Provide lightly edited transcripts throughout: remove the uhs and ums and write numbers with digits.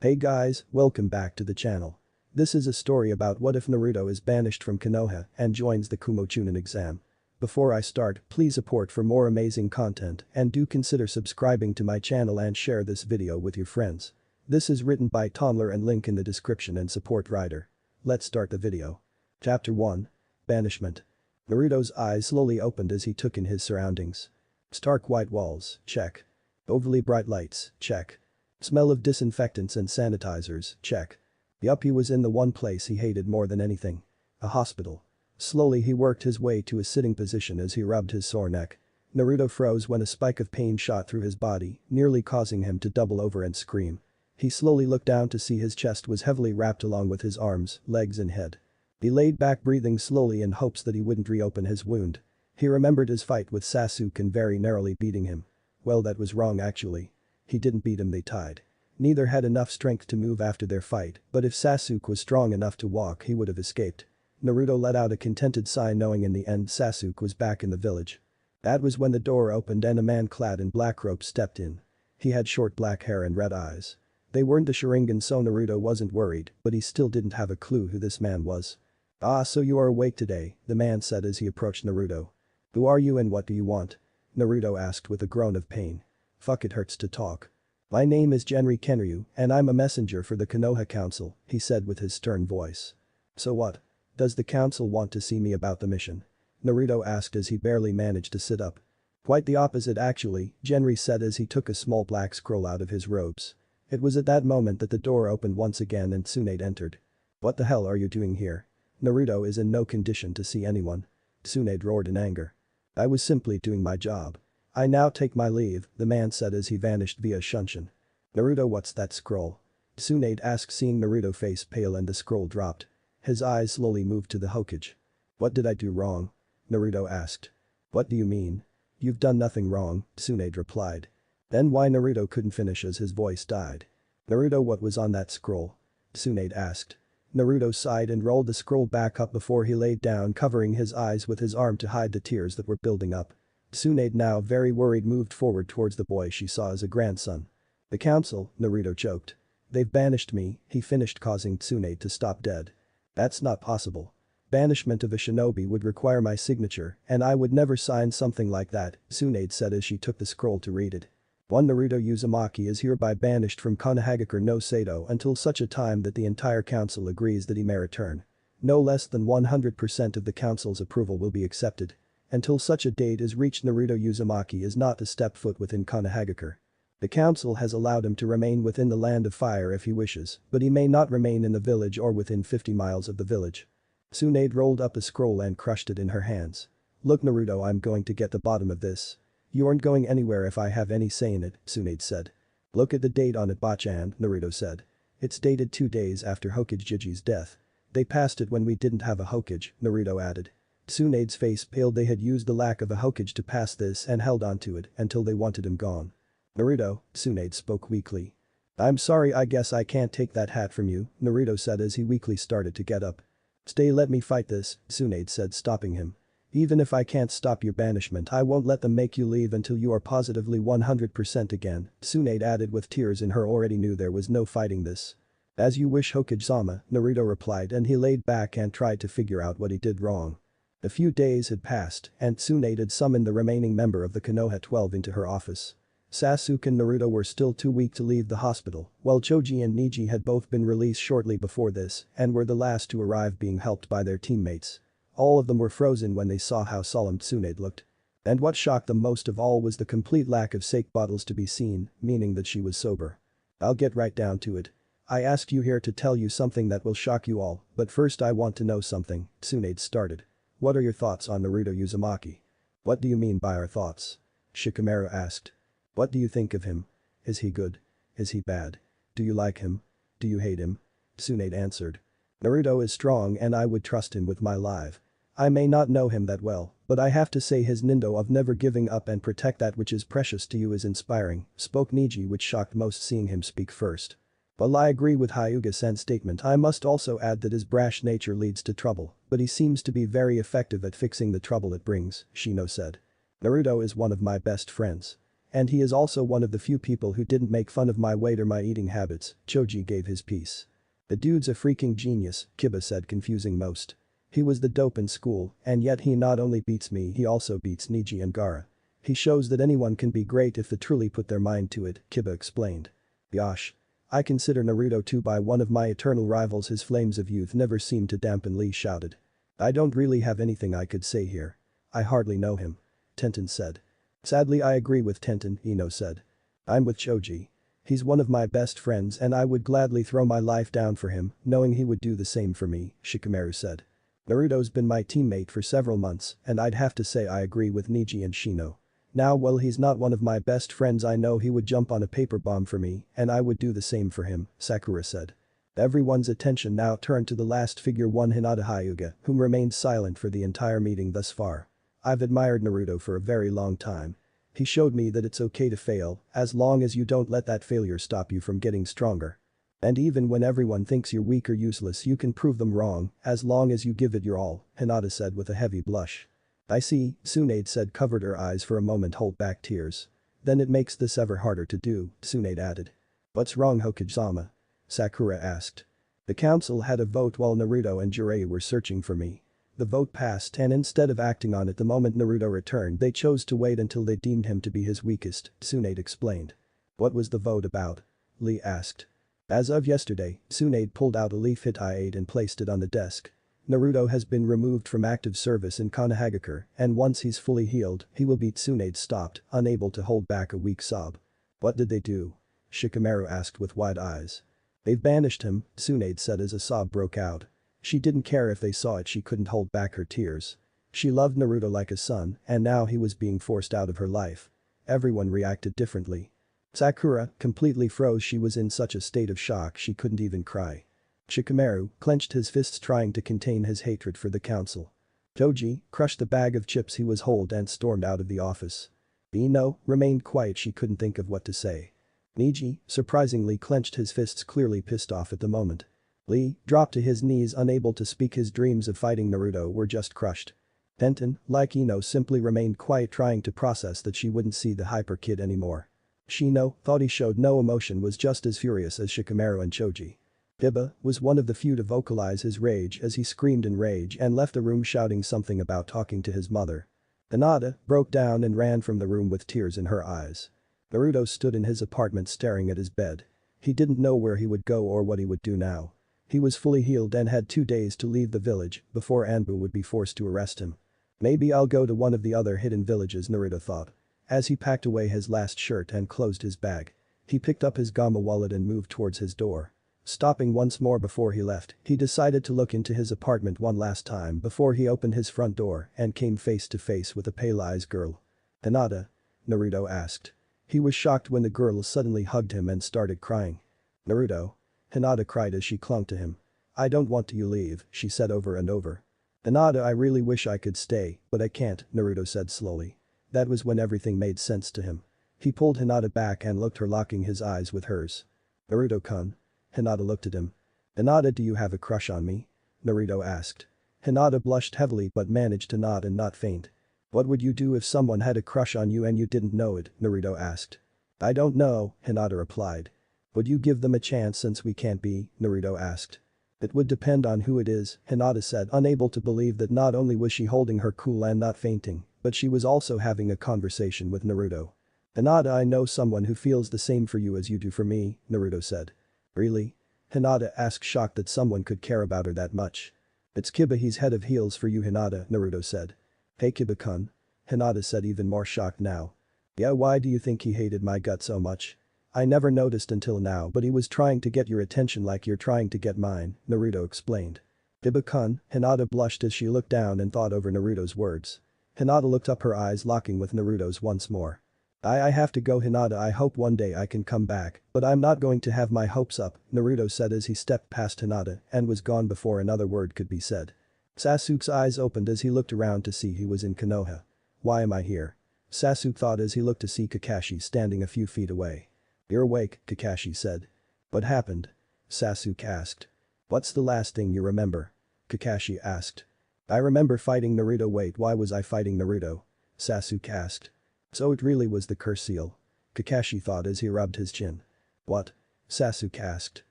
Hey guys, welcome back to the channel. This is a story about what if Naruto is banished from Konoha and joins the Kumochunin exam. Before I start, please support for more amazing content and do consider subscribing to my channel and share this video with your friends. This is written by Tonler and link in the description and support writer. Let's start the video. Chapter 1. Banishment. Naruto's eyes slowly opened as he took in his surroundings. Stark white walls, check. Overly bright lights, check. Smell of disinfectants and sanitizers, check. Yup, he was in the one place he hated more than anything. A hospital. Slowly he worked his way to a sitting position as he rubbed his sore neck. Naruto froze when a spike of pain shot through his body, nearly causing him to double over and scream. He slowly looked down to see his chest was heavily wrapped along with his arms, legs and head. He laid back breathing slowly in hopes that he wouldn't reopen his wound. He remembered his fight with Sasuke and very narrowly beating him. Well, that was wrong actually. He didn't beat him, they tied. Neither had enough strength to move after their fight, but if Sasuke was strong enough to walk he would have escaped. Naruto let out a contented sigh knowing in the end Sasuke was back in the village. That was when the door opened and a man clad in black robes stepped in. He had short black hair and red eyes. They weren't the Sharingan, so Naruto wasn't worried, but he still didn't have a clue who this man was. "Ah, so you are awake today," the man said as he approached Naruto. "Who are you and what do you want?" Naruto asked with a groan of pain. "Fuck, it hurts to talk. My name is Genri Kenryu and I'm a messenger for the Konoha Council," he said with his stern voice. "So what? Does the council want to see me about the mission?" Naruto asked as he barely managed to sit up. "Quite the opposite actually," Genri said as he took a small black scroll out of his robes. It was at that moment that the door opened once again and Tsunade entered. "What the hell are you doing here?" Naruto is in no condition to see anyone. Tsunade roared in anger. "I was simply doing my job. I now take my leave," the man said as he vanished via Shunshin. "Naruto, what's that scroll?" Tsunade asked, seeing Naruto face pale and the scroll dropped. His eyes slowly moved to the Hokage. "What did I do wrong?" Naruto asked. "What do you mean?" "You've done nothing wrong," Tsunade replied. Then why Naruto couldn't finish as his voice died. "Naruto, what was on that scroll?" Tsunade asked. Naruto sighed and rolled the scroll back up before he laid down, covering his eyes with his arm to hide the tears that were building up. Tsunade, now very worried, moved forward towards the boy she saw as a grandson. "The council," Naruto choked. "They've banished me," he finished, causing Tsunade to stop dead. "That's not possible. Banishment of a shinobi would require my signature and I would never sign something like that," Tsunade said as she took the scroll to read it. "One Naruto Uzumaki is hereby banished from Konohagakure no Sado until such a time that the entire council agrees that he may return. No less than 100% of the council's approval will be accepted. Until such a date is reached, Naruto Uzumaki is not to step foot within Konohagakure. The council has allowed him to remain within the land of fire if he wishes, but he may not remain in the village or within 50 miles of the village." Tsunade rolled up a scroll and crushed it in her hands. "Look Naruto, I'm going to get the bottom of this. You aren't going anywhere if I have any say in it," Tsunade said. "Look at the date on it, Bachan," Naruto said. "It's dated 2 days after Hokage Jiji's death. They passed it when we didn't have a Hokage," Naruto added. Tsunade's face paled. They had used the lack of a Hokage to pass this and held on to it until they wanted him gone. "Naruto," Tsunade spoke weakly. "I'm sorry, I guess I can't take that hat from you," Naruto said as he weakly started to get up. "Stay, let me fight this," Tsunade said, stopping him. "Even if I can't stop your banishment, I won't let them make you leave until you are positively 100% again," Tsunade added with tears in her. Already knew there was no fighting this. "As you wish, Hokage-sama," Naruto replied, and he laid back and tried to figure out what he did wrong. A few days had passed and Tsunade had summoned the remaining member of the Konoha 12 into her office. Sasuke and Naruto were still too weak to leave the hospital, while Choji and Neji had both been released shortly before this and were the last to arrive, being helped by their teammates. All of them were frozen when they saw how solemn Tsunade looked. And what shocked them most of all was the complete lack of sake bottles to be seen, meaning that she was sober. "I'll get right down to it. I asked you here to tell you something that will shock you all, but first I want to know something," Tsunade started. "What are your thoughts on Naruto Uzumaki?" "What do you mean by our thoughts?" Shikamaru asked. "What do you think of him? Is he good? Is he bad? Do you like him? Do you hate him?" Tsunade answered. "Naruto is strong and I would trust him with my life. I may not know him that well, but I have to say his nindo of never giving up and protect that which is precious to you is inspiring," spoke Neji, which shocked most seeing him speak first. "While I agree with Hyuga-san's statement, I must also add that his brash nature leads to trouble, but he seems to be very effective at fixing the trouble it brings," Shino said. "Naruto is one of my best friends. And he is also one of the few people who didn't make fun of my weight or my eating habits, Choji gave his piece. The dude's a freaking genius, Kiba said, confusing most. He was the dope in school, and yet he not only beats me, he also beats Neji and Gaara. He shows that anyone can be great if they truly put their mind to it, Kiba explained. Yosh. I consider Naruto too by one of my eternal rivals. His flames of youth never seem to dampen, Lee shouted. I don't really have anything I could say here. I hardly know him. Tenten said. Sadly I agree with Tenten, Ino said. I'm with Choji. He's one of my best friends and I would gladly throw my life down for him, knowing he would do the same for me, Shikamaru said. Naruto's been my teammate for several months and I'd have to say I agree with Neji and Shino. Now while he's not one of my best friends, I know he would jump on a paper bomb for me and I would do the same for him, Sakura said. Everyone's attention now turned to the last figure, one Hinata Hyuga, whom remained silent for the entire meeting thus far. I've admired Naruto for a very long time. He showed me that it's okay to fail, as long as you don't let that failure stop you from getting stronger. And even when everyone thinks you're weak or useless, you can prove them wrong, as long as you give it your all, Hinata said with a heavy blush. I see, Tsunade said, covered her eyes for a moment, hold back tears. Then it makes this ever harder to do, Tsunade added. What's wrong, Hokage-sama? Sakura asked. The council had a vote while Naruto and Jiraiya were searching for me. The vote passed and instead of acting on it the moment Naruto returned, they chose to wait until they deemed him to be his weakest, Tsunade explained. What was the vote about? Lee asked. As of yesterday, Tsunade pulled out a leaf hit I-8 and placed it on the desk. Naruto has been removed from active service in Konohagakure, and once he's fully healed, he will be. Tsunade stopped, unable to hold back a weak sob. What did they do? Shikamaru asked with wide eyes. They've banished him, Tsunade said as a sob broke out. She didn't care if they saw it, she couldn't hold back her tears. She loved Naruto like a son, and now he was being forced out of her life. Everyone reacted differently. Sakura completely froze, she was in such a state of shock she couldn't even cry. Shikamaru clenched his fists trying to contain his hatred for the council. Choji crushed the bag of chips he was holding and stormed out of the office. Ino remained quiet, she couldn't think of what to say. Neji surprisingly clenched his fists, clearly pissed off at the moment. Lee dropped to his knees, unable to speak. His dreams of fighting Naruto were just crushed. Tenten, like Ino, simply remained quiet, trying to process that she wouldn't see the hyper kid anymore. Shino thought he showed no emotion, was just as furious as Shikamaru and Choji. Kiba was one of the few to vocalize his rage as he screamed in rage and left the room shouting something about talking to his mother. Hinata broke down and ran from the room with tears in her eyes. Naruto stood in his apartment staring at his bed. He didn't know where he would go or what he would do now. He was fully healed and had 2 days to leave the village before Anbu would be forced to arrest him. Maybe I'll go to one of the other hidden villages, Naruto thought. As he packed away his last shirt and closed his bag, he picked up his Gamma wallet and moved towards his door. Stopping once more before he left, he decided to look into his apartment one last time before he opened his front door and came face to face with a pale-eyed girl. Hinata? Naruto asked. He was shocked when the girl suddenly hugged him and started crying. Naruto? Hinata cried as she clung to him. I don't want you to leave, she said over and over. Hinata, I really wish I could stay, but I can't, Naruto said slowly. That was when everything made sense to him. He pulled Hinata back and looked her, locking his eyes with hers. Naruto-kun. Hinata looked at him. Hinata, do you have a crush on me? Naruto asked. Hinata blushed heavily but managed to nod and not faint. What would you do if someone had a crush on you and you didn't know it? Naruto asked. I don't know, Hinata replied. Would you give them a chance since we can't be? Naruto asked. It would depend on who it is, Hinata said, unable to believe that not only was she holding her cool and not fainting, but she was also having a conversation with Naruto. Hinata, I know someone who feels the same for you as you do for me, Naruto said. Really? Hinata asked, shocked that someone could care about her that much. It's Kiba, he's head of heels for you, Hinata, Naruto said. Hey Kiba-kun? Hinata said, even more shocked now. Yeah, why do you think he hated my gut so much? I never noticed until now, but he was trying to get your attention like you're trying to get mine, Naruto explained. Kiba-kun? Hinata blushed as she looked down and thought over Naruto's words. Hinata looked up, her eyes locking with Naruto's once more. I have to go, Hinata, I hope one day I can come back, but I'm not going to have my hopes up, Naruto said as he stepped past Hinata and was gone before another word could be said. Sasuke's eyes opened as he looked around to see he was in Konoha. Why am I here? Sasuke thought as he looked to see Kakashi standing a few feet away. You're awake, Kakashi said. What happened? Sasuke asked. What's the last thing you remember? Kakashi asked. I remember fighting Naruto. Wait, why was I fighting Naruto? Sasuke asked. So it really was the curse seal. Kakashi thought as he rubbed his chin. What? Sasuke asked.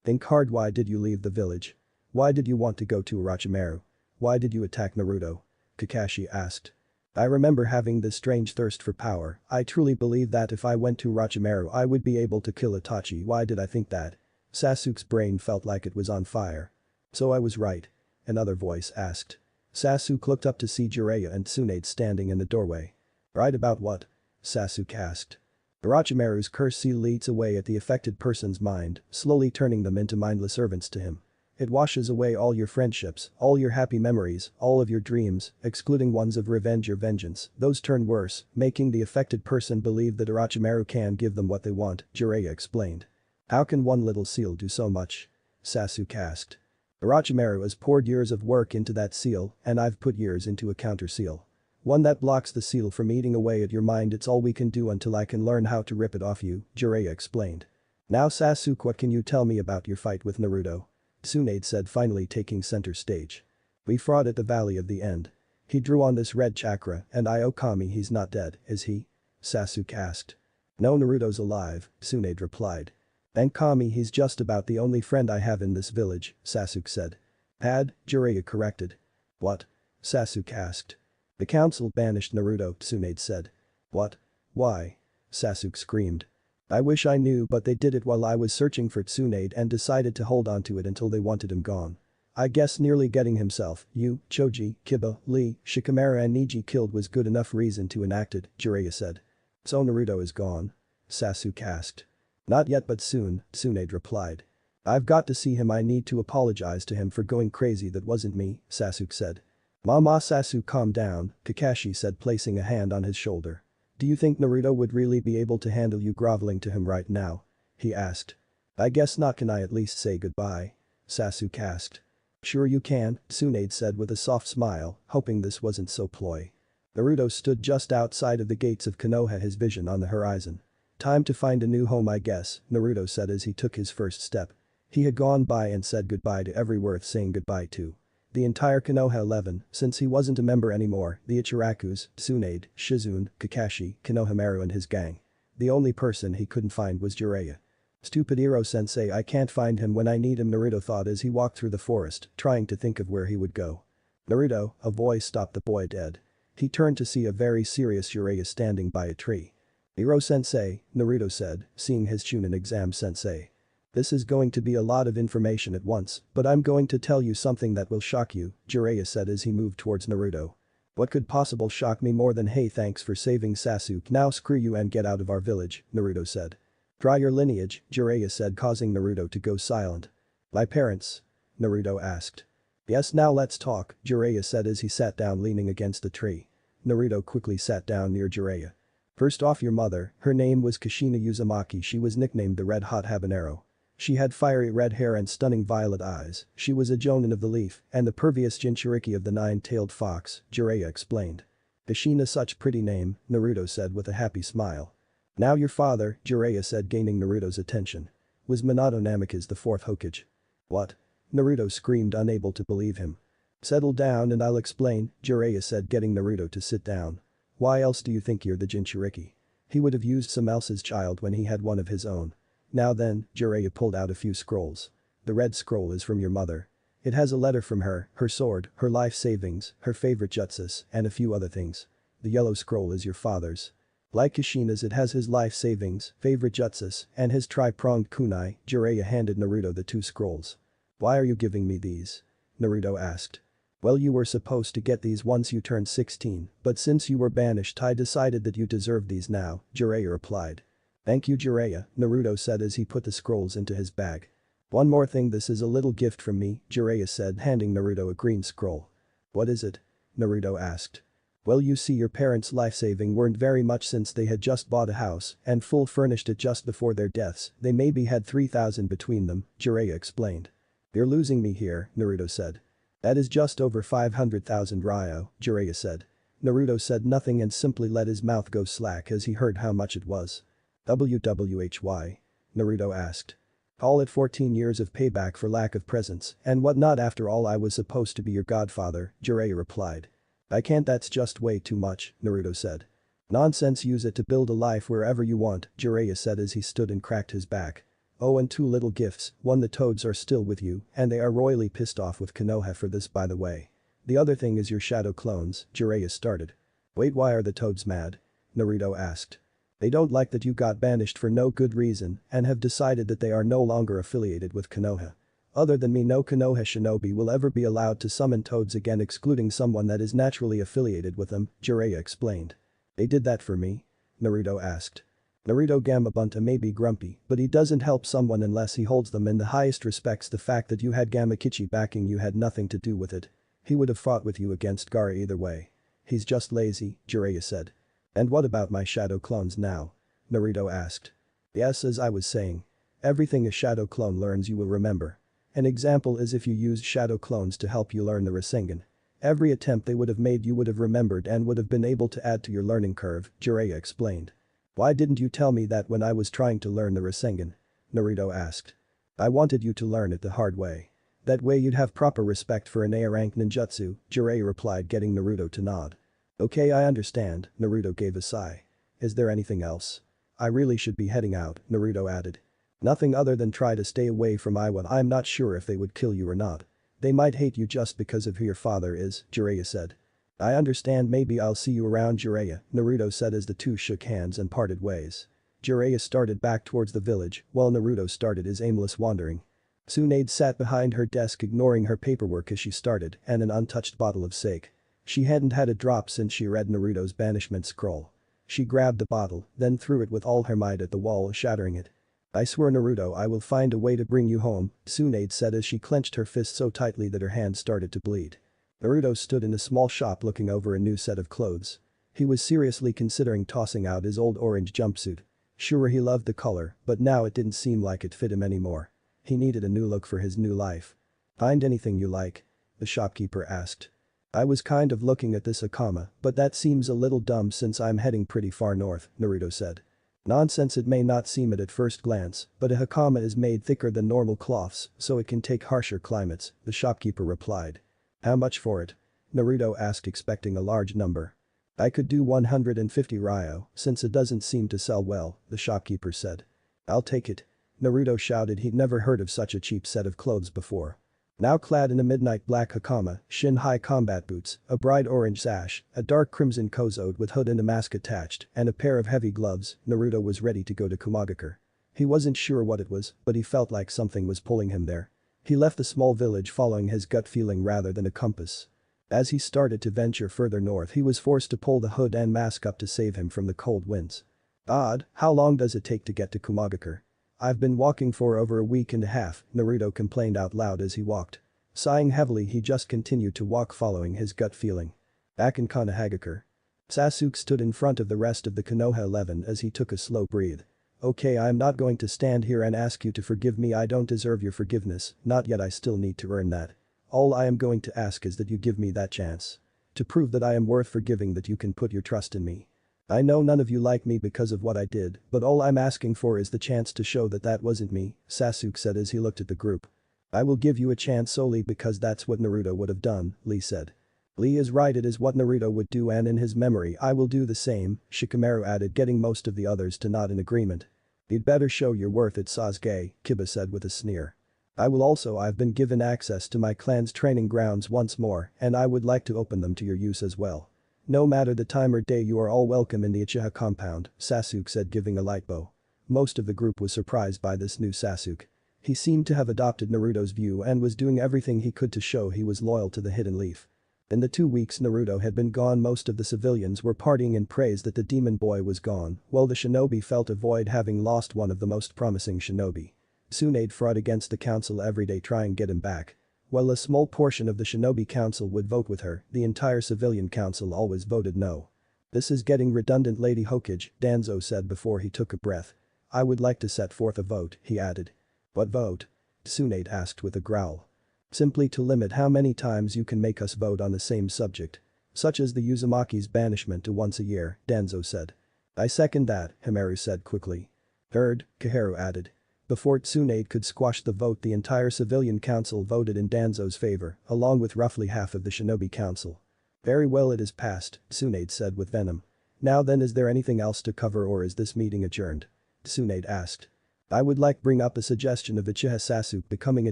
Think hard. Why did you leave the village? Why did you want to go to Orochimaru? Why did you attack Naruto? Kakashi asked. I remember having this strange thirst for power. I truly believed that if I went to Orochimaru I would be able to kill Itachi. Why did I think that? Sasuke's brain felt like it was on fire. So I was right. Another voice asked. Sasuke looked up to see Jiraiya and Tsunade standing in the doorway. Right about what? Sasuke asked. Orochimaru's curse seal eats away at the affected person's mind, slowly turning them into mindless servants to him. It washes away all your friendships, all your happy memories, all of your dreams, excluding ones of revenge or vengeance. Those turn worse, making the affected person believe that Orochimaru can give them what they want, Jiraiya explained. How can one little seal do so much? Sasuke asked. Orochimaru has poured years of work into that seal, and I've put years into a counter seal. One that blocks the seal from eating away at your mind. It's all we can do until I can learn how to rip it off you, Jiraiya explained. Now Sasuke, what can you tell me about your fight with Naruto? Tsunade said, finally taking center stage. We fought at the Valley of the End. He drew on this red chakra and Okami, he's not dead, is he? Sasuke asked. No, Naruto's alive, Tsunade replied. And Kami, he's just about the only friend I have in this village, Sasuke said. Jiraiya corrected. What? Sasuke asked. The council banished Naruto, Tsunade said. What? Why? Sasuke screamed. I wish I knew, but they did it while I was searching for Tsunade and decided to hold on to it until they wanted him gone. I guess nearly getting himself, you, Choji, Kiba, Lee, Shikamaru and Neji killed was good enough reason to enact it, Jiraiya said. So Naruto is gone? Sasuke asked. Not yet but soon, Tsunade replied. I've got to see him. I need to apologize to him for going crazy. That wasn't me, Sasuke said. Mama, Sasuke, calm down, Kakashi said, placing a hand on his shoulder. Do you think Naruto would really be able to handle you groveling to him right now? He asked. I guess not. Can I at least say goodbye? Sasuke asked. Sure you can, Tsunade said with a soft smile, hoping this wasn't so ploy. Naruto stood just outside of the gates of Konoha, his vision on the horizon. Time to find a new home, I guess, Naruto said as he took his first step. He had gone by and said goodbye to every worth saying goodbye to. The entire Konoha 11, since he wasn't a member anymore, the Ichirakus, Tsunade, Shizune, Kakashi, Konohamaru and his gang. The only person he couldn't find was Jiraiya. Stupid Iro-sensei, I can't find him when I need him, Naruto thought as he walked through the forest, trying to think of where he would go. Naruto, a voice stopped the boy dead. He turned to see a very serious Jiraiya standing by a tree. Iro-sensei, Naruto said, seeing his Chunin exam sensei. This is going to be a lot of information at once, but I'm going to tell you something that will shock you, Jiraiya said as he moved towards Naruto. What could possibly shock me more than hey thanks for saving Sasuke, now screw you and get out of our village, Naruto said. Try your lineage, Jiraiya said, causing Naruto to go silent. My parents? Naruto asked. Yes, now let's talk, Jiraiya said as he sat down leaning against a tree. Naruto quickly sat down near Jiraiya. First off, your mother, her name was Kushina Uzumaki. She was nicknamed the Red Hot Habanero. She had fiery red hair and stunning violet eyes. She was a Jonin of the Leaf and the pervious Jinchuriki of the Nine-Tailed Fox, Jiraiya explained. Kushina, such pretty name, Naruto said with a happy smile. Now your father, Jiraiya said, gaining Naruto's attention. Was Minato Namikaze the fourth Hokage. What? Naruto screamed, unable to believe him. Settle down and I'll explain, Jiraiya said, getting Naruto to sit down. Why else do you think you're the Jinchuriki? He would have used some else's child when he had one of his own. Now then, Jiraiya pulled out a few scrolls. The red scroll is from your mother. It has a letter from her, her sword, her life savings, her favorite jutsus, and a few other things. The yellow scroll is your father's. Like Kushina's, it has his life savings, favorite jutsus, and his tri-pronged kunai. Jiraiya handed Naruto the two scrolls. Why are you giving me these? Naruto asked. Well, you were supposed to get these once you turned 16, but since you were banished I decided that you deserve these now, Jiraiya replied. Thank you, Jiraiya, Naruto said as he put the scrolls into his bag. One more thing, this is a little gift from me, Jiraiya said, handing Naruto a green scroll. What is it? Naruto asked. Well, you see, your parents' life-saving weren't very much since they had just bought a house and full furnished it just before their deaths. They maybe had 3,000 between them, Jiraiya explained. You're losing me here, Naruto said. That is just over 500,000 ryo, Jiraiya said. Naruto said nothing and simply let his mouth go slack as he heard how much it was. WWHY? Naruto asked. Call it 14 years of payback for lack of presents and whatnot. After all, I was supposed to be your godfather, Jiraiya replied. I can't, that's just way too much, Naruto said. Nonsense, use it to build a life wherever you want, Jiraiya said as he stood and cracked his back. Oh, and two little gifts, one, the toads are still with you and they are royally pissed off with Konoha for this, by the way. The other thing is your shadow clones, Jiraiya started. Wait, why are the toads mad? Naruto asked. They don't like that you got banished for no good reason and have decided that they are no longer affiliated with Konoha. Other than me, no Konoha shinobi will ever be allowed to summon toads again, excluding someone that is naturally affiliated with them, Jiraiya explained. They did that for me? Naruto asked. Naruto Gamabunta may be grumpy, but he doesn't help someone unless he holds them in the highest respects. The fact that you had Gamakichi backing you had nothing to do with it. He would have fought with you against Gaara either way. He's just lazy, Jiraiya said. And what about my shadow clones now? Naruto asked. Yes, as I was saying. Everything a shadow clone learns you will remember. An example is if you used shadow clones to help you learn the Rasengan. Every attempt they would have made you would have remembered and would have been able to add to your learning curve, Jiraiya explained. Why didn't you tell me that when I was trying to learn the Rasengan? Naruto asked. I wanted you to learn it the hard way. That way you'd have proper respect for an A-rank ninjutsu, Jiraiya replied, getting Naruto to nod. Okay, I understand, Naruto gave a sigh. Is there anything else? I really should be heading out, Naruto added. Nothing other than try to stay away from Iwa. I'm not sure if they would kill you or not. They might hate you just because of who your father is, Jiraiya said. I understand, maybe I'll see you around, Jiraiya, Naruto said as the two shook hands and parted ways. Jiraiya started back towards the village while Naruto started his aimless wandering. Tsunade sat behind her desk ignoring her paperwork as she started and an untouched bottle of sake. She hadn't had a drop since she read Naruto's banishment scroll. She grabbed the bottle, then threw it with all her might at the wall, shattering it. I swear, Naruto, I will find a way to bring you home, Tsunade said as she clenched her fist so tightly that her hand started to bleed. Naruto stood in a small shop looking over a new set of clothes. He was seriously considering tossing out his old orange jumpsuit. Sure, he loved the color, but now it didn't seem like it fit him anymore. He needed a new look for his new life. Find anything you like? The shopkeeper asked. I was kind of looking at this Hakama, but that seems a little dumb since I'm heading pretty far north, Naruto said. Nonsense, it may not seem it at first glance, but a Hakama is made thicker than normal cloths, so it can take harsher climates, the shopkeeper replied. How much for it? Naruto asked, expecting a large number. I could do 150 ryo, since it doesn't seem to sell well, the shopkeeper said. I'll take it. Naruto shouted. He'd never heard of such a cheap set of clothes before. Now clad in a midnight black hakama, shin-high combat boots, a bright orange sash, a dark crimson kozode with hood and a mask attached, and a pair of heavy gloves, Naruto was ready to go to Kumohagakure. He wasn't sure what it was, but he felt like something was pulling him there. He left the small village following his gut feeling rather than a compass. As he started to venture further north, he was forced to pull the hood and mask up to save him from the cold winds. Odd, how long does it take to get to Kumohagakure? I've been walking for over a week and a half, Naruto complained out loud as he walked. Sighing heavily, he just continued to walk following his gut feeling. Back in Konohagakure. Sasuke stood in front of the rest of the Konoha 11 as he took a slow breath. Okay, I'm not going to stand here and ask you to forgive me. I don't deserve your forgiveness, not yet. I still need to earn that. All I am going to ask is that you give me that chance. To prove that I am worth forgiving, that you can put your trust in me. I know none of you like me because of what I did, but all I'm asking for is the chance to show that that wasn't me, Sasuke said as he looked at the group. I will give you a chance solely because that's what Naruto would have done, Lee said. Lee is right, it is what Naruto would do, and in his memory I will do the same, Shikamaru added, getting most of the others to nod in agreement. You'd better show your worth at Sasuke, Kiba said with a sneer. I will also. I've been given access to my clan's training grounds once more, and I would like to open them to your use as well. No matter the time or day, you are all welcome in the Uchiha compound, Sasuke said, giving a light bow. Most of the group was surprised by this new Sasuke. He seemed to have adopted Naruto's view and was doing everything he could to show he was loyal to the Hidden Leaf. In the 2 weeks Naruto had been gone, most of the civilians were partying in praise that the demon boy was gone, while the shinobi felt a void having lost one of the most promising shinobi. Tsunade fought against the council every day trying to get him back. While a small portion of the shinobi council would vote with her, the entire civilian council always voted no. This is getting redundant, Lady Hokage, Danzo said before he took a breath. I would like to set forth a vote, he added. What vote? Tsunade asked with a growl. Simply to limit how many times you can make us vote on the same subject. Such as the Uzumaki's banishment to once a year, Danzo said. I second that, Himeru said quickly. Heard, Kaharu added. Before Tsunade could squash the vote, the entire civilian council voted in Danzo's favor, along with roughly half of the shinobi council. Very well, it is passed, Tsunade said with venom. Now then, is there anything else to cover or is this meeting adjourned? Tsunade asked. I would like bring up a suggestion of Uchiha Sasuke becoming a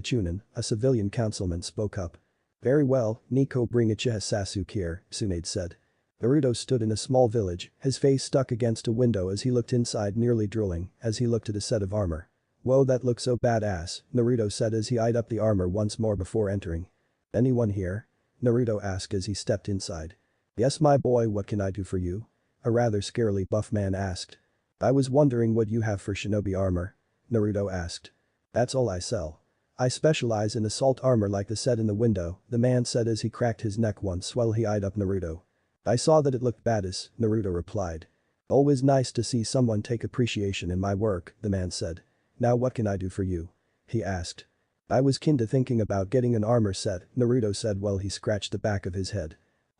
Chunin, a civilian councilman spoke up. Very well, Nico, bring Uchiha Sasuke here, Tsunade said. Naruto stood in a small village, his face stuck against a window as he looked inside, nearly drooling as he looked at a set of armor. Whoa, that looks so badass, Naruto said as he eyed up the armor once more before entering. Anyone here? Naruto asked as he stepped inside. Yes my boy, what can I do for you? A rather scarily buff man asked. I was wondering what you have for shinobi armor. Naruto asked. That's all I sell. I specialize in assault armor like the set in the window, the man said as he cracked his neck once while he eyed up Naruto. I saw that it looked badass, Naruto replied. Always nice to see someone take appreciation in my work, the man said. Now what can I do for you? He asked. I was kinda thinking about getting an armor set, Naruto said while he scratched the back of his head.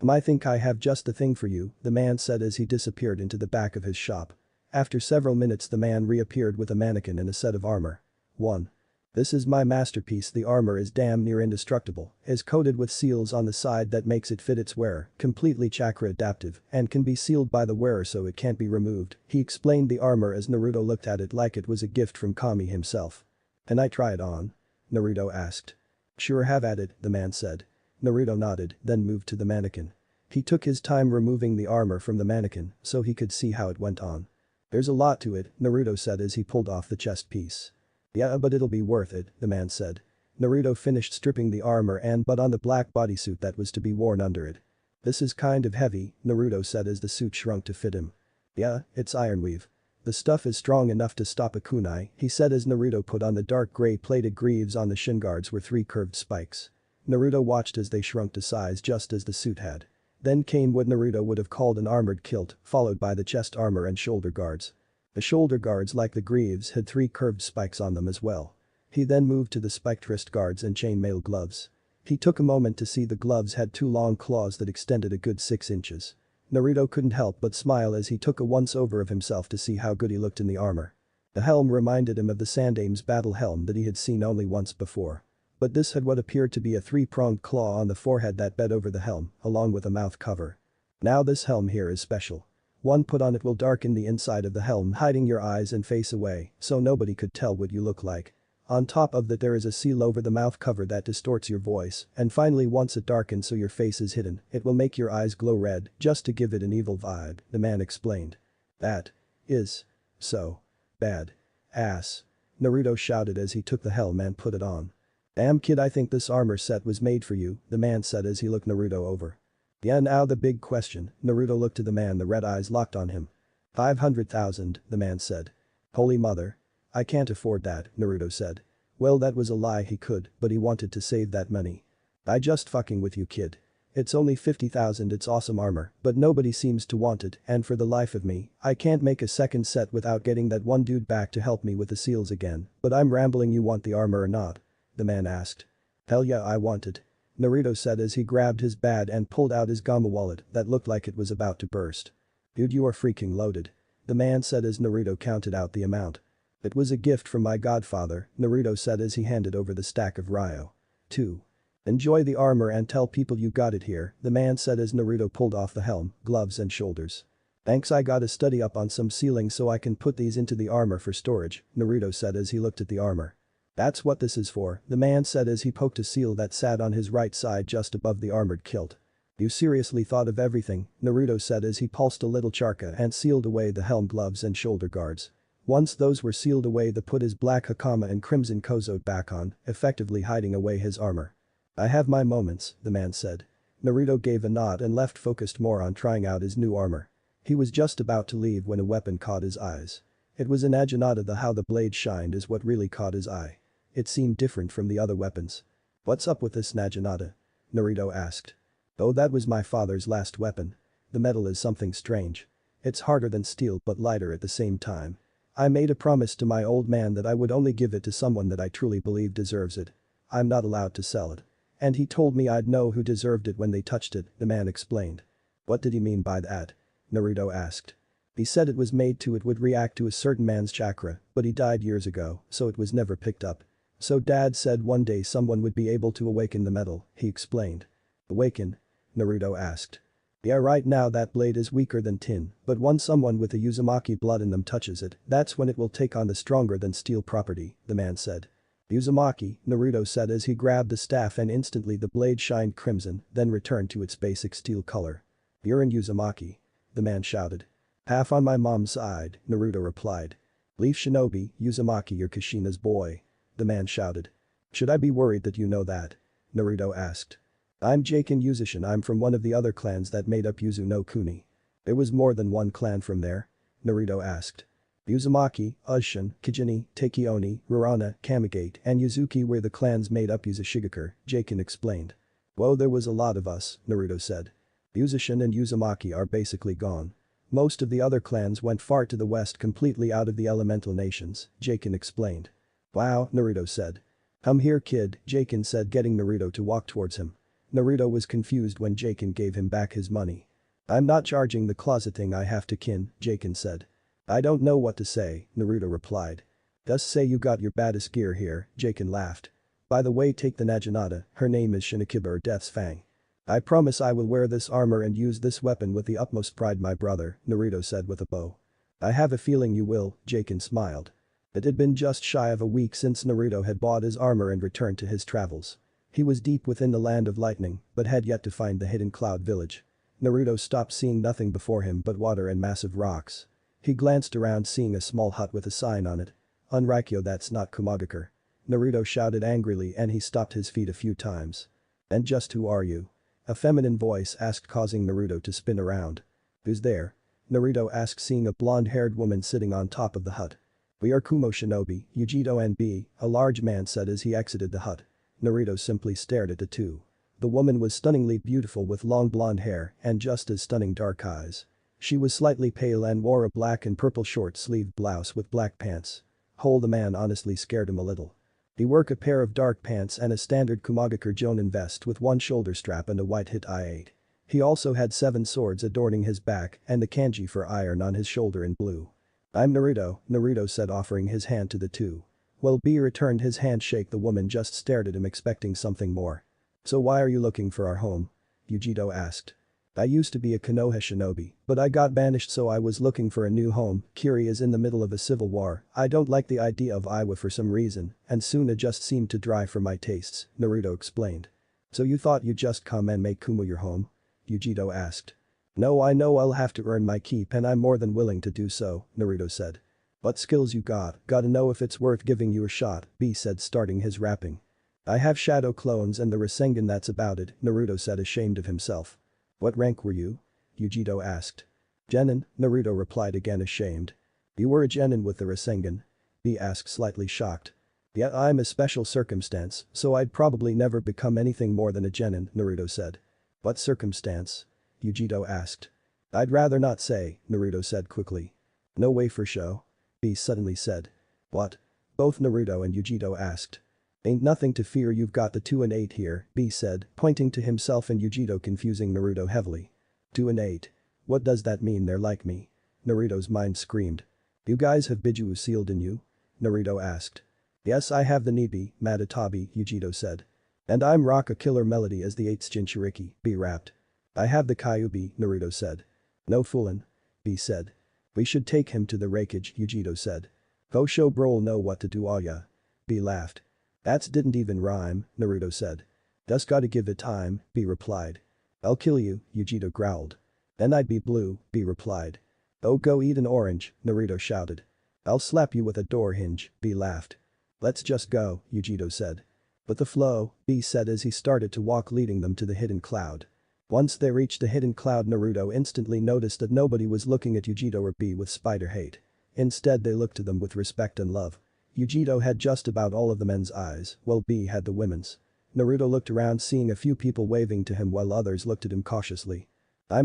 I think I have just the thing for you, the man said as he disappeared into the back of his shop. After several minutes the man reappeared with a mannequin and a set of armor. 1. This is my masterpiece, the armor is damn near indestructible, is coated with seals on the side that makes it fit its wearer, completely chakra adaptive, and can be sealed by the wearer so it can't be removed, he explained the armor as Naruto looked at it like it was a gift from Kami himself. Can I try it on? Naruto asked. Sure, have at it, the man said. Naruto nodded, then moved to the mannequin. He took his time removing the armor from the mannequin so he could see how it went on. There's a lot to it, Naruto said as he pulled off the chest piece. Yeah, but it'll be worth it, the man said. Naruto finished stripping the armor and put on the black bodysuit that was to be worn under it. This is kind of heavy, Naruto said as the suit shrunk to fit him. Yeah, it's ironweave. The stuff is strong enough to stop a kunai, he said as Naruto put on the dark gray plated greaves on the shin guards were 3 curved spikes. Naruto watched as they shrunk to size just as the suit had. Then came what Naruto would have called an armored kilt, followed by the chest armor and shoulder guards. The shoulder guards like the greaves had 3 curved spikes on them as well. He then moved to the spiked wrist guards and chainmail gloves. He took a moment to see the gloves had 2 long claws that extended a good 6 inches. Naruto couldn't help but smile as he took a once-over of himself to see how good he looked in the armor. The helm reminded him of the Sandame's battle helm that he had seen only once before. But this had what appeared to be a 3-pronged claw on the forehead that bed over the helm, along with a mouth cover. Now this helm here is special. One put on it will darken the inside of the helm, hiding your eyes and face away, so nobody could tell what you look like. On top of that there is a seal over the mouth cover that distorts your voice, and finally once it darkens so your face is hidden, it will make your eyes glow red just to give it an evil vibe, the man explained. That is so bad ass. Naruto shouted as he took the helm and put it on. Damn kid, I think this armor set was made for you, the man said as he looked Naruto over. Yeah, now the big question, Naruto looked to the man, the red eyes locked on him. 500,000, the man said. Holy mother. I can't afford that, Naruto said. Well, that was a lie, he could, but he wanted to save that money. I just fucking with you kid. It's only 50,000, it's awesome armor, but nobody seems to want it and for the life of me, I can't make a second set without getting that one dude back to help me with the seals again, but I'm rambling, you want the armor or not? The man asked. Hell yeah, I want it. Naruto said as he grabbed his bag and pulled out his Gamma wallet that looked like it was about to burst. Dude, you are freaking loaded. The man said as Naruto counted out the amount. It was a gift from my godfather, Naruto said as he handed over the stack of Ryo. 2. Enjoy the armor and tell people you got it here, the man said as Naruto pulled off the helm, gloves and shoulders. Thanks, I gotta study up on some sealing so I can put these into the armor for storage, Naruto said as he looked at the armor. That's what this is for, the man said as he poked a seal that sat on his right side just above the armored kilt. You seriously thought of everything, Naruto said as he pulsed a little charka and sealed away the helm, gloves and shoulder guards. Once those were sealed away, they put his black hakama and crimson kozote back on, effectively hiding away his armor. I have my moments, the man said. Naruto gave a nod and left, focused more on trying out his new armor. He was just about to leave when a weapon caught his eyes. It was an Naginata, the how the blade shined is what really caught his eye. It seemed different from the other weapons. What's up with this Naginata? Naruto asked. Oh, that was my father's last weapon. The metal is something strange. It's harder than steel but lighter at the same time. I made a promise to my old man that I would only give it to someone that I truly believe deserves it. I'm not allowed to sell it. And he told me I'd know who deserved it when they touched it, the man explained. What did he mean by that? Naruto asked. He said it was made to it would react to a certain man's chakra, but he died years ago, so it was never picked up. So dad said one day someone would be able to awaken the metal, he explained. Awaken? Naruto asked. Yeah, right now that blade is weaker than tin, but once someone with the Uzumaki blood in them touches it, that's when it will take on the stronger than steel property, the man said. Uzumaki, Naruto said as he grabbed the staff and instantly the blade shined crimson, then returned to its basic steel color. You're in Uzumaki. The man shouted. Half on my mom's side, Naruto replied. Leaf Shinobi, Uzumaki you're Kushina's boy. The man shouted. Should I be worried that you know that? Naruto asked. I'm Jaken Uzushin, I'm from one of the other clans that made up Yuzu no Kuni. There was more than one clan from there? Naruto asked. Uzumaki, Ushun, Kijini, Takeoni, Rurana, Kamigate, and Yuzuki were the clans made up Uzushigakur, Jaken explained. Whoa, there was a lot of us, Naruto said. Uzushin and Uzumaki are basically gone. Most of the other clans went far to the west completely out of the elemental nations, Jaken explained. Wow, Naruto said. Come here kid, Jaken said getting Naruto to walk towards him. Naruto was confused when Jaken gave him back his money. I'm not charging the closet thing I have to kin, Jaken said. I don't know what to say, Naruto replied. Just say you got your baddest gear here, Jaken laughed. By the way take the Naginata, her name is Shinikiba or Death's Fang. I promise I will wear this armor and use this weapon with the utmost pride my brother, Naruto said with a bow. I have a feeling you will, Jaken smiled. It had been just shy of a week since Naruto had bought his armor and returned to his travels. He was deep within the land of lightning, but had yet to find the hidden cloud village. Naruto stopped seeing nothing before him but water and massive rocks. He glanced around seeing a small hut with a sign on it. Unraikyo that's not Kumohagakure. Naruto shouted angrily and he stopped his feet a few times. And just who are you? A feminine voice asked causing Naruto to spin around. Who's there? Naruto asked seeing a blonde-haired woman sitting on top of the hut. We are Kumo Shinobi, Yujito and B, a large man said as he exited the hut. Naruto simply stared at the two. The woman was stunningly beautiful with long blonde hair and just as stunning dark eyes. She was slightly pale and wore a black and purple short-sleeved blouse with black pants. The man honestly scared him a little. He wore a pair of dark pants and a standard Kumohagakure Jonin vest with one shoulder strap and a white hit I-8. He also had 7 swords adorning his back and the kanji for iron on his shoulder in blue. I'm Naruto, Naruto said offering his hand to the two. Well B returned his handshake the woman just stared at him expecting something more. So why are you looking for our home? Yujito asked. I used to be a Konoha shinobi, but I got banished so I was looking for a new home, Kiri is in the middle of a civil war, I don't like the idea of Iwa for some reason, and Suna just seemed to dry for my tastes, Naruto explained. So you thought you'd just come and make Kumo your home? Yujito asked. No I know I'll have to earn my keep and I'm more than willing to do so, Naruto said. What skills you got, gotta know if it's worth giving you a shot, B said starting his rapping. I have shadow clones and the Rasengan that's about it, Naruto said ashamed of himself. What rank were you? Yujito asked. Genin, Naruto replied again ashamed. You were a Genin with the Rasengan? B asked slightly shocked. Yeah I'm a special circumstance, so I'd probably never become anything more than a Genin, Naruto said. What circumstance? Yujito asked. I'd rather not say, Naruto said quickly. No way for show? B suddenly said. What? Both Naruto and Yujito asked. Ain't nothing to fear you've got the 2 and 8 here, B said, pointing to himself and Yujito confusing Naruto heavily. 2 and 8. What does that mean they're like me? Naruto's mind screamed. You guys have Biju sealed in you? Naruto asked. Yes I have the Nibi, Matatabi, Yujito said. And I'm Raka Killer Melody as the 8th Jinchuriki, B rapped. I have the Kyubi, Naruto said. No foolin', B said. We should take him to the Raikage, Yujito said. Go show bro'll know what to do all ya. B laughed. That's didn't even rhyme, Naruto said. Just gotta give it time, B replied. I'll kill you, Yujito growled. Then I'd be blue, B replied. Oh go eat an orange, Naruto shouted. I'll slap you with a door hinge, B laughed. Let's just go, Yujito said. But the flow, B said as he started to walk leading them to the hidden cloud. Once they reached the hidden cloud Naruto instantly noticed that nobody was looking at Yujito or B with spider hate. Instead they looked to them with respect and love. Yujito had just about all of the men's eyes, while B had the women's. Naruto looked around seeing a few people waving to him while others looked at him cautiously.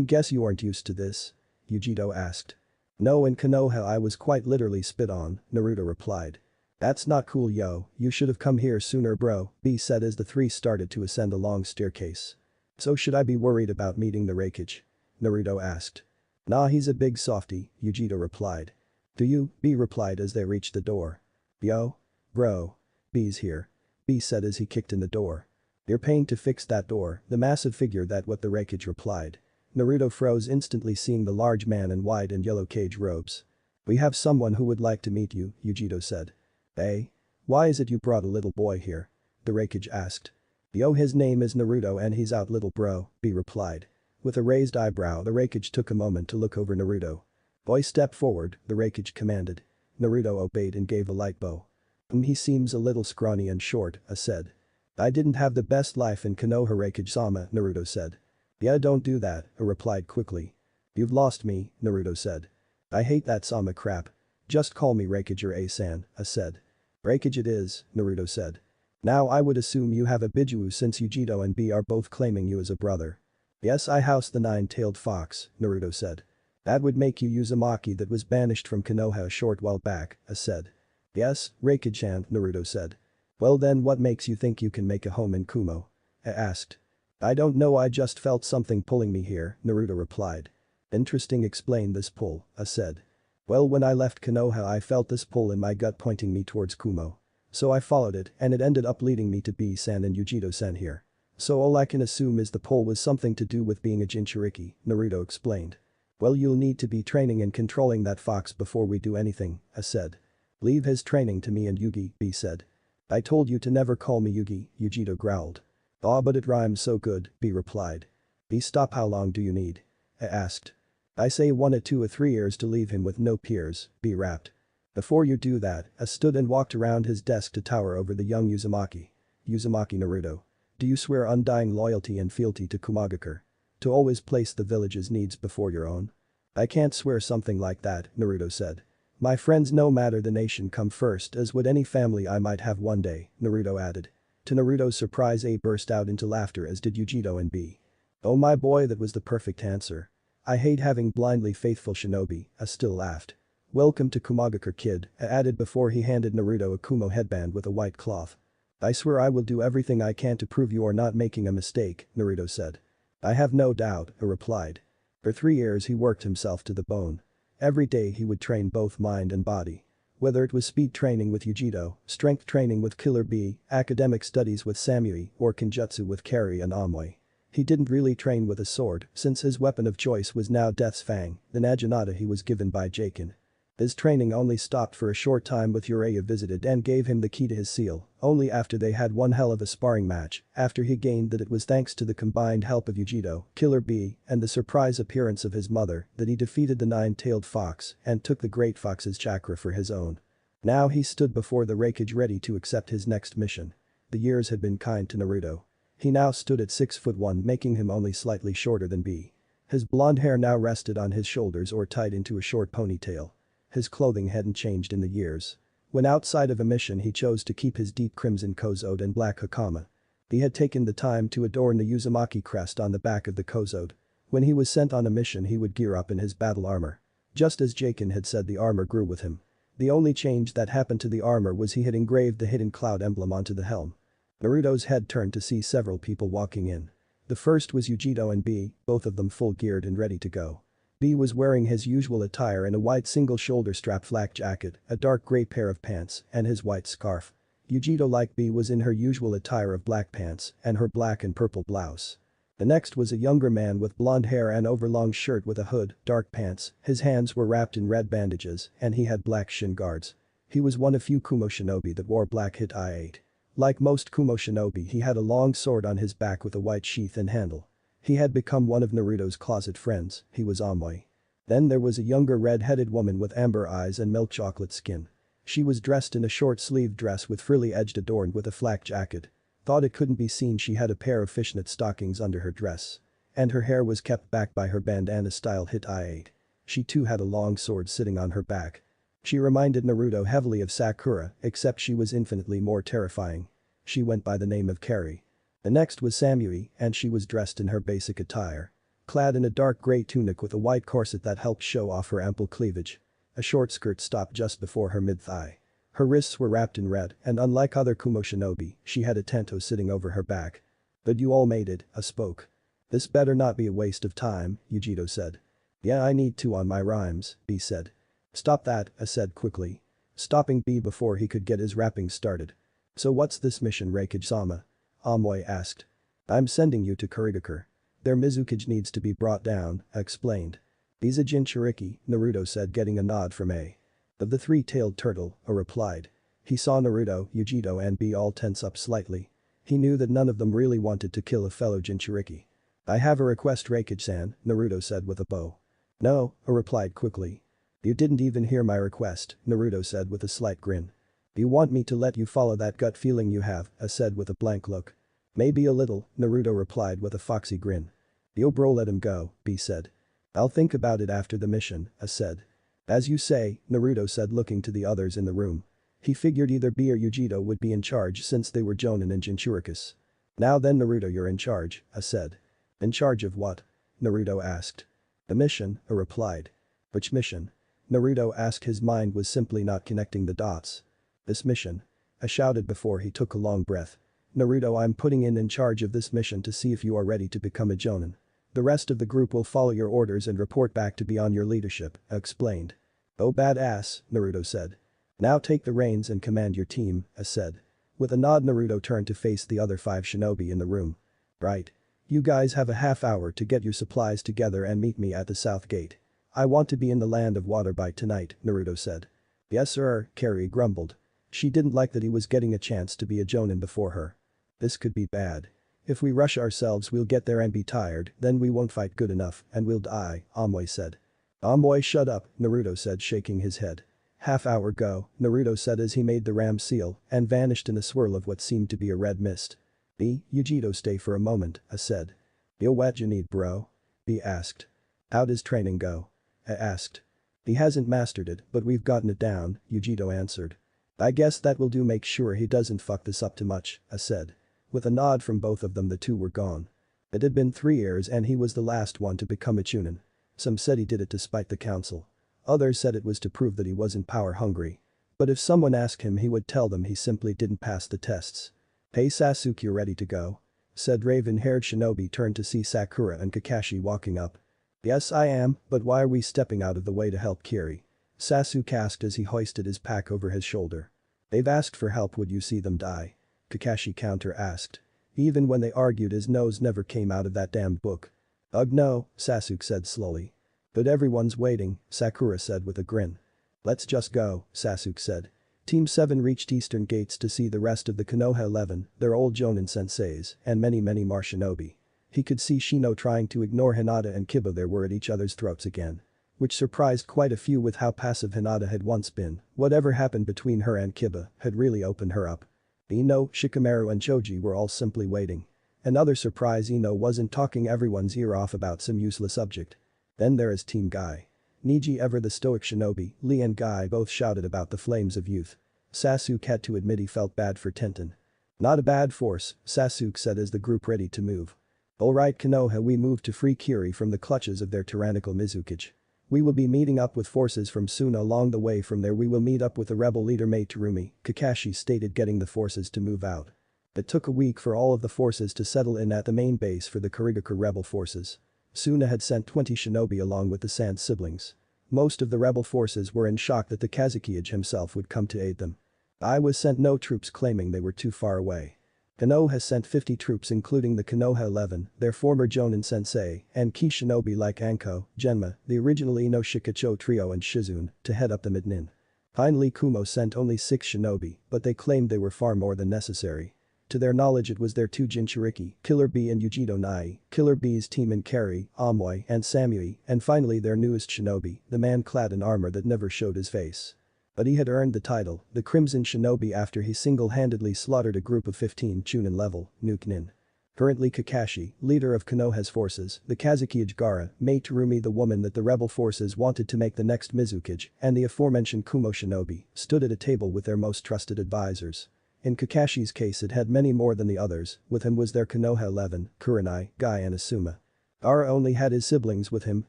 Guess you aren't used to this? Yujito asked. No in Konoha I was quite literally spit on, Naruto replied. That's not cool yo, you should have come here sooner bro, B said as the three started to ascend a long staircase. So should I be worried about meeting the Raikage? Naruto asked. Nah he's a big softy, Yujito replied. Do you? B replied as they reached the door. Yo? Bro. B's here. B said as he kicked in the door. You're paying to fix that door, the massive figure that what the Raikage replied. Naruto froze instantly seeing the large man in white and yellow cage robes. "We have someone who would like to meet you," Yujito said. "Eh? Why is it you brought a little boy here?" the Raikage asked. "Yo, his name is Naruto and he's out little bro," B replied. With a raised eyebrow the Raikage took a moment to look over Naruto. "Boy, step forward," the Raikage commanded. Naruto obeyed and gave a light bow. He seems a little scrawny and short," I said. "I didn't have the best life in Konoha, Raikage-sama," Naruto said. "Yeah, don't do that," I replied quickly. "You've lost me," Naruto said. "I hate that Sama crap. Just call me Raikage or A-san," I said. "Raikage it is," Naruto said. "Now I would assume you have a Biju since Yujito and B are both claiming you as a brother." "Yes, I house the nine-tailed fox," Naruto said. "That would make you Uzumaki that was banished from Konoha a short while back," I said. "Yes, Raikage-chan," Naruto said. "Well then what makes you think you can make a home in Kumo?" I asked. "I don't know, I just felt something pulling me here," Naruto replied. "Interesting, explain this pull," I said. "Well, when I left Konoha I felt this pull in my gut pointing me towards Kumo. So I followed it and it ended up leading me to B-san and Yujito-san here. So all I can assume is the pull was something to do with being a Jinchuriki," Naruto explained. "Well, you'll need to be training and controlling that fox before we do anything," I said. "Leave his training to me and Yugi," B said. "I told you to never call me Yugi," Yujito growled. "Aw, but it rhymes so good," B replied. "B, stop, how long do you need?" I asked. "I say 1 or 2 or 3 years to leave him with no peers," B rapped. "Before you do that," I stood and walked around his desk to tower over the young Uzumaki. "Uzumaki Naruto. Do you swear undying loyalty and fealty to Kumohagakure'S? To always place the village's needs before your own?" "I can't swear something like that," Naruto said. "My friends, no matter the nation, come first, as would any family I might have one day," Naruto added. To Naruto's surprise, A burst out into laughter, as did Yujito and B. "Oh my boy, that was the perfect answer. I hate having blindly faithful shinobi," I still laughed. "Welcome to Kumohagakure, kid," I added before he handed Naruto a Kumo headband with a white cloth. "I swear I will do everything I can to prove you are not making a mistake," Naruto said. "I have no doubt," I replied. For 3 years he worked himself to the bone. Every day he would train both mind and body. Whether it was speed training with Yujito, strength training with Killer Bee, academic studies with Samui, or Kenjutsu with Kari and Amoy. He didn't really train with a sword since his weapon of choice was now Death's Fang, the naginata he was given by Jaken. His training only stopped for a short time with Uriah visited and gave him the key to his seal, only after they had one hell of a sparring match, after he gained that it was thanks to the combined help of Yujito, Killer Bee, and the surprise appearance of his mother that he defeated the nine-tailed fox and took the great fox's chakra for his own. Now he stood before the Raikage ready to accept his next mission. The years had been kind to Naruto. He now stood at 6'1", making him only slightly shorter than B. His blonde hair now rested on his shoulders or tied into a short ponytail. His clothing hadn't changed in the years. When outside of a mission he chose to keep his deep crimson kozode and black hakama. He had taken the time to adorn the Uzumaki crest on the back of the kozode. When he was sent on a mission he would gear up in his battle armor. Just as Jaken had said, the armor grew with him. The only change that happened to the armor was he had engraved the hidden cloud emblem onto the helm. Naruto's head turned to see several people walking in. The first was Yujito and B, both of them full geared and ready to go. B was wearing his usual attire in a white single-shoulder strap flak jacket, a dark gray pair of pants, and his white scarf. Yujito, like B, was in her usual attire of black pants and her black and purple blouse. The next was a younger man with blonde hair and overlong shirt with a hood, dark pants, his hands were wrapped in red bandages, and he had black shin guards. He was one of few Kumo shinobi that wore black hit I-8. Like most Kumo shinobi, he had a long sword on his back with a white sheath and handle. He had become one of Naruto's closet friends, he was Amoy. Then there was a younger red-headed woman with amber eyes and milk chocolate skin. She was dressed in a short-sleeved dress with frilly edged adorned with a flak jacket. Thought it couldn't be seen she had a pair of fishnet stockings under her dress. And her hair was kept back by her bandana-style hit I-8. She too had a long sword sitting on her back. She reminded Naruto heavily of Sakura, except she was infinitely more terrifying. She went by the name of Kari. The next was Samui, and she was dressed in her basic attire. Clad in a dark gray tunic with a white corset that helped show off her ample cleavage. A short skirt stopped just before her mid-thigh. Her wrists were wrapped in red, and unlike other Kumo shinobi, she had a tento sitting over her back. "But you all made it," I spoke. "This better not be a waste of time," Yujito said. "Yeah, I need to on my rhymes," B said. "Stop that," I said quickly. Stopping B before he could get his rapping started. "So what's this mission, Raikage-sama?" Amoy asked. "I'm sending you to Kurigakure." Their Mizukage needs to be brought down, I explained. He's a Jinchuriki, Naruto said, getting a nod from A. Of the three-tailed turtle, A replied. He saw Naruto, Yujito and B all tense up slightly. He knew that none of them really wanted to kill a fellow Jinchuriki. I have a request, Raikage-san, Naruto said with a bow. No, A replied quickly. You didn't even hear my request, Naruto said with a slight grin. You want me to let you follow that gut feeling you have, A said with a blank look. Maybe a little, Naruto replied with a foxy grin. Yo bro, let him go, B said. I'll think about it after the mission, A said. As you say, Naruto said looking to the others in the room. He figured either B or Yujito would be in charge since they were Jonin and Jinchurikis. Now then Naruto, you're in charge, A said. In charge of what? Naruto asked. The mission, A replied. Which mission? Naruto asked, his mind was simply not connecting the dots. This mission. A shouted before he took a long breath. Naruto, I'm putting in charge of this mission to see if you are ready to become a Jonin. The rest of the group will follow your orders and report back to be on your leadership, I explained. Oh badass, Naruto said. Now take the reins and command your team, I said. With a nod Naruto turned to face the other 5 shinobi in the room. Right. You guys have a half hour to get your supplies together and meet me at the south gate. I want to be in the land of water by tonight, Naruto said. Yes sir, Carrie grumbled. She didn't like that he was getting a chance to be a Jonin before her. This could be bad. If we rush ourselves we'll get there and be tired, then we won't fight good enough and we'll die, Amoy said. Amoy shut up, Naruto said shaking his head. Half hour go, Naruto said as he made the ram seal and vanished in a swirl of what seemed to be a red mist. B, Yujito stay for a moment, I said. Yo what you need bro? B asked. How does training go? I asked. He hasn't mastered it but we've gotten it down, Yujito answered. I guess that will do, make sure he doesn't fuck this up too much, I said. With a nod from both of them the two were gone. It had been 3 years and he was the last one to become a Chunin. Some said he did it to spite the council. Others said it was to prove that he wasn't power hungry. But if someone asked him he would tell them he simply didn't pass the tests. Hey Sasuke, you ready to go? Said raven-haired shinobi turned to see Sakura and Kakashi walking up. Yes I am, but why are we stepping out of the way to help Kiri? Sasuke asked as he hoisted his pack over his shoulder. They've asked for help, would you see them die? Kakashi counter-asked. Even when they argued his nose never came out of that damned book. Ugh no, Sasuke said slowly. But everyone's waiting, Sakura said with a grin. Let's just go, Sasuke said. Team 7 reached Eastern Gates to see the rest of the Konoha 11, their old Jonin senseis, and many more shinobi. He could see Shino trying to ignore Hinata and Kiba, they were at each other's throats again. Which surprised quite a few with how passive Hinata had once been. Whatever happened between her and Kiba had really opened her up. Ino, Shikamaru and Choji were all simply waiting. Another surprise, Ino wasn't talking everyone's ear off about some useless subject. Then there is Team Guy. Niji, ever the stoic shinobi, Lee and Guy both shouted about the flames of youth. Sasuke had to admit he felt bad for Tenten. Not a bad force, Sasuke said as the group ready to move. Alright Konoha, we move to free Kiri from the clutches of their tyrannical Mizukage. We will be meeting up with forces from Suna. Along the way from there we will meet up with the rebel leader Mei Terumi, Kakashi stated, getting the forces to move out. It took a week for all of the forces to settle in at the main base for the Kurigaku rebel forces. Suna had sent 20 shinobi along with the Sand siblings. Most of the rebel forces were in shock that the Kazukiage himself would come to aid them. I was sent no troops, claiming they were too far away. Konoha has sent 50 troops including the Konoha 11, their former Jonin sensei, and key shinobi like Anko, Genma, the original Ino Shikacho trio and Shizune, to head up the Midnin. Finally Kumo sent only 6 shinobi, but they claimed they were far more than necessary. To their knowledge it was their 2 Jinchuriki, Killer Bee and Yujito Nai, Killer Bee's team in Kari, Amoy and Samui, and finally their newest shinobi, the man clad in armor that never showed his face. But he had earned the title, the Crimson Shinobi, after he single-handedly slaughtered a group of 15 Chunin level, Nukenin. Currently Kakashi, leader of Konoha's forces, the Kazukiage Gaara, Mei Terumi, the woman that the rebel forces wanted to make the next Mizukage, and the aforementioned Kumo shinobi, stood at a table with their most trusted advisors. In Kakashi's case it had many more than the others, with him was their Konoha 11, Kurenai, Guy and Asuma. Gaara only had his siblings with him,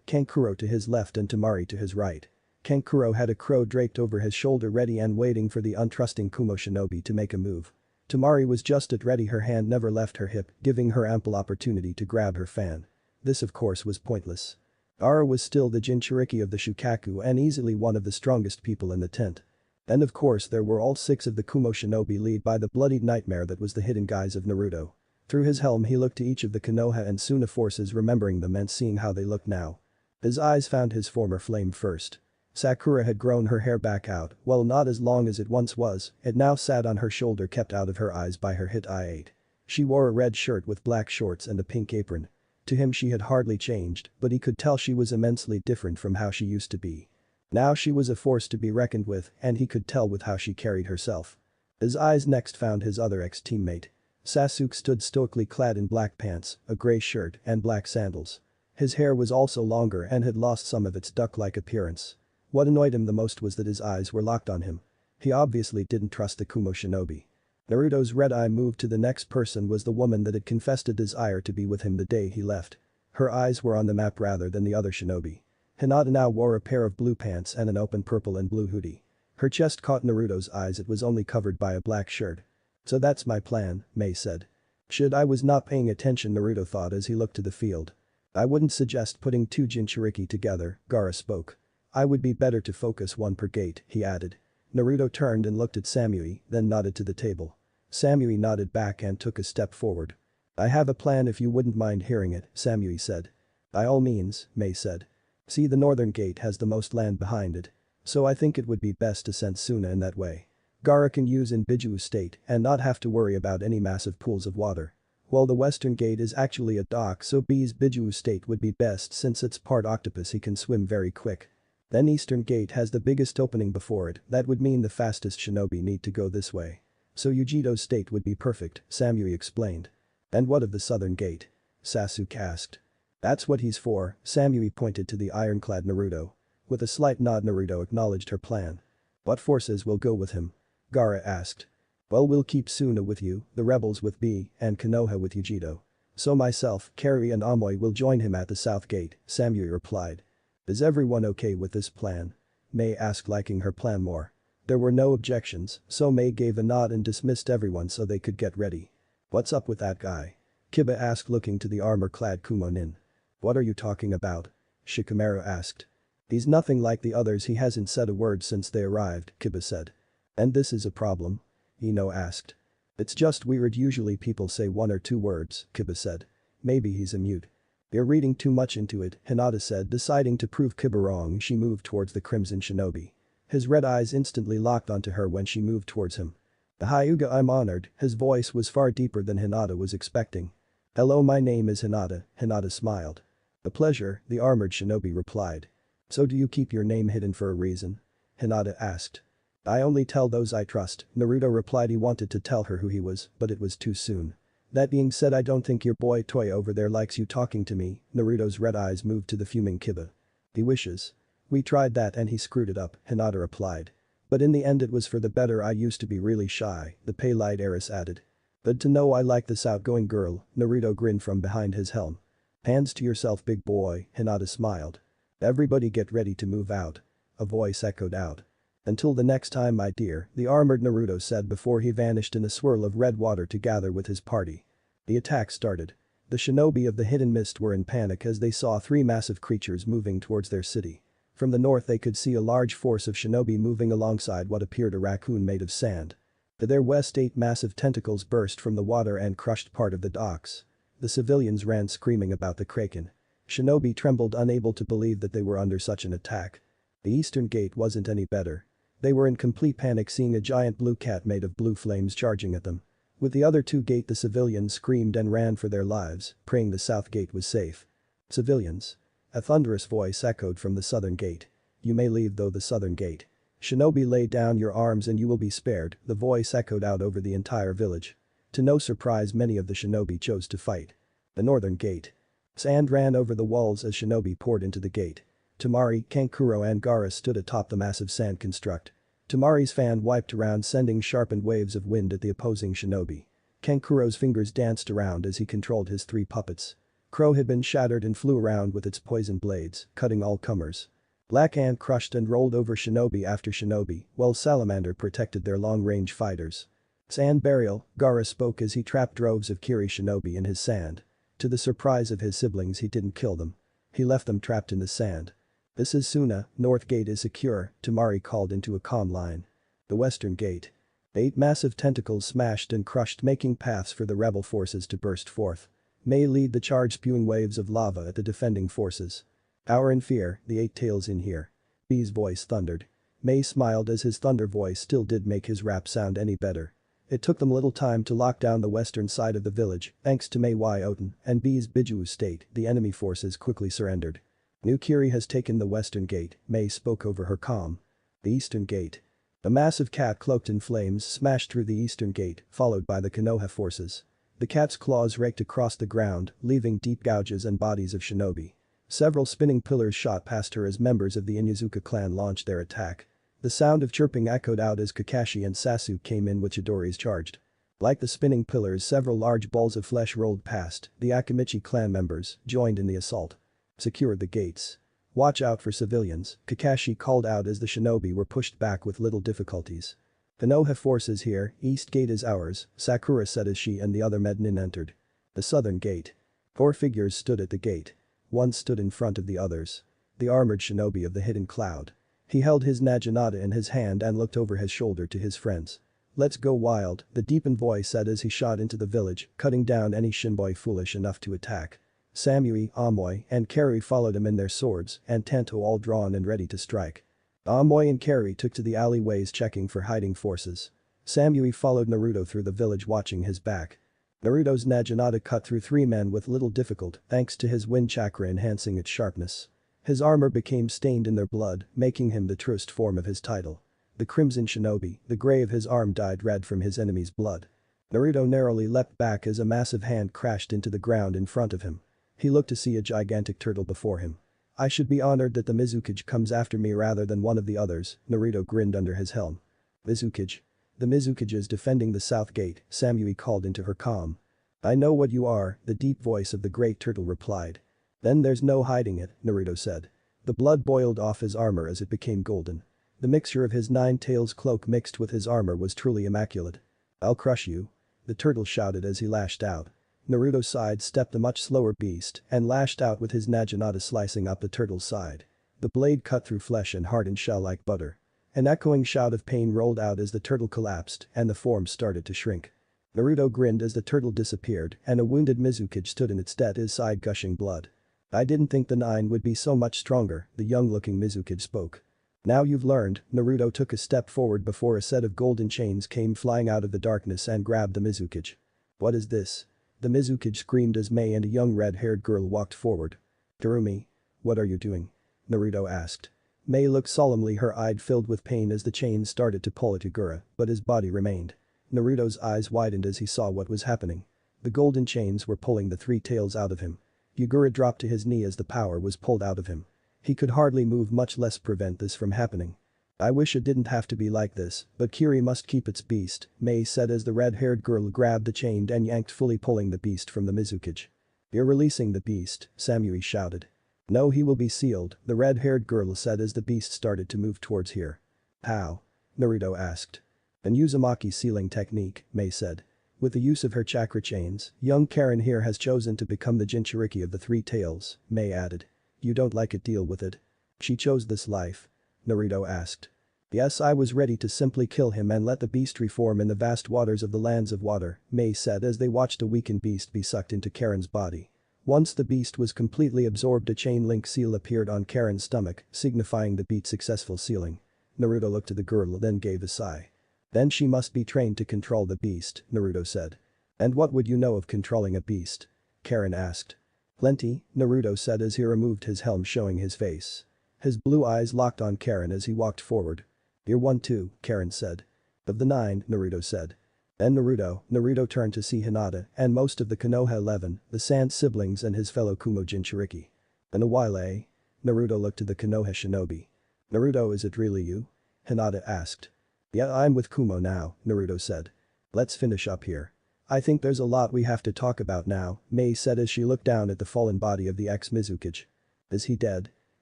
Kankuro to his left and Temari to his right. Kankuro had a crow draped over his shoulder ready and waiting for the untrusting Kumo shinobi to make a move. Temari was just at ready, her hand never left her hip, giving her ample opportunity to grab her fan. This of course was pointless. Gaara was still the Jinchuriki of the Shukaku and easily one of the strongest people in the tent. And of course there were all 6 of the Kumo shinobi led by the bloodied nightmare that was the hidden guise of Naruto. Through his helm he looked to each of the Konoha and Suna forces, remembering them and seeing how they looked now. His eyes found his former flame first. Sakura had grown her hair back out, while not as long as it once was, it now sat on her shoulder, kept out of her eyes by her hit eye. She wore a red shirt with black shorts and a pink apron. To him she had hardly changed, but he could tell she was immensely different from how she used to be. Now she was a force to be reckoned with, and he could tell with how she carried herself. His eyes next found his other ex-teammate. Sasuke stood stoically clad in black pants, a grey shirt, and black sandals. His hair was also longer and had lost some of its duck-like appearance. What annoyed him the most was that his eyes were locked on him. He obviously didn't trust the Kumo shinobi. Naruto's red eye moved to the next person, was the woman that had confessed a desire to be with him the day he left. Her eyes were on the map rather than the other shinobi. Hinata now wore a pair of blue pants and an open purple and blue hoodie. Her chest caught Naruto's eyes, it was only covered by a black shirt. "So that's my plan," Mei said. "Should I was not paying attention," Naruto thought as he looked to the field. "I wouldn't suggest putting two Jinchuriki together," Gaara spoke. "I would be better to focus one per gate," he added. Naruto turned and looked at Samui, then nodded to the table. Samui nodded back and took a step forward. "I have a plan if you wouldn't mind hearing it," Samui said. "By all means," Mei said. "See, the northern gate has the most land behind it. So I think it would be best to send Suna in that way. Gaara can use in Biju State and not have to worry about any massive pools of water. While the western gate is actually a dock, so B's Biju State would be best since it's part octopus, he can swim very quick. Then eastern gate has the biggest opening before it, that would mean the fastest shinobi need to go this way. So Yujito State would be perfect," Samui explained. "And what of the southern gate?" Sasuke asked. "That's what he's for," Samui pointed to the ironclad Naruto. With a slight nod, Naruto acknowledged her plan. "What forces will go with him?" Gaara asked. "Well, we'll keep Suna with you, the rebels with B, and Konoha with Yujito. So myself, Kari and Amoy will join him at the south gate," Samui replied. "Is everyone okay with this plan?" Mei asked, liking her plan more. There were no objections, so Mei gave a nod and dismissed everyone so they could get ready. "What's up with that guy?" Kiba asked, looking to the armor-clad Kumo-nin. "What are you talking about?" Shikamaru asked. "He's nothing like the others, he hasn't said a word since they arrived," Kiba said. "And this is a problem?" Ino asked. "It's just weird, usually people say one or two words," Kiba said. "Maybe he's a mute." "You're reading too much into it," Hinata said, deciding to prove Kiba wrong. She moved towards the Crimson Shinobi. His red eyes instantly locked onto her when she moved towards him. "The Hyuga, I'm honored," his voice was far deeper than Hinata was expecting. "Hello, my name is Hinata," Hinata smiled. "A pleasure," the armored shinobi replied. "So do you keep your name hidden for a reason?" Hinata asked. "I only tell those I trust," Naruto replied. He wanted to tell her who he was, but it was too soon. "That being said, I don't think your boy Toy over there likes you talking to me." Naruto's red eyes moved to the fuming Kiba. "He wishes. We tried that and he screwed it up," Hinata replied. "But in the end it was for the better. I used to be really shy," the pale-eyed heiress added. "But to know I like this outgoing girl," Naruto grinned from behind his helm. "Hands to yourself, big boy," Hinata smiled. "Everybody get ready to move out." A voice echoed out. "Until the next time, my dear," the armored Naruto said before he vanished in a swirl of red water to gather with his party. The attack started. The shinobi of the hidden mist were in panic as they saw three massive creatures moving towards their city. From the north they could see a large force of shinobi moving alongside what appeared a raccoon made of sand. To their west, 8 massive tentacles burst from the water and crushed part of the docks. The civilians ran screaming about the kraken. Shinobi trembled, unable to believe that they were under such an attack. The eastern gate wasn't any better. They were in complete panic, seeing a giant blue cat made of blue flames charging at them. With the other two gate, the civilians screamed and ran for their lives, praying the south gate was safe. "Civilians." A thunderous voice echoed from the southern gate. "You may leave though the southern gate. Shinobi, lay down your arms and you will be spared," the voice echoed out over the entire village. To no surprise, many of the shinobi chose to fight. The northern gate. Sand ran over the walls as shinobi poured into the gate. Temari, Kankuro and Gaara stood atop the massive sand construct. Temari's fan wiped around, sending sharpened waves of wind at the opposing shinobi. Kankuro's fingers danced around as he controlled his 3 puppets. Crow had been shattered and flew around with its poison blades, cutting all comers. Black Ant crushed and rolled over shinobi after shinobi, while Salamander protected their long-range fighters. "Sand burial," Gaara spoke as he trapped droves of Kiri shinobi in his sand. To the surprise of his siblings, he didn't kill them. He left them trapped in the sand. "This is Suna, north gate is secure," Temari called into a calm line. "The western gate." 8 massive tentacles smashed and crushed, making paths for the rebel forces to burst forth. May lead the charge, spewing waves of lava at the defending forces. "Our in fear, the 8 tails in here." B's voice thundered. May smiled as his thunder voice still did make his rap sound any better. It took them little time to lock down the western side of the village, thanks to May Oten and B's Biju state. The enemy forces quickly surrendered. "New Kiri has taken the western gate," May spoke over her comm. "The eastern gate." A massive cat cloaked in flames smashed through the eastern gate, followed by the Konoha forces. The cat's claws raked across the ground, leaving deep gouges and bodies of shinobi. Several spinning pillars shot past her as members of the Inyazuka clan launched their attack. The sound of chirping echoed out as Kakashi and Sasuke came in with Chidori's charged. Like the spinning pillars, several large balls of flesh rolled past. The Akamichi clan members joined in the assault. "Secure the gates. Watch out for civilians," Kakashi called out as the shinobi were pushed back with little difficulties. "Konoha forces here, East Gate is ours," Sakura said as she and the other Mednin entered. The southern gate. 4 figures stood at the gate. One stood in front of the others. The armored shinobi of the hidden cloud. He held his naginata in his hand and looked over his shoulder to his friends. "Let's go wild," the deepened voice said as he shot into the village, cutting down any shinboi foolish enough to attack. Samui, Amoy, and Kari followed him in their swords, and Tanto all drawn and ready to strike. Amoy and Kari took to the alleyways checking for hiding forces. Samui followed Naruto through the village watching his back. Naruto's naginata cut through 3 men with little difficulty thanks to his wind chakra enhancing its sharpness. His armor became stained in their blood, making him the truest form of his title. The Crimson Shinobi, the gray of his arm dyed red from his enemy's blood. Naruto narrowly leapt back as a massive hand crashed into the ground in front of him. He looked to see a gigantic turtle before him. "I should be honored that the Mizukage comes after me rather than one of the others," Naruto grinned under his helm. "Mizukage? The Mizukage is defending the south gate," Samui called into her comm. "I know what you are," the deep voice of the great turtle replied. "Then there's no hiding it," Naruto said. The blood boiled off his armor as it became golden. The mixture of his 9 tails cloak mixed with his armor was truly immaculate. "I'll crush you," the turtle shouted as he lashed out. Naruto sidestepped the much slower beast and lashed out with his naginata slicing up the turtle's side. The blade cut through flesh and hardened shell like butter. An echoing shout of pain rolled out as the turtle collapsed and the form started to shrink. Naruto grinned as the turtle disappeared and a wounded Mizukage stood in its stead, his side gushing blood. "I didn't think the 9 would be so much stronger," the young-looking Mizukage spoke. "Now you've learned." Naruto took a step forward before a set of golden chains came flying out of the darkness and grabbed the Mizukage. "What is this?" The Mizukage screamed as May and a young red-haired girl walked forward. "Kurumi, what are you doing?" Naruto asked. May looked solemnly, her eye filled with pain as the chains started to pull at Yagura, but his body remained. Naruto's eyes widened as he saw what was happening. The golden chains were pulling the 3 tails out of him. Yagura dropped to his knee as the power was pulled out of him. He could hardly move, much less prevent this from happening. "I wish it didn't have to be like this, but Kiri must keep its beast," May said as the red-haired girl grabbed the chain and yanked, fully pulling the beast from the Mizukage. "You're releasing the beast," Samui shouted. "No, he will be sealed," the red-haired girl said as the beast started to move towards here. "How?" Naruto asked. "An Uzumaki sealing technique," May said. "With the use of her chakra chains, young Karen here has chosen to become the Jinchuriki of the 3 tails," May added. "You don't like it, deal with it." "She chose this life?" Naruto asked. "Yes, I was ready to simply kill him and let the beast reform in the vast waters of the lands of water," May said as they watched a weakened beast be sucked into Karen's body. Once the beast was completely absorbed, a chain link seal appeared on Karen's stomach, signifying the beat's successful sealing. Naruto looked at the girl then gave a sigh. "Then she must be trained to control the beast," Naruto said. "And what would you know of controlling a beast?" Karen asked. "Plenty," Naruto said as he removed his helm, showing his face. His blue eyes locked on Karen as he walked forward. "You're one too," Karen said. "Of the 9, Naruto said. "And Naruto turned to see Hinata and most of the Konoha 11, the Sand siblings and his fellow Kumo Jinchuriki. "In a while, eh?" Naruto looked to the Konoha shinobi. "Naruto, is it really you?" Hinata asked. "Yeah, I'm with Kumo now," Naruto said. "Let's finish up here. I think there's a lot we have to talk about now," May said as she looked down at the fallen body of the ex-Mizukage. "Is he dead?"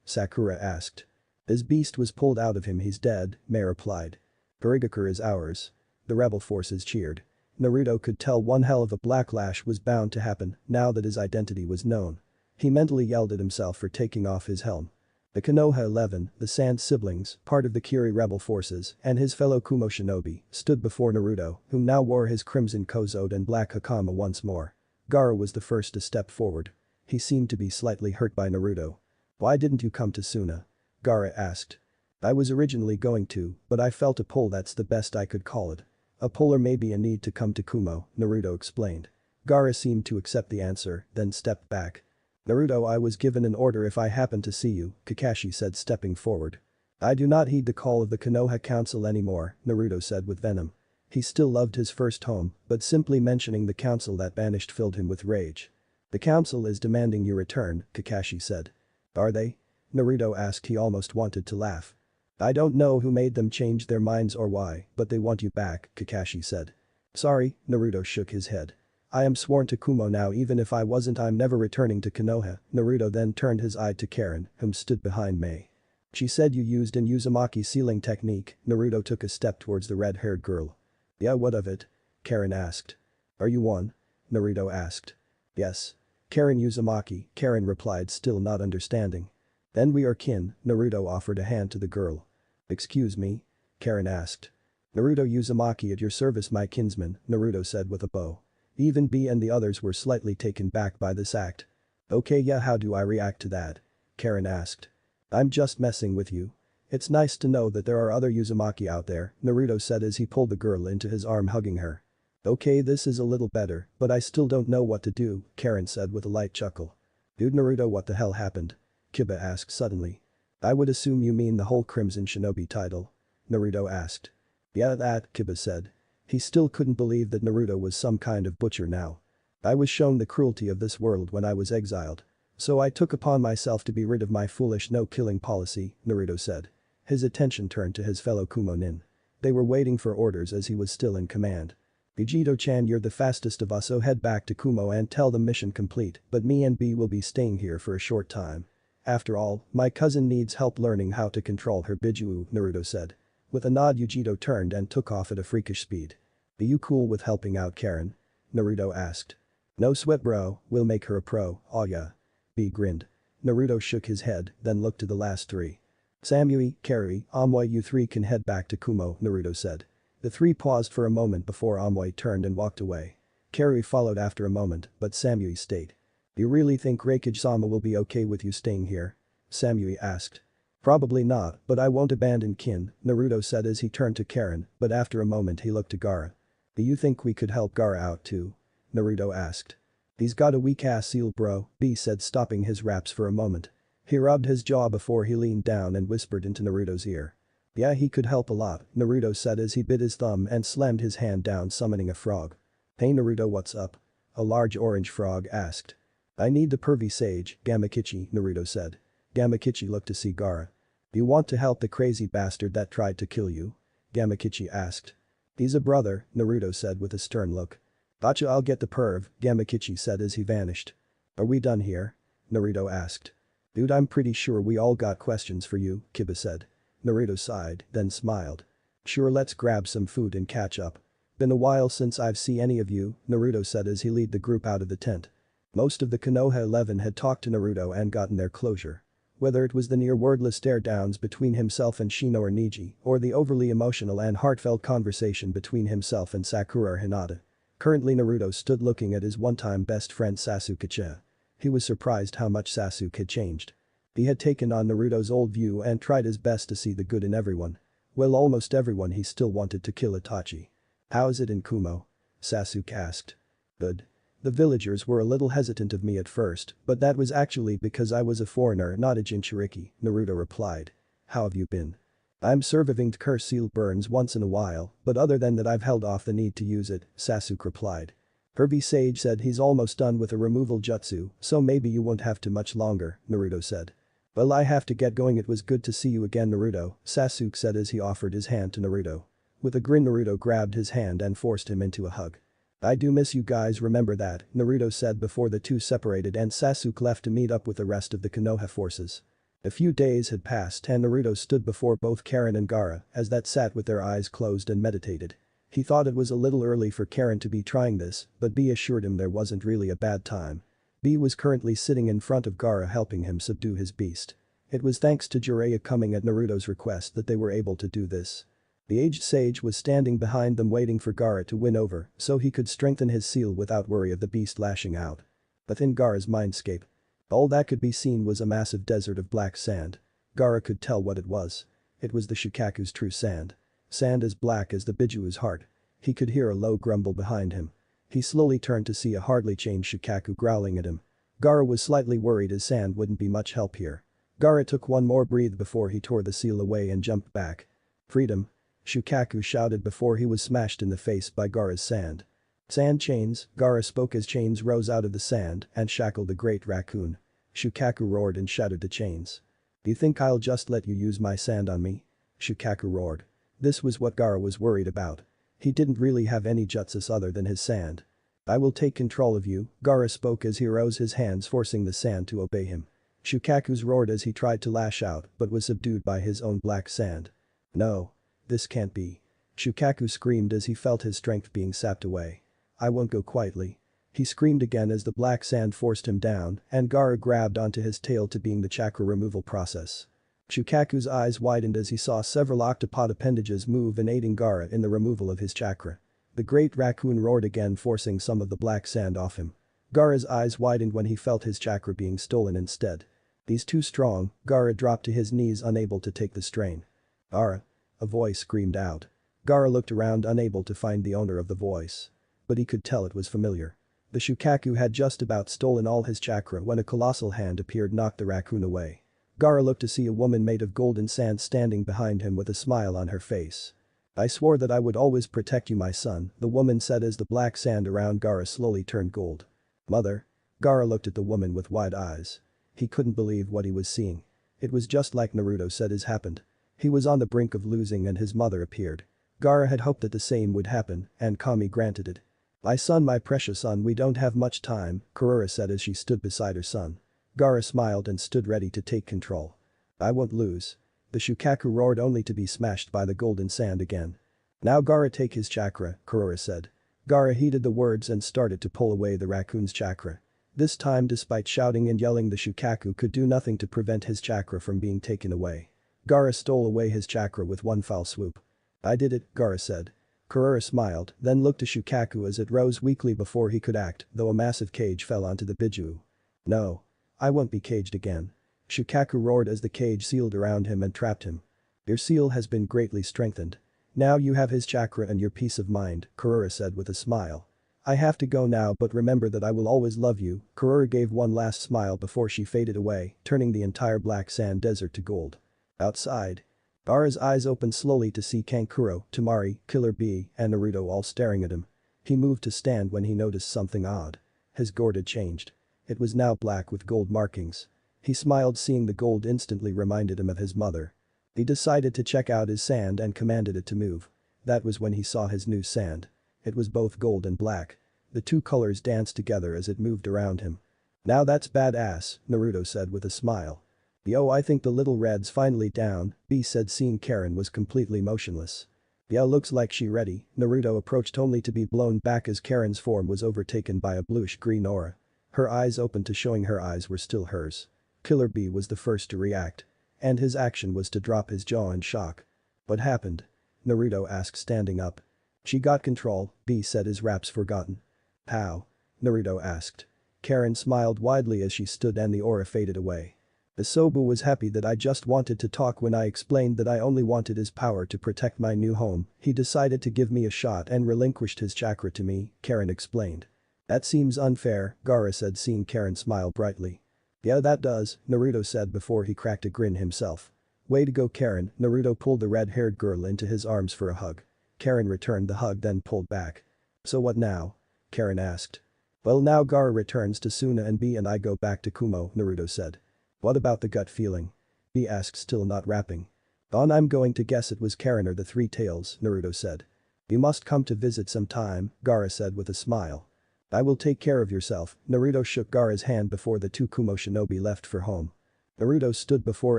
Sakura asked. "His beast was pulled out of him, he's dead," May replied. "Kurigakure is ours." The rebel forces cheered. Naruto could tell one hell of a backlash was bound to happen now that his identity was known. He mentally yelled at himself for taking off his helm. The Konoha 11, the Sand siblings, part of the Kiri rebel forces, and his fellow Kumo shinobi, stood before Naruto, who now wore his crimson kozode and black hakama once more. Gaara was the first to step forward. He seemed to be slightly hurt by Naruto. "Why didn't you come to Suna?" Gaara asked. "I was originally going to, but I felt a pull, that's the best I could call it. A pull or maybe a need to come to Kumo," Naruto explained. Gaara seemed to accept the answer, then stepped back. "Naruto, I was given an order if I happen to see you," Kakashi said, stepping forward. "I do not heed the call of the Konoha Council anymore," Naruto said with venom. He still loved his first home, but simply mentioning the council that banished filled him with rage. "The council is demanding your return," Kakashi said. "Are they?" Naruto asked. He almost wanted to laugh. "I don't know who made them change their minds or why, but they want you back," Kakashi said. "Sorry," Naruto shook his head. "I am sworn to Kumo now, even if I wasn't, I'm never returning to Konoha." Naruto then turned his eye to Karen, whom stood behind Mei. "She said you used an Uzumaki sealing technique." Naruto took a step towards the red-haired girl. "Yeah, what of it?" Karen asked. "Are you one?" Naruto asked. "Yes. Karen Uzumaki," Karen replied, still not understanding. "Then we are kin." Naruto offered a hand to the girl. "Excuse me?" Karen asked. "Naruto Uzumaki at your service, my kinsman," Naruto said with a bow. Even B and the others were slightly taken back by this act. "Okay, yeah, how do I react to that?" Karen asked. "I'm just messing with you. It's nice to know that there are other Uzumaki out there," Naruto said as he pulled the girl into his arm, hugging her. "Okay, this is a little better, but I still don't know what to do," Karen said with a light chuckle. "Dude, Naruto, what the hell happened?" Kiba asked suddenly. "I would assume you mean the whole Crimson Shinobi title?" Naruto asked. "Yeah, that," Kiba said. He still couldn't believe that Naruto was some kind of butcher now. "I was shown the cruelty of this world when I was exiled. So I took upon myself to be rid of my foolish no-killing policy," Naruto said. His attention turned to his fellow Kumo nin. They were waiting for orders as he was still in command. "Vegito-chan, you're the fastest of us, so head back to Kumo and tell them mission complete, but me and B will be staying here for a short time. After all, my cousin needs help learning how to control her Bijuu," Naruto said. With a nod, Yujito turned and took off at a freakish speed. "Are you cool with helping out Karen?" Naruto asked. "No sweat, bro, we'll make her a pro, oh yeah." B grinned. Naruto shook his head, then looked to the last three. "Samui, Kari, Amoy, you three can head back to Kumo," Naruto said. The three paused for a moment before Amoy turned and walked away. Kari followed after a moment, but Samui stayed. "You really think Raikage-sama will be okay with you staying here?" Samui asked. "Probably not, but I won't abandon kin," Naruto said as he turned to Karen, but after a moment he looked to Gaara. "Do you think we could help Gaara out too?" Naruto asked. "He's got a weak-ass seal, bro," B said, stopping his raps for a moment. He rubbed his jaw before he leaned down and whispered into Naruto's ear. "Yeah, he could help a lot," Naruto said as he bit his thumb and slammed his hand down, summoning a frog. "Hey Naruto, what's up?" A large orange frog asked. "I need the pervy sage, Gamakichi," Naruto said. Gamakichi looked to see Gaara. "Do you want to help the crazy bastard that tried to kill you?" Gamakichi asked. "He's a brother," Naruto said with a stern look. "Gotcha, I'll get the perv," Gamakichi said as he vanished. "Are we done here?" Naruto asked. "Dude, I'm pretty sure we all got questions for you," Kiba said. Naruto sighed, then smiled. "Sure, let's grab some food and catch up. Been a while since I've seen any of you," Naruto said as he led the group out of the tent. Most of the Konoha 11 had talked to Naruto and gotten their closure. Whether it was the near wordless stare-downs between himself and Shino or Niji, or the overly emotional and heartfelt conversation between himself and Sakura or Hinata. Currently Naruto stood looking at his one-time best friend Sasuke. He was surprised how much Sasuke had changed. He had taken on Naruto's old view and tried his best to see the good in everyone. Well, almost everyone. He still wanted to kill Itachi. "How is it in Kumo?" Sasuke asked. "Good. The villagers were a little hesitant of me at first, but that was actually because I was a foreigner, not a Jinchuriki," Naruto replied. "How have you been?" "I'm surviving curse seal burns once in a while, but other than that I've held off the need to use it," Sasuke replied. "Hervey Sage said he's almost done with a removal jutsu, so maybe you won't have to much longer," Naruto said. "Well, I have to get going. It was good to see you again, Naruto," Sasuke said as he offered his hand to Naruto. With a grin, Naruto grabbed his hand and forced him into a hug. "I do miss you guys, remember that," Naruto said before the two separated and Sasuke left to meet up with the rest of the Konoha forces. A few days had passed and Naruto stood before both Karen and Gaara as that sat with their eyes closed and meditated. He thought it was a little early for Karen to be trying this, but B assured him there wasn't really a bad time. B was currently sitting in front of Gaara helping him subdue his beast. It was thanks to Jiraiya coming at Naruto's request that they were able to do this. The aged sage was standing behind them waiting for Gaara to win over so he could strengthen his seal without worry of the beast lashing out. But in Gaara's mindscape, all that could be seen was a massive desert of black sand. Gaara could tell what it was. It was the Shukaku's true sand. Sand as black as the Bijuu's heart. He could hear a low grumble behind him. He slowly turned to see a hardly changed Shukaku growling at him. Gaara was slightly worried his sand wouldn't be much help here. Gaara took one more breath before he tore the seal away and jumped back. Freedom! Shukaku shouted before he was smashed in the face by Gaara's sand. Sand chains, Gaara spoke as chains rose out of the sand and shackled the great raccoon. Shukaku roared and shattered the chains. "You think I'll just let you use my sand on me?" Shukaku roared. This was what Gaara was worried about. He didn't really have any jutsus other than his sand. "I will take control of you," Gaara spoke as he rose his hands forcing the sand to obey him. Shukaku's roared as he tried to lash out but was subdued by his own black sand. "No. This can't be." Shukaku screamed as he felt his strength being sapped away. "I won't go quietly." He screamed again as the black sand forced him down and Gaara grabbed onto his tail to being the chakra removal process. Shukaku's eyes widened as he saw several octopod appendages move and aiding Gaara in the removal of his chakra. The great raccoon roared again forcing some of the black sand off him. Gaara's eyes widened when he felt his chakra being stolen instead. "He's too strong," Gaara dropped to his knees unable to take the strain. "Gaara!" A voice screamed out. Gaara looked around unable to find the owner of the voice. But he could tell it was familiar. The Shukaku had just about stolen all his chakra when a colossal hand appeared knocked the raccoon away. Gaara looked to see a woman made of golden sand standing behind him with a smile on her face. "I swore that I would always protect you, my son," the woman said as the black sand around Gaara slowly turned gold. "Mother?" Gaara looked at the woman with wide eyes. He couldn't believe what he was seeing. It was just like Naruto said has happened. He was on the brink of losing and his mother appeared. Gaara had hoped that the same would happen and Kami granted it. "My son, my precious son, we don't have much time," Kurura said as she stood beside her son. Gaara smiled and stood ready to take control. "I won't lose." The Shukaku roared only to be smashed by the golden sand again. "Now Gaara, take his chakra," Kurura said. Gaara heeded the words and started to pull away the raccoon's chakra. This time despite shouting and yelling the Shukaku could do nothing to prevent his chakra from being taken away. Gaara stole away his chakra with one foul swoop. "I did it," Gaara said. Kurura smiled, then looked to Shukaku as it rose weakly before he could act, though a massive cage fell onto the Bijuu. "No. I won't be caged again." Shukaku roared as the cage sealed around him and trapped him. "Your seal has been greatly strengthened. Now you have his chakra and your peace of mind," Kurura said with a smile. "I have to go now but remember that I will always love you." Kurura gave one last smile before she faded away, turning the entire black sand desert to gold. Outside. Gaara's eyes opened slowly to see Kankuro, Temari, Killer Bee, and Naruto all staring at him. He moved to stand when he noticed something odd. His gourd had changed. It was now black with gold markings. He smiled seeing the gold instantly reminded him of his mother. He decided to check out his sand and commanded it to move. That was when he saw his new sand. It was both gold and black. The two colors danced together as it moved around him. "Now that's badass," Naruto said with a smile. "Yo, I think the little red's finally down," B said seeing Karen was completely motionless. "Yo, looks like she ready." Naruto approached only to be blown back as Karen's form was overtaken by a bluish-green aura. Her eyes opened to showing her eyes were still hers. Killer B was the first to react. And his action was to drop his jaw in shock. "What happened?" Naruto asked standing up. "She got control," B said his raps forgotten. "How?" Naruto asked. Karen smiled widely as she stood and the aura faded away. "Isobu was happy that I just wanted to talk when I explained that I only wanted his power to protect my new home. He decided to give me a shot and relinquished his chakra to me," Karen explained. "That seems unfair," Gaara said seeing Karen smile brightly. "Yeah, that does," Naruto said before he cracked a grin himself. "Way to go, Karen." Naruto pulled the red-haired girl into his arms for a hug. Karen returned the hug then pulled back. "So what now?" Karen asked. "Well, now Gaara returns to Suna and B and I go back to Kumo," Naruto said. "What about the gut feeling?" B asked still not rapping. I'm going to guess it was Karen or the Three Tails," Naruto said. "You must come to visit sometime," Gaara said with a smile. "I will take care of yourself." Naruto shook Gaara's hand before the two Kumo shinobi left for home. Naruto stood before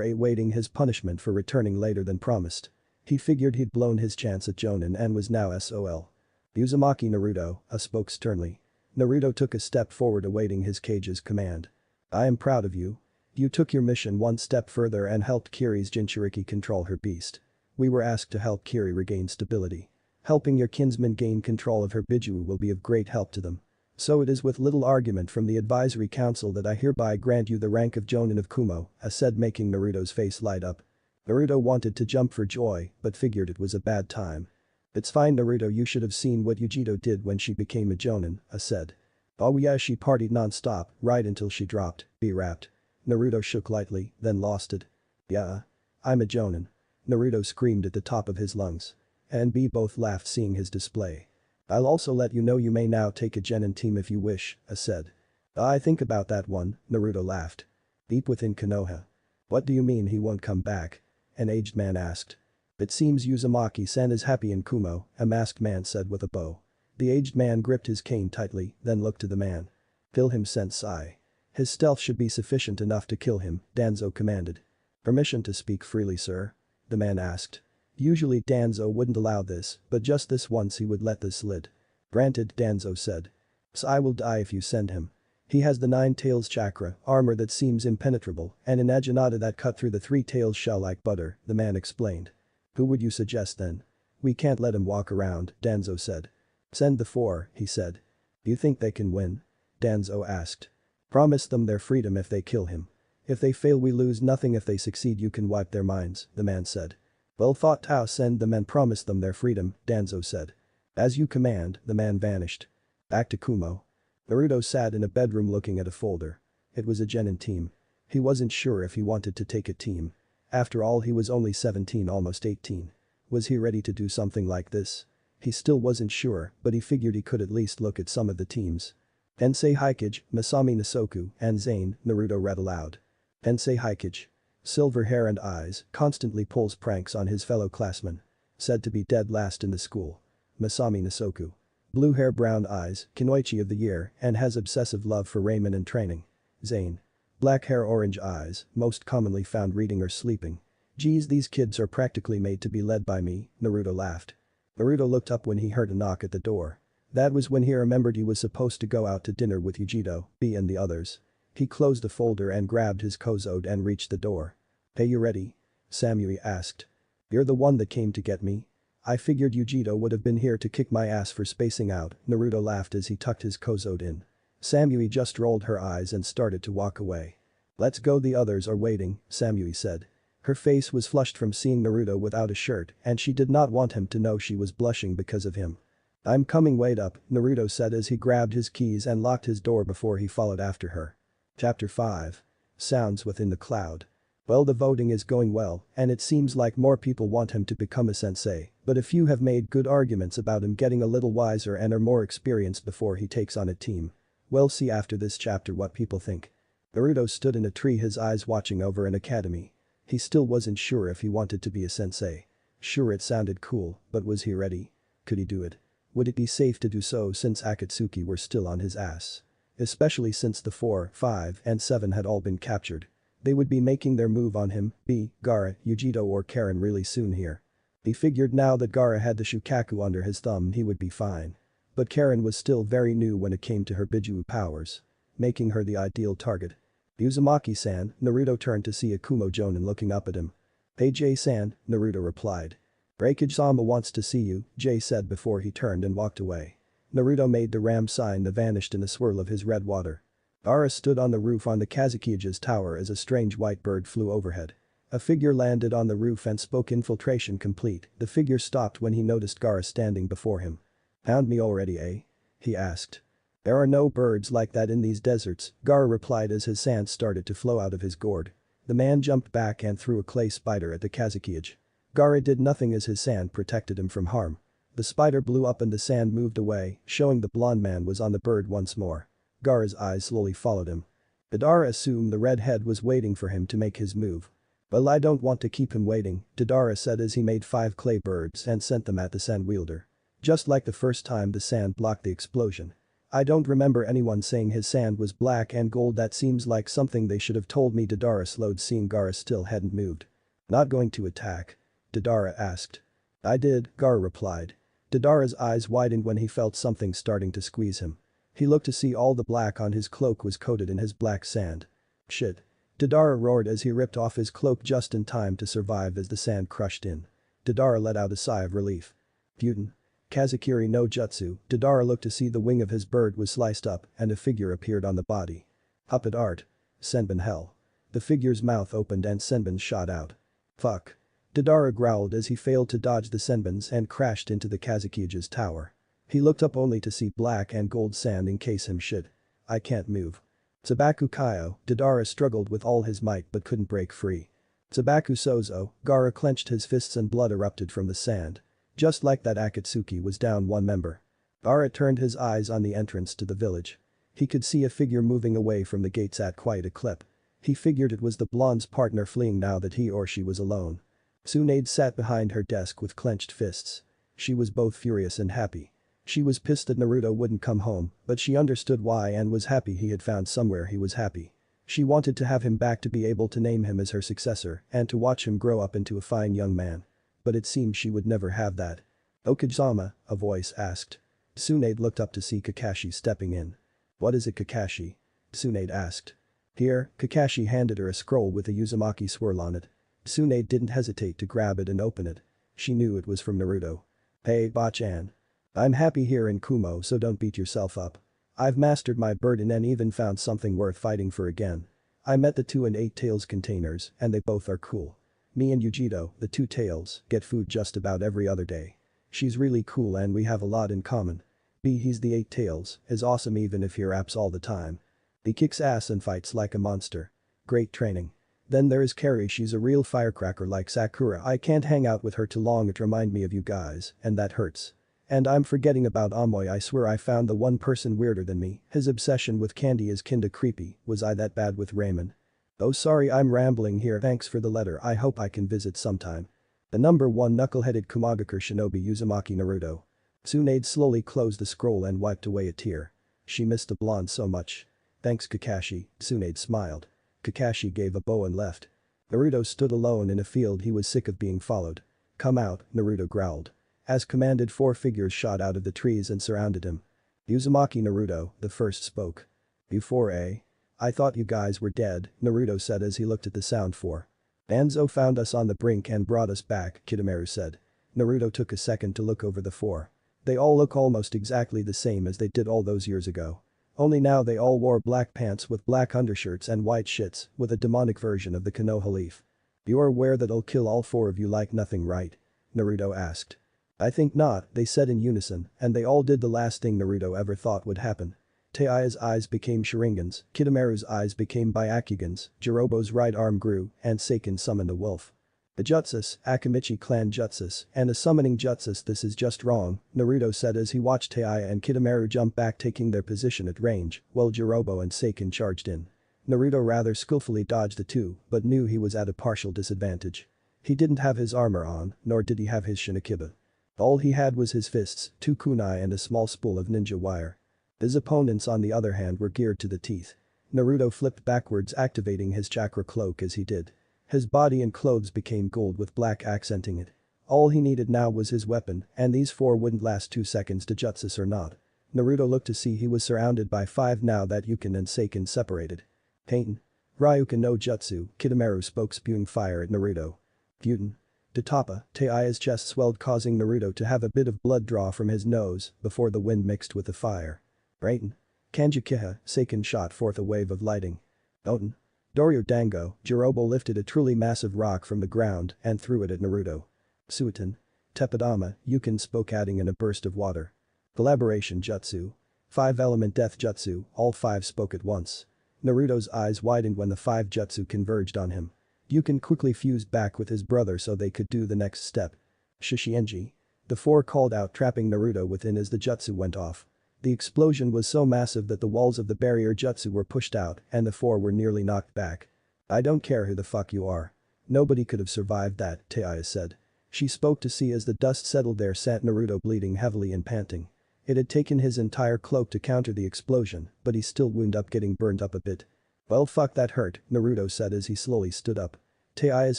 awaiting his punishment for returning later than promised. He figured he'd blown his chance at Jonin and was now SOL. "Uzumaki Naruto," I spoke sternly. Naruto took a step forward awaiting his cage's command. "I am proud of you." You took your mission one step further and helped Kiri's Jinchuriki control her beast. We were asked to help Kiri regain stability. Helping your kinsman gain control of her Biju will be of great help to them. So it is with little argument from the advisory council that I hereby grant you the rank of Jonin of Kumo, said, making Naruto's face light up. Naruto wanted to jump for joy but figured it was a bad time. It's fine Naruto, you should have seen what Yujito did when she became a Jonin, said. Oh yeah, she partied non-stop, right until she dropped, B-rapped. Naruto shook lightly, then lost it. Yeah. I'm a Jonin. Naruto screamed at the top of his lungs. A and B both laughed seeing his display. I'll also let you know you may now take a Genin team if you wish, said. I think about that one, Naruto laughed. Deep within Konoha. What do you mean he won't come back? An aged man asked. It seems Uzumaki-san is happy in Kumo, a masked man said with a bow. The aged man gripped his cane tightly, then looked to the man. Kill him sensei. His stealth should be sufficient enough to kill him, Danzo commanded. Permission to speak freely, sir? The man asked. Usually Danzo wouldn't allow this, but just this once he would let this slide. Granted, Danzo said. So I will die if you send him. He has the 9 tails chakra, armor that seems impenetrable, and an ajanata that cut through the 3 tails shell like butter, the man explained. Who would you suggest then? We can't let him walk around, Danzo said. Send the 4, he said. Do you think they can win? Danzo asked. Promise them their freedom if they kill him. If they fail we lose nothing, if they succeed you can wipe their minds, the man said. Well thought, Tao, send them and promise them their freedom, Danzo said. As you command, the man vanished. Back to Kumo. Naruto sat in a bedroom looking at a folder. It was a Genin team. He wasn't sure if he wanted to take a team. After all, he was only 17, almost 18. Was he ready to do something like this? He still wasn't sure, but he figured he could at least look at some of the teams. Tensei Hikage, Masami Nasoku, and Zane, Naruto read aloud. Tensei Hikage. Silver hair and eyes, constantly pulls pranks on his fellow classmen. Said to be dead last in the school. Masami Nasoku. Blue hair, brown eyes, Kinoichi of the year, and has obsessive love for ramen and training. Zane. Black hair, orange eyes, most commonly found reading or sleeping. Geez, these kids are practically made to be led by me, Naruto laughed. Naruto looked up when he heard a knock at the door. That was when he remembered he was supposed to go out to dinner with Yujito, B and the others. He closed the folder and grabbed his kozode and reached the door. Hey, you ready? Samui asked. You're the one that came to get me? I figured Yujito would have been here to kick my ass for spacing out, Naruto laughed as he tucked his kozode in. Samui just rolled her eyes and started to walk away. Let's go, the others are waiting, Samui said. Her face was flushed from seeing Naruto without a shirt and she did not want him to know she was blushing because of him. I'm coming, wait up, Naruto said as he grabbed his keys and locked his door before he followed after her. Chapter 5. Sounds within the cloud. Well, the voting is going well, and it seems like more people want him to become a sensei, but a few have made good arguments about him getting a little wiser and are more experienced before he takes on a team. We'll see after this chapter what people think. Naruto stood in a tree, his eyes watching over an academy. He still wasn't sure if he wanted to be a sensei. Sure, it sounded cool, but was he ready? Could he do it? Would it be safe to do so since Akatsuki were still on his ass? Especially since the 4, 5, and 7 had all been captured. They would be making their move on him, B, Gaara, Yujito or Karen really soon here. He figured now that Gaara had the Shukaku under his thumb he would be fine. But Karen was still very new when it came to her Biju powers. Making her the ideal target. Uzumaki-san, Naruto turned to see a Kumo Jonin looking up at him. Hey Jay-san, Naruto replied. Breakage-sama wants to see you, Jay said before he turned and walked away. Naruto made the ram sign that vanished in a swirl of his red water. Gaara stood on the roof on the Kazukiya's tower as a strange white bird flew overhead. A figure landed on the roof and spoke, infiltration complete. The figure stopped when he noticed Gaara standing before him. Found me already, eh? He asked. There are no birds like that in these deserts, Gaara replied as his sand started to flow out of his gourd. The man jumped back and threw a clay spider at the Kazukiya. Gaara did nothing as his sand protected him from harm. The spider blew up and the sand moved away, showing the blonde man was on the bird once more. Gaara's eyes slowly followed him. Deidara assumed the redhead was waiting for him to make his move. Well, I don't want to keep him waiting, Deidara said as he made 5 clay birds and sent them at the sand wielder. Just like the first time the sand blocked the explosion. I don't remember anyone saying his sand was black and gold, that seems like something they should have told me. Deidara slowed seeing Gaara still hadn't moved. Not going to attack? Deidara asked. I did, Gaara replied. Deidara's eyes widened when he felt something starting to squeeze him. He looked to see all the black on his cloak was coated in his black sand. Shit. Deidara roared as he ripped off his cloak just in time to survive as the sand crushed in. Deidara let out a sigh of relief. Putin. Kazakiri no jutsu, Deidara looked to see the wing of his bird was sliced up and a figure appeared on the body. Up at art. Senbon hell. The figure's mouth opened and senbons shot out. Fuck. Deidara growled as he failed to dodge the senbons and crashed into the Kazakija's tower. He looked up only to see black and gold sand encase him shit. I can't move. Tsubaku Kaio, Deidara struggled with all his might but couldn't break free. Tsubaku Sozo, Gaara clenched his fists and blood erupted from the sand. Just like that, Akatsuki was down one member. Gaara turned his eyes on the entrance to the village. He could see a figure moving away from the gates at quite a clip. He figured it was the blonde's partner fleeing now that he or she was alone. Tsunade sat behind her desk with clenched fists. She was both furious and happy. She was pissed that Naruto wouldn't come home, but she understood why and was happy he had found somewhere he was happy. She wanted to have him back to be able to name him as her successor and to watch him grow up into a fine young man. But it seemed she would never have that. Okazama, a voice asked. Tsunade looked up to see Kakashi stepping in. What is it, Kakashi? Tsunade asked. Here, Kakashi handed her a scroll with a Uzumaki swirl on it. Tsunade didn't hesitate to grab it and open it. She knew it was from Naruto. Hey, Bachan. I'm happy here in Kumo, so don't beat yourself up. I've mastered my burden and even found something worth fighting for again. I met the 2 and 8 tails containers and they both are cool. Me and Yujito, the 2 tails, get food just about every other day. She's really cool and we have a lot in common. He's the 8 tails, is awesome even if he raps all the time. He kicks ass and fights like a monster. Great training. Then there is Carrie, she's a real firecracker like Sakura. I can't hang out with her too long, it remind me of you guys, and that hurts. And I'm forgetting about Amoy, I swear I found the one person weirder than me, his obsession with candy is kinda creepy, was I that bad with Raymond? Oh sorry I'm rambling here, thanks for the letter, I hope I can visit sometime. The number 1 knuckle-headed Kumohagakure shinobi Uzumaki Naruto. Tsunade slowly closed the scroll and wiped away a tear. She missed the blonde so much. Thanks Kakashi, Tsunade smiled. Kakashi gave a bow and left. Naruto stood alone in a field, he was sick of being followed. Come out, Naruto growled. As commanded, 4 figures shot out of the trees and surrounded him. Uzumaki Naruto, the first spoke. You 4, eh? I thought you guys were dead, Naruto said as he looked at the sound 4. Danzo found us on the brink and brought us back, Kidomaru said. Naruto took a second to look over the 4. They all look almost exactly the same as they did all those years ago. Only now they all wore black pants with black undershirts and white shits with a demonic version of the Konoha leaf. You're aware that I'll kill all 4 of you like nothing, right? Naruto asked. I think not, they said in unison, and they all did the last thing Naruto ever thought would happen. Teia's eyes became Sharingans, Kidomaru's eyes became Byakugans, Jirobo's right arm grew, and Seiken summoned a wolf. The jutsus, Akamichi clan jutsus, and a summoning jutsus, this is just wrong, Naruto said as he watched Teiya and Kidomaru jump back taking their position at range, while Jirobo and Seiken charged in. Naruto rather skillfully dodged the 2, but knew he was at a partial disadvantage. He didn't have his armor on, nor did he have his shinikiba. All he had was his fists, 2 kunai and a small spool of ninja wire. His opponents on the other hand were geared to the teeth. Naruto flipped backwards, activating his chakra cloak as he did. His body and clothes became gold with black accenting it. All he needed now was his weapon, and these 4 wouldn't last 2 seconds to jutsus or not. Naruto looked to see he was surrounded by 5 now that Yukin and Seiken separated. Pain. Ryuken no jutsu, Kidomaru spoke, spewing fire at Naruto. Gyuden. Tatapa, Teia's chest swelled, causing Naruto to have a bit of blood draw from his nose before the wind mixed with the fire. Raiten. Kanjikiha, Seiken shot forth a wave of lighting. Oten. Doryo Dango, Jirobo lifted a truly massive rock from the ground and threw it at Naruto. Suiton. Teppadama, Yukin spoke, adding in a burst of water. Collaboration jutsu. 5-element death jutsu, all 5 spoke at once. Naruto's eyes widened when the 5 jutsu converged on him. Yukin quickly fused back with his brother so they could do the next step. Shishienji. The 4 called out, trapping Naruto within as the jutsu went off. The explosion was so massive that the walls of the barrier jutsu were pushed out and the 4 were nearly knocked back. I don't care who the fuck you are. Nobody could have survived that, Teiya said. She spoke to see as the dust settled there sat Naruto bleeding heavily and panting. It had taken his entire cloak to counter the explosion, but he still wound up getting burned up a bit. Well fuck, that hurt, Naruto said as he slowly stood up. Teia's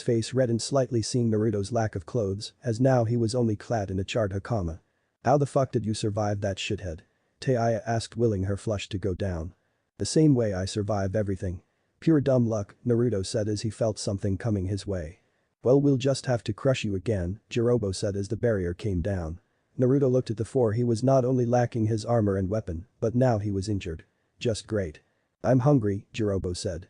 face reddened slightly seeing Naruto's lack of clothes, as now he was only clad in a charred hakama. How the fuck did you survive that shithead? Teiya asked, willing her flush to go down. The same way I survive everything. Pure dumb luck, Naruto said as he felt something coming his way. Well, we'll just have to crush you again, Jirobo said as the barrier came down. Naruto looked at the four. He was not only lacking his armor and weapon, but now he was injured. Just great. I'm hungry, Jirobo said.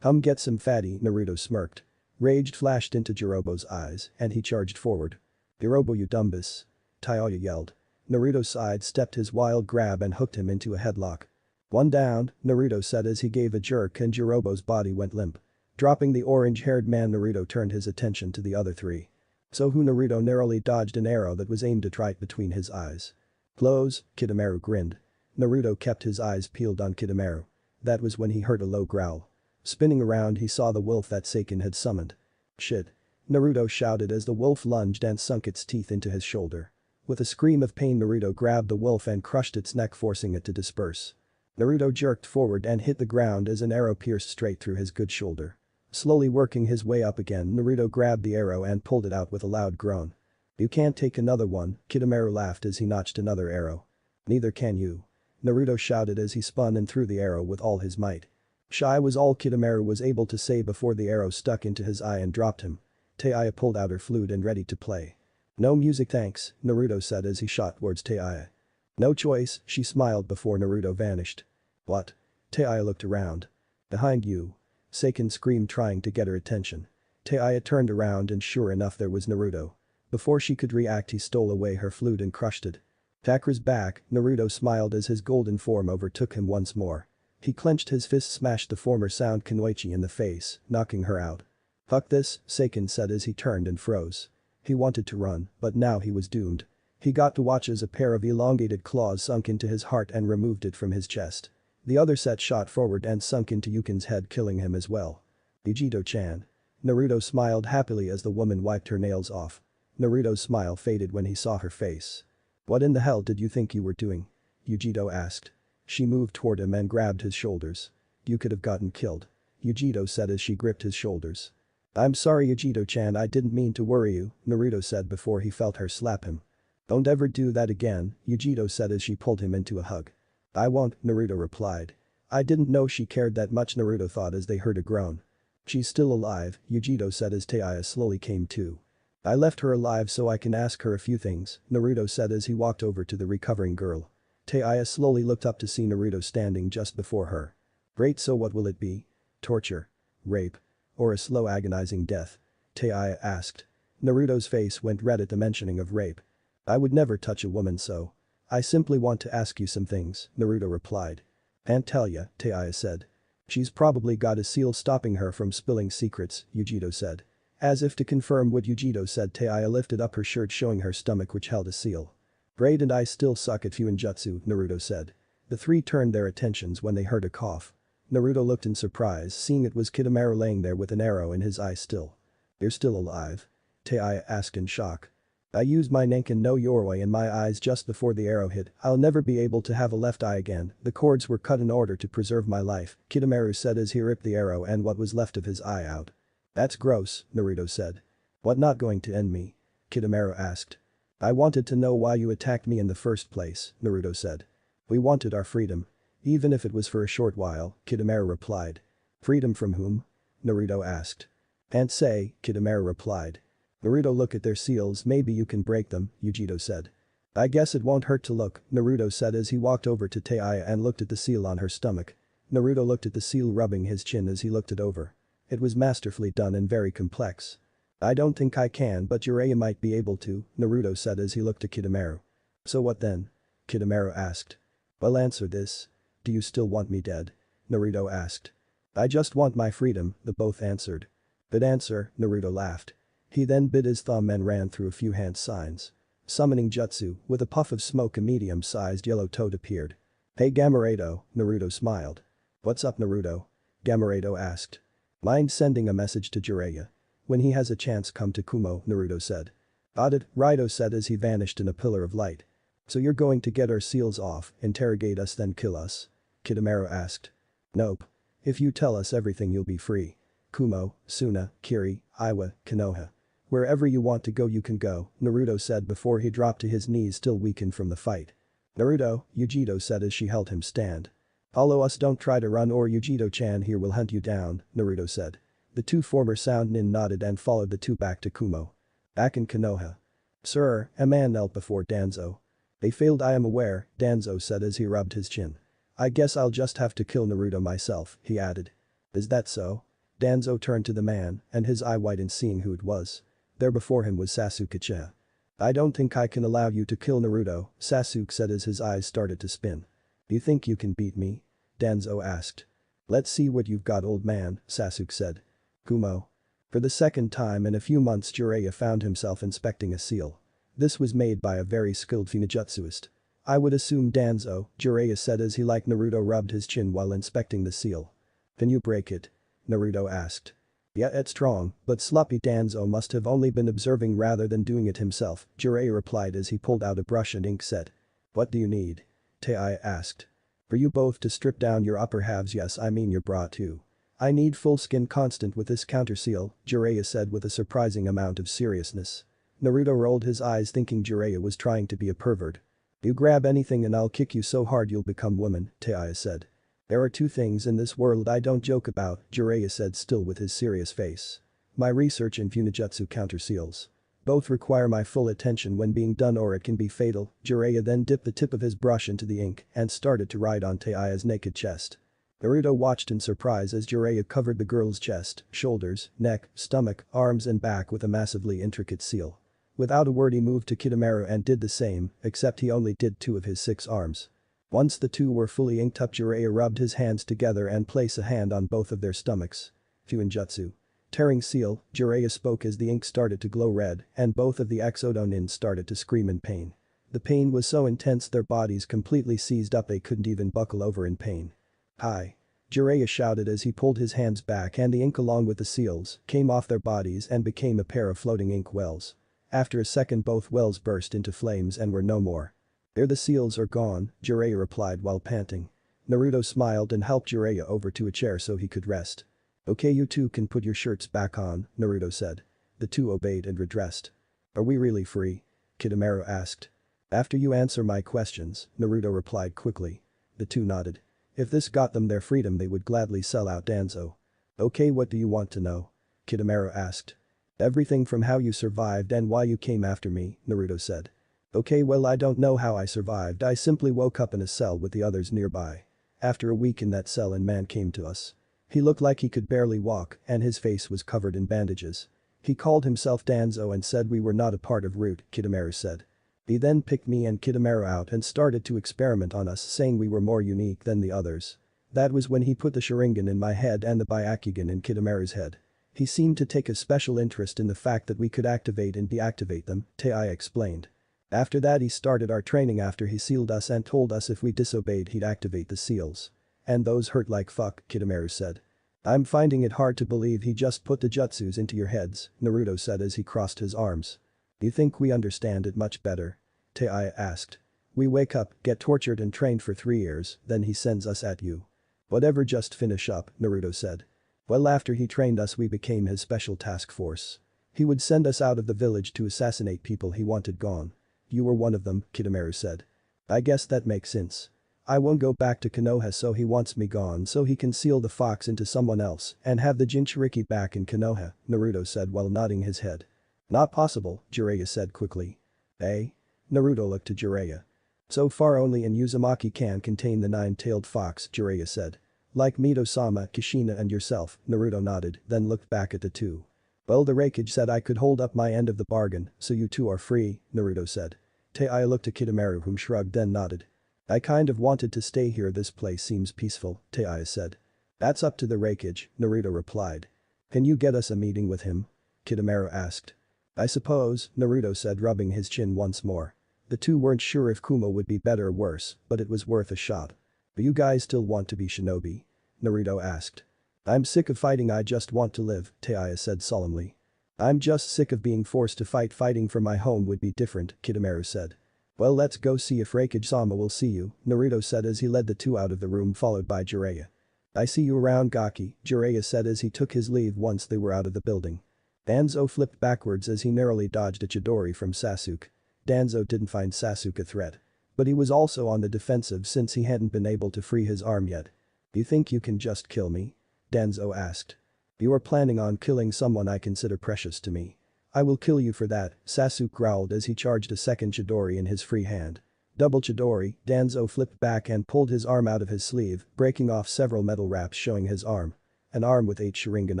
Get some fatty, Naruto smirked. Rage flashed into Jirobo's eyes and he charged forward. Jirobo, you dumbus. Taiyo yelled. Naruto sidestepped his wild grab and hooked him into a headlock. One down, Naruto said as he gave a jerk and Jirobo's body went limp. Dropping the orange-haired man, Naruto turned his attention to the other three. So who? Naruto narrowly dodged an arrow that was aimed right between his eyes. Close, Kidomaru grinned. Naruto kept his eyes peeled on Kidomaru. That was when he heard a low growl. Spinning around he saw the wolf that Seiken had summoned. Shit. Naruto shouted as the wolf lunged and sunk its teeth into his shoulder. With a scream of pain, Naruto grabbed the wolf and crushed its neck, forcing it to disperse. Naruto jerked forward and hit the ground as an arrow pierced straight through his good shoulder. Slowly working his way up again, Naruto grabbed the arrow and pulled it out with a loud groan. You can't take another one, Kidomaru laughed as he notched another arrow. Neither can you. Naruto shouted as he spun and threw the arrow with all his might. Shy was all Kidomaru was able to say before the arrow stuck into his eye and dropped him. Taiya pulled out her flute and ready to play. No music thanks, Naruto said as he shot towards Taiya. No choice, she smiled before Naruto vanished. What? Taiya looked around. Behind you. Seiken screamed, trying to get her attention. Taiya turned around and sure enough there was Naruto. Before she could react he stole away her flute and crushed it. Takra's back, Naruto smiled as his golden form overtook him once more. He clenched his fist, smashed the former sound Kunoichi in the face, knocking her out. Fuck this, Seiken said as he turned and froze. He wanted to run, but now he was doomed. He got to watch as a pair of elongated claws sunk into his heart and removed it from his chest. The other set shot forward and sunk into Yukin's head, killing him as well. Yujito-chan. Naruto smiled happily as the woman wiped her nails off. Naruto's smile faded when he saw her face. What in the hell did you think you were doing? Yujito asked. She moved toward him and grabbed his shoulders. You could have gotten killed. Yujito said as she gripped his shoulders. I'm sorry, Yujito-chan, I didn't mean to worry you, Naruto said before he felt her slap him. Don't ever do that again, Yujito said as she pulled him into a hug. I won't, Naruto replied. I didn't know she cared that much, Naruto thought as they heard a groan. She's still alive, Yujito said as Taiya slowly came to. I left her alive so I can ask her a few things, Naruto said as he walked over to the recovering girl. Taiya slowly looked up to see Naruto standing just before her. Great, so what will it be? Torture? Rape? Or a slow agonizing death? Taiya asked. Naruto's face went red at the mentioning of rape. I would never touch a woman so. I simply want to ask you some things, Naruto replied. Can't tell ya, Taiya said. She's probably got a seal stopping her from spilling secrets, Yujito said. As if to confirm what Yujito said, Taiya lifted up her shirt showing her stomach which held a seal. Great, and I still suck at Fuinjutsu, Naruto said. The three turned their attentions when they heard a cough. Naruto looked in surprise seeing it was Kidomaru laying there with an arrow in his eye still. You're still alive? Taiya asked in shock. I used my Nenkin no Yoroi in my eyes just before the arrow hit. I'll never be able to have a left eye again. The cords were cut in order to preserve my life, Kidomaru said as he ripped the arrow and what was left of his eye out. That's gross, Naruto said. What, not going to end me? Kidomaru asked. I wanted to know why you attacked me in the first place, Naruto said. We wanted our freedom. Even if it was for a short while, Kidomaru replied. Freedom from whom? Naruto asked. Can't say, Kidomaru replied. Naruto, look at their seals, maybe you can break them, Yujito said. I guess it won't hurt to look, Naruto said as he walked over to Taiya and looked at the seal on her stomach. Naruto looked at the seal, rubbing his chin as he looked it over. It was masterfully done and very complex. I don't think I can, but Jiraiya might be able to, Naruto said as he looked at Kidomaru. So what then? Kidomaru asked. Well, answer this. Do you still want me dead? Naruto asked. I just want my freedom, the both answered. Good answer, Naruto laughed. He then bit his thumb and ran through a few hand signs. Summoning jutsu, with a puff of smoke a medium-sized yellow toad appeared. Hey Gamarado, Naruto smiled. What's up, Naruto? Gamarado asked. Mind sending a message to Jiraiya? When he has a chance, come to Kumo, Naruto said. Got it, Raito said as he vanished in a pillar of light. So you're going to get our seals off, interrogate us then kill us? Kidomaru asked. Nope. If you tell us everything you'll be free. Kumo, Suna, Kiri, Iwa, Konoha. Wherever you want to go you can go, Naruto said before he dropped to his knees, still weakened from the fight. Naruto, Yujito said as she held him stand. Follow us, don't try to run or Yujito-chan here will hunt you down, Naruto said. The two former sound nin nodded and followed the two back to Kumo. Back in Konoha. Sir, a man knelt before Danzo. They failed, I am aware, Danzo said as he rubbed his chin. I guess I'll just have to kill Naruto myself, he added. Is that so? Danzo turned to the man, and his eye widened seeing who it was. There before him was Sasuke-chan. I don't think I can allow you to kill Naruto, Sasuke said as his eyes started to spin. You think you can beat me? Danzo asked. Let's see what you've got, old man, Sasuke said. Kumo. For the second time in a few months Jiraiya found himself inspecting a seal. This was made by a very skilled Fuinjutsuist. I would assume Danzo, Jiraiya said as he like Naruto rubbed his chin while inspecting the seal. Can you break it? Naruto asked. Yeah, it's strong, but sloppy. Danzo must have only been observing rather than doing it himself, Jiraiya replied as he pulled out a brush and ink set. What do you need? Tei asked. For you both to strip down your upper halves, yes I mean your bra too. I need full skin constant with this counter seal, Jiraiya said with a surprising amount of seriousness. Naruto rolled his eyes thinking Jiraiya was trying to be a pervert. You grab anything and I'll kick you so hard you'll become woman, Tei said. There are two things in this world I don't joke about, Jiraiya said still with his serious face. My research in Fuinjutsu counter seals. Both require my full attention when being done or it can be fatal. Jiraiya then dipped the tip of his brush into the ink and started to write on Tei's naked chest. Naruto watched in surprise as Jiraiya covered the girl's chest, shoulders, neck, stomach, arms and back with a massively intricate seal. Without a word he moved to Kidomaru and did the same, except he only did 2 of his 6 arms. Once the 2 were fully inked up Jiraiya rubbed his hands together and placed a hand on both of their stomachs. Fuinjutsu. Tearing seal, Jiraiya spoke as the ink started to glow red and both of the Exodo-nin started to scream in pain. The pain was so intense their bodies completely seized up they couldn't even buckle over in pain. Hi. Jiraiya shouted as he pulled his hands back and the ink along with the seals came off their bodies and became a pair of floating ink wells. After a second both wells burst into flames and were no more. There the seals are gone, Jiraiya replied while panting. Naruto smiled and helped Jiraiya over to a chair so he could rest. Okay, you two can put your shirts back on, Naruto said. The two obeyed and redressed. Are we really free? Kidomaru asked. After you answer my questions, Naruto replied quickly. The two nodded. If this got them their freedom they would gladly sell out Danzo. Okay, what do you want to know? Kidomaru asked. Everything from how you survived and why you came after me, Naruto said. Okay, well I don't know how I survived, I simply woke up in a cell with the others nearby. After a week in that cell a man came to us. He looked like he could barely walk and his face was covered in bandages. He called himself Danzo and said we were not a part of Root, Kidomaru said. He then picked me and Kidomaru out and started to experiment on us saying we were more unique than the others. That was when he put the Sharingan in my head and the Byakugan in Kidomaru's head. He seemed to take a special interest in the fact that we could activate and deactivate them, Tei explained. After that he started our training after he sealed us and told us if we disobeyed he'd activate the seals. And those hurt like fuck, Kidomaru said. I'm finding it hard to believe he just put the jutsus into your heads, Naruto said as he crossed his arms. You think we understand it much better? Tei asked. We wake up, get tortured and trained for 3 years, then he sends us at you. Whatever, just finish up, Naruto said. Well, after he trained us we became his special task force. He would send us out of the village to assassinate people he wanted gone. You were one of them, Kidomaru said. I guess that makes sense. I won't go back to Konoha so he wants me gone so he can seal the fox into someone else and have the Jinchuriki back in Konoha, Naruto said while nodding his head. Not possible, Jiraiya said quickly. Eh? Naruto looked to Jiraiya. So far only in Uzumaki can contain the 9-tailed fox, Jiraiya said. Like Mito-sama, Kushina and yourself, Naruto nodded, then looked back at the two. Well, the Raikage said I could hold up my end of the bargain, so you two are free, Naruto said. Tei looked at Kidomaru whom shrugged then nodded. I kind of wanted to stay here, this place seems peaceful, Tei said. That's up to the Raikage, Naruto replied. Can you get us a meeting with him? Kidomaru asked. I suppose, Naruto said rubbing his chin once more. The two weren't sure if Kumo would be better or worse, but it was worth a shot. Do you guys still want to be shinobi? Naruto asked. I'm sick of fighting, I just want to live, Tei said solemnly. I'm just sick of being forced to fight, fighting for my home would be different, Kidomaru said. Well, let's go see if Raikage-sama will see you, Naruto said as he led the two out of the room followed by Jiraiya. I see you around, Gaki, Jiraiya said as he took his leave once they were out of the building. Danzo flipped backwards as he narrowly dodged a Chidori from Sasuke. Danzo didn't find Sasuke a threat. But he was also on the defensive since he hadn't been able to free his arm yet. "You think you can just kill me?" Danzo asked. "You are planning on killing someone I consider precious to me. I will kill you for that," Sasuke growled as he charged a second Chidori in his free hand. Double Chidori, Danzo flipped back and pulled his arm out of his sleeve, breaking off several metal wraps showing his arm. An arm with 8 Sharingan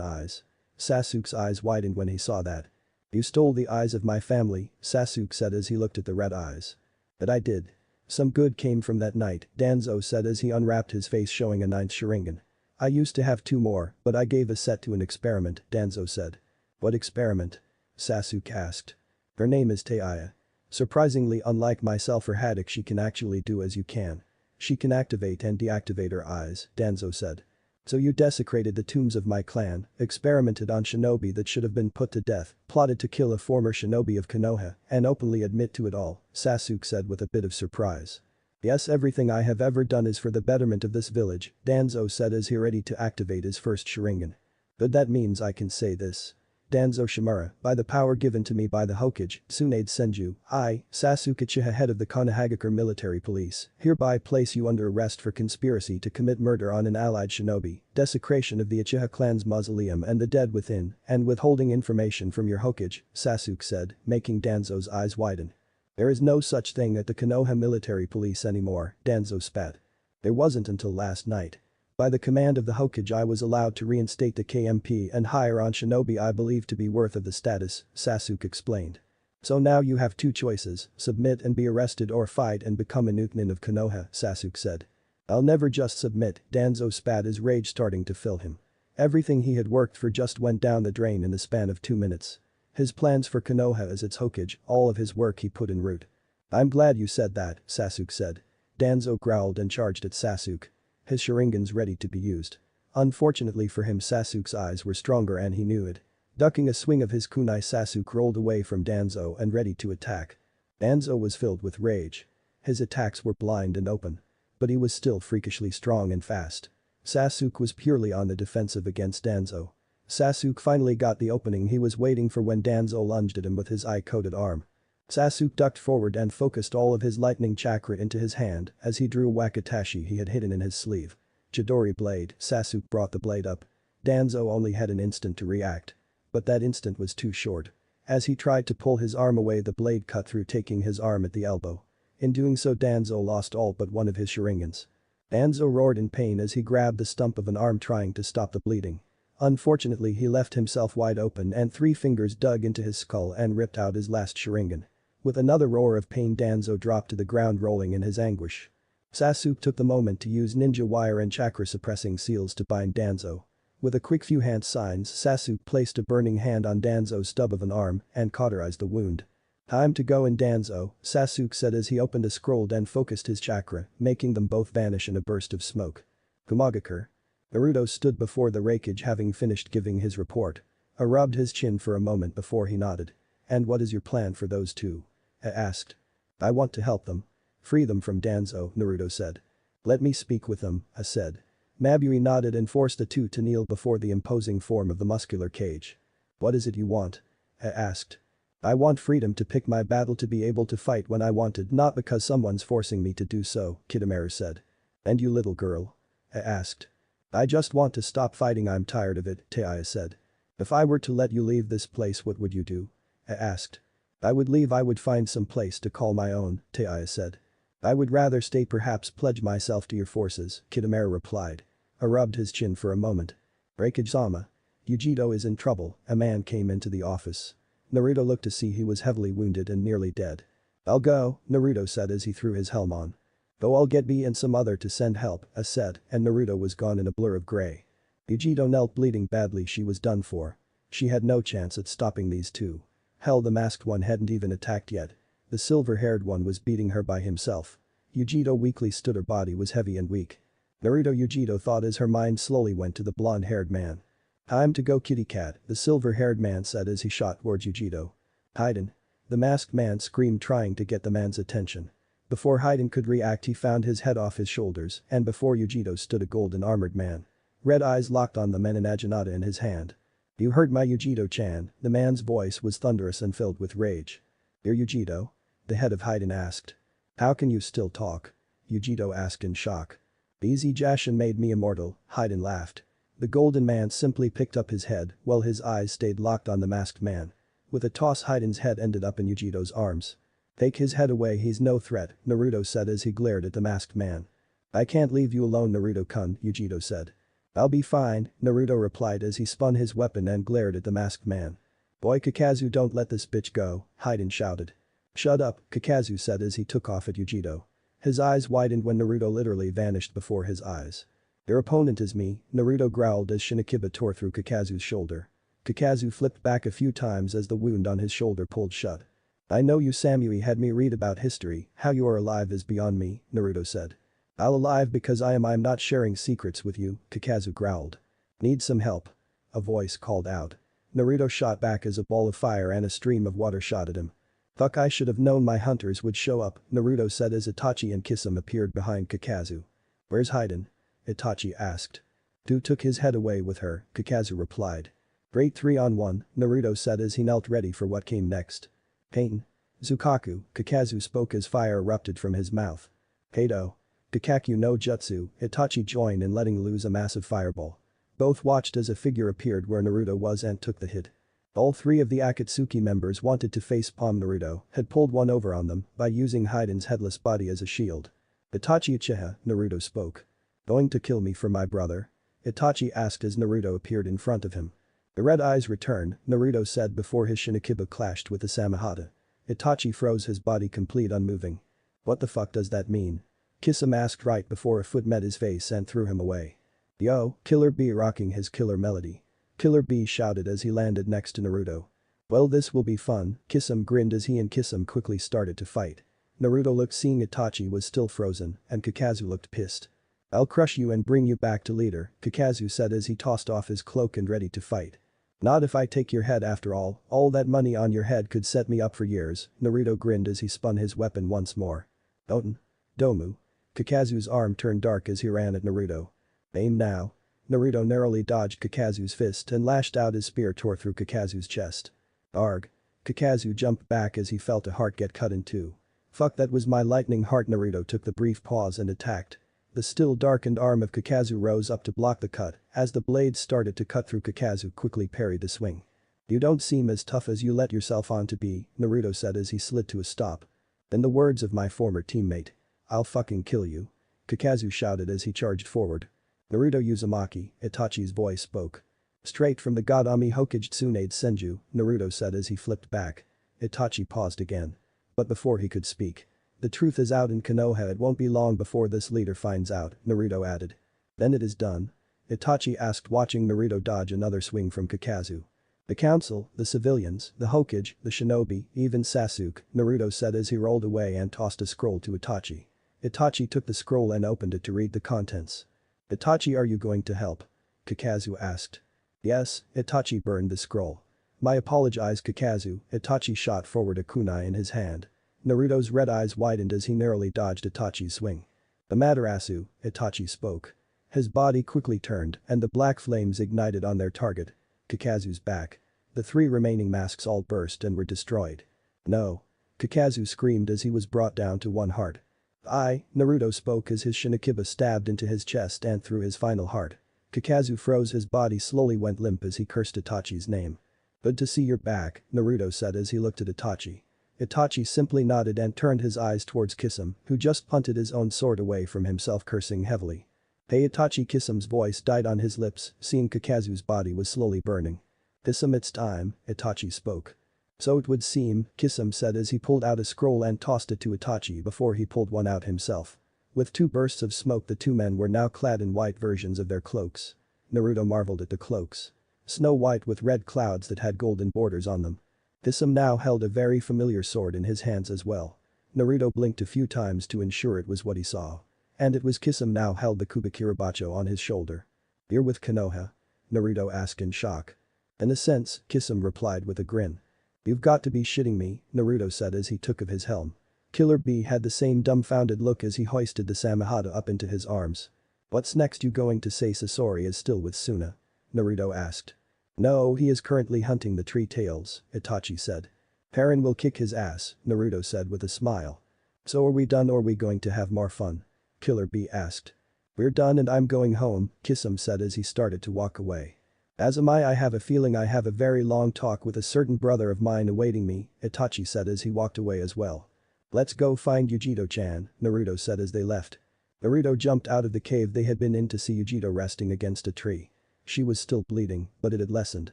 eyes. Sasuke's eyes widened when he saw that. "You stole the eyes of my family," Sasuke said as he looked at the red eyes. "But I did. Some good came from that night," Danzo said as he unwrapped his face showing a 9th Sharingan. "I used to have 2 more, but I gave a set to an experiment," Danzo said. "What experiment?" Sasuke asked. "Her name is Taiya. Surprisingly unlike myself or Haddock, she can actually do as you can. She can activate and deactivate her eyes," Danzo said. "So you desecrated the tombs of my clan, experimented on shinobi that should have been put to death, plotted to kill a former shinobi of Konoha, and openly admit to it all," Sasuke said with a bit of surprise. "Yes, everything I have ever done is for the betterment of this village," Danzo said as he ready to activate his first Sharingan. "But that means I can say this. Danzo Shimura, by the power given to me by the Hokage, Tsunade Senju, I, Sasuke Uchiha, head of the Konohagakure military police, hereby place you under arrest for conspiracy to commit murder on an allied shinobi, desecration of the Uchiha clan's mausoleum and the dead within, and withholding information from your Hokage," Sasuke said, making Danzo's eyes widen. "There is no such thing at the Konoha military police anymore," Danzo spat. "There wasn't until last night. By the command of the Hokage I was allowed to reinstate the KMP and hire on shinobi I believe to be worth of the status," Sasuke explained. "So now you have 2 choices, submit and be arrested or fight and become a Nukenin of Konoha," Sasuke said. "I'll never just submit," Danzo spat, his rage starting to fill him. Everything he had worked for just went down the drain in the span of 2 minutes. His plans for Konoha as its Hokage, all of his work he put in route. "I'm glad you said that," Sasuke said. Danzo growled and charged at Sasuke. His Sharingan's ready to be used. Unfortunately for him, Sasuke's eyes were stronger and he knew it. Ducking a swing of his kunai, Sasuke rolled away from Danzo and ready to attack. Danzo was filled with rage. His attacks were blind and open. But he was still freakishly strong and fast. Sasuke was purely on the defensive against Danzo. Sasuke finally got the opening he was waiting for when Danzo lunged at him with his eye-coated arm. Sasuke ducked forward and focused all of his lightning chakra into his hand as he drew Wakatashi he had hidden in his sleeve. Chidori blade, Sasuke brought the blade up. Danzo only had an instant to react. But that instant was too short. As he tried to pull his arm away, the blade cut through, taking his arm at the elbow. In doing so, Danzo lost all but one of his Sharingans. Danzo roared in pain as he grabbed the stump of an arm trying to stop the bleeding. Unfortunately, he left himself wide open and 3 fingers dug into his skull and ripped out his last Sharingan. With another roar of pain, Danzo dropped to the ground rolling in his anguish. Sasuke took the moment to use ninja wire and chakra suppressing seals to bind Danzo. With a quick few hand signs, Sasuke placed a burning hand on Danzo's stub of an arm and cauterized the wound. "Time to go in, Danzo," Sasuke said as he opened a scroll and focused his chakra, making them both vanish in a burst of smoke. "Kumohagakure." Naruto stood before the Raikage having finished giving his report. Rubbed his chin for a moment before he nodded. "And what is your plan for those 2? Asked. "I want to help them. Free them from Danzo," Naruto said. "Let me speak with them," said. Mabui nodded and forced the 2 to kneel before the imposing form of the muscular cage. "What is it you want?" asked. "I want freedom to pick my battle, to be able to fight when I wanted, not because someone's forcing me to do so," Kidomaru said. "And you, little girl?" asked. "I just want to stop fighting, I'm tired of it," Taiya said. "If I were to let you leave this place, what would you do?" asked. "I would leave. I would find some place to call my own," Taiya said. "I would rather stay, perhaps pledge myself to your forces," Kidomaru replied. Rubbed his chin for a moment. "Raikage-sama. Yujiro is in trouble," a man came into the office. Naruto looked to see he was heavily wounded and nearly dead. "I'll go," Naruto said as he threw his helm on. "Go, I'll get B and some other to send help," said, and Naruto was gone in a blur of gray. Yujiro knelt bleeding badly. She was done for. She had no chance at stopping these 2. Hell, the masked one hadn't even attacked yet. The silver-haired one was beating her by himself. Yujiro weakly stood. Her body was heavy and weak. "Naruto," Yujiro thought as her mind slowly went to the blonde-haired man. "Time to go, kitty cat," the silver-haired man said as he shot towards Yujiro. "Haiden." The masked man screamed, trying to get the man's attention. Before Haiden could react, he found his head off his shoulders, and before Yujiro stood a golden armored man. Red eyes locked on the men and Ajinata in his hand. "You hurt my Yujiro-chan," the man's voice was thunderous and filled with rage. "You're Yujiro?" the head of Haiden asked. How can you still talk? Yujiro asked in shock. Easy Jashin made me immortal, Haiden laughed. The golden man simply picked up his head while his eyes stayed locked on the masked man. With a toss Haiden's head ended up in Yujiro's arms. Take his head away, he's no threat, Naruto said as he glared at the masked man. I can't leave you alone Naruto-kun, Yujiro said. I'll be fine, Naruto replied as he spun his weapon and glared at the masked man. Boy Kakazu, don't let this bitch go, Haiden shouted. Shut up, Kakazu said as he took off at Yujiro. His eyes widened when Naruto literally vanished before his eyes. Your opponent is me, Naruto growled as Shinikiba tore through Kakazu's shoulder. Kakazu flipped back a few times as the wound on his shoulder pulled shut. I know you Samui had me read about history, how you are alive is beyond me, Naruto said. I'll alive because I'm not sharing secrets with you, Kakazu growled. Need some help? A voice called out. Naruto shot back as a ball of fire and a stream of water shot at him. Fuck, I should have known my hunters would show up, Naruto said as Itachi and Kisame appeared behind Kakazu. Where's Haiden? Itachi asked. Du took his head away with her, Kakazu replied. Great 3-on-1, Naruto said as he knelt ready for what came next. Pain. Zukaku, Kakazu spoke as fire erupted from his mouth. Kado. Kakaku no Jutsu, Itachi joined in letting loose a massive fireball. Both watched as a figure appeared where Naruto was and took the hit. All three of the Akatsuki members wanted to face-palm Naruto, had pulled one over on them by using Haiden's headless body as a shield. Itachi Uchiha, Naruto spoke. Going to kill me for my brother? Itachi asked as Naruto appeared in front of him. The red eyes returned, Naruto said before his Shinikiba clashed with the Samehada. Itachi froze his body complete unmoving. What the fuck does that mean? Kisame asked right before a foot met his face and threw him away. Yo, Killer B rocking his killer melody. Killer B shouted as he landed next to Naruto. Well, this will be fun, Kisame grinned as he and Kisame quickly started to fight. Naruto looked seeing Itachi was still frozen and Kakazu looked pissed. I'll crush you and bring you back to leader, Kakazu said as he tossed off his cloak and ready to fight. Not if I take your head after all that money on your head could set me up for years, Naruto grinned as he spun his weapon once more. Oten. Domu. Kakazu's arm turned dark as he ran at Naruto. Aim now. Naruto narrowly dodged Kakazu's fist and lashed out his spear tore through Kakazu's chest. Arg. Kakazu jumped back as he felt a heart get cut in two. Fuck, that was my lightning heart. Naruto took the brief pause and attacked. The still darkened arm of Kakazu rose up to block the cut as the blade started to cut through. Kakazu quickly parried the swing. You don't seem as tough as you let yourself on to be, Naruto said as he slid to a stop. In the words of my former teammate, I'll fucking kill you. Kakazu shouted as he charged forward. Naruto Uzumaki, Itachi's voice spoke. Straight from the god Ami Hokage Tsunade Senju, Naruto said as he flipped back. Itachi paused again. But before he could speak. The truth is out in Konoha, it won't be long before this leader finds out, Naruto added. Then it is done? Itachi asked watching Naruto dodge another swing from Kakazu. The council, the civilians, the Hokage, the shinobi, even Sasuke, Naruto said as he rolled away and tossed a scroll to Itachi. Itachi took the scroll and opened it to read the contents. Itachi, are you going to help? Kakazu asked. Yes, Itachi burned the scroll. My apologize Kakazu, Itachi shot forward a kunai in his hand. Naruto's red eyes widened as he narrowly dodged Itachi's swing. Amaterasu, Itachi spoke. His body quickly turned and the black flames ignited on their target. Kakazu's back. The three remaining masks all burst and were destroyed. No. Kakazu screamed as he was brought down to one heart. Naruto spoke as his Shinikiba stabbed into his chest and through his final heart. Kakazu froze, his body slowly went limp as he cursed Itachi's name. Good to see you're back, Naruto said as he looked at Itachi. Itachi simply nodded and turned his eyes towards Kisame, who just punted his own sword away from himself cursing heavily. Hey Itachi, Kisame's voice died on his lips, seeing Kakazu's body was slowly burning. Kisame, it's time, Itachi spoke. So it would seem, Kisame said as he pulled out a scroll and tossed it to Itachi before he pulled one out himself. With two bursts of smoke, the two men were now clad in white versions of their cloaks. Naruto marveled at the cloaks. Snow white with red clouds that had golden borders on them. Kisame now held a very familiar sword in his hands as well. Naruto blinked a few times to ensure it was what he saw. And it was Kisame now held the Kubikirabacho on his shoulder. You're with Konoha? Naruto asked in shock. In a sense, Kisame replied with a grin. You've got to be shitting me, Naruto said as he took of his helm. Killer B had the same dumbfounded look as he hoisted the Samehada up into his arms. What's next, you going to say Sasori is still with Suna? Naruto asked. No, he is currently hunting the tree tails, Itachi said. Parin will kick his ass, Naruto said with a smile. So are we done or are we going to have more fun? Killer B asked. We're done and I'm going home, Kisum said as he started to walk away. As am I have a feeling I have a very long talk with a certain brother of mine awaiting me, Itachi said as he walked away as well. Let's go find Yujito-chan, Naruto said as they left. Naruto jumped out of the cave they had been in to see Yujito resting against a tree. She was still bleeding, but it had lessened.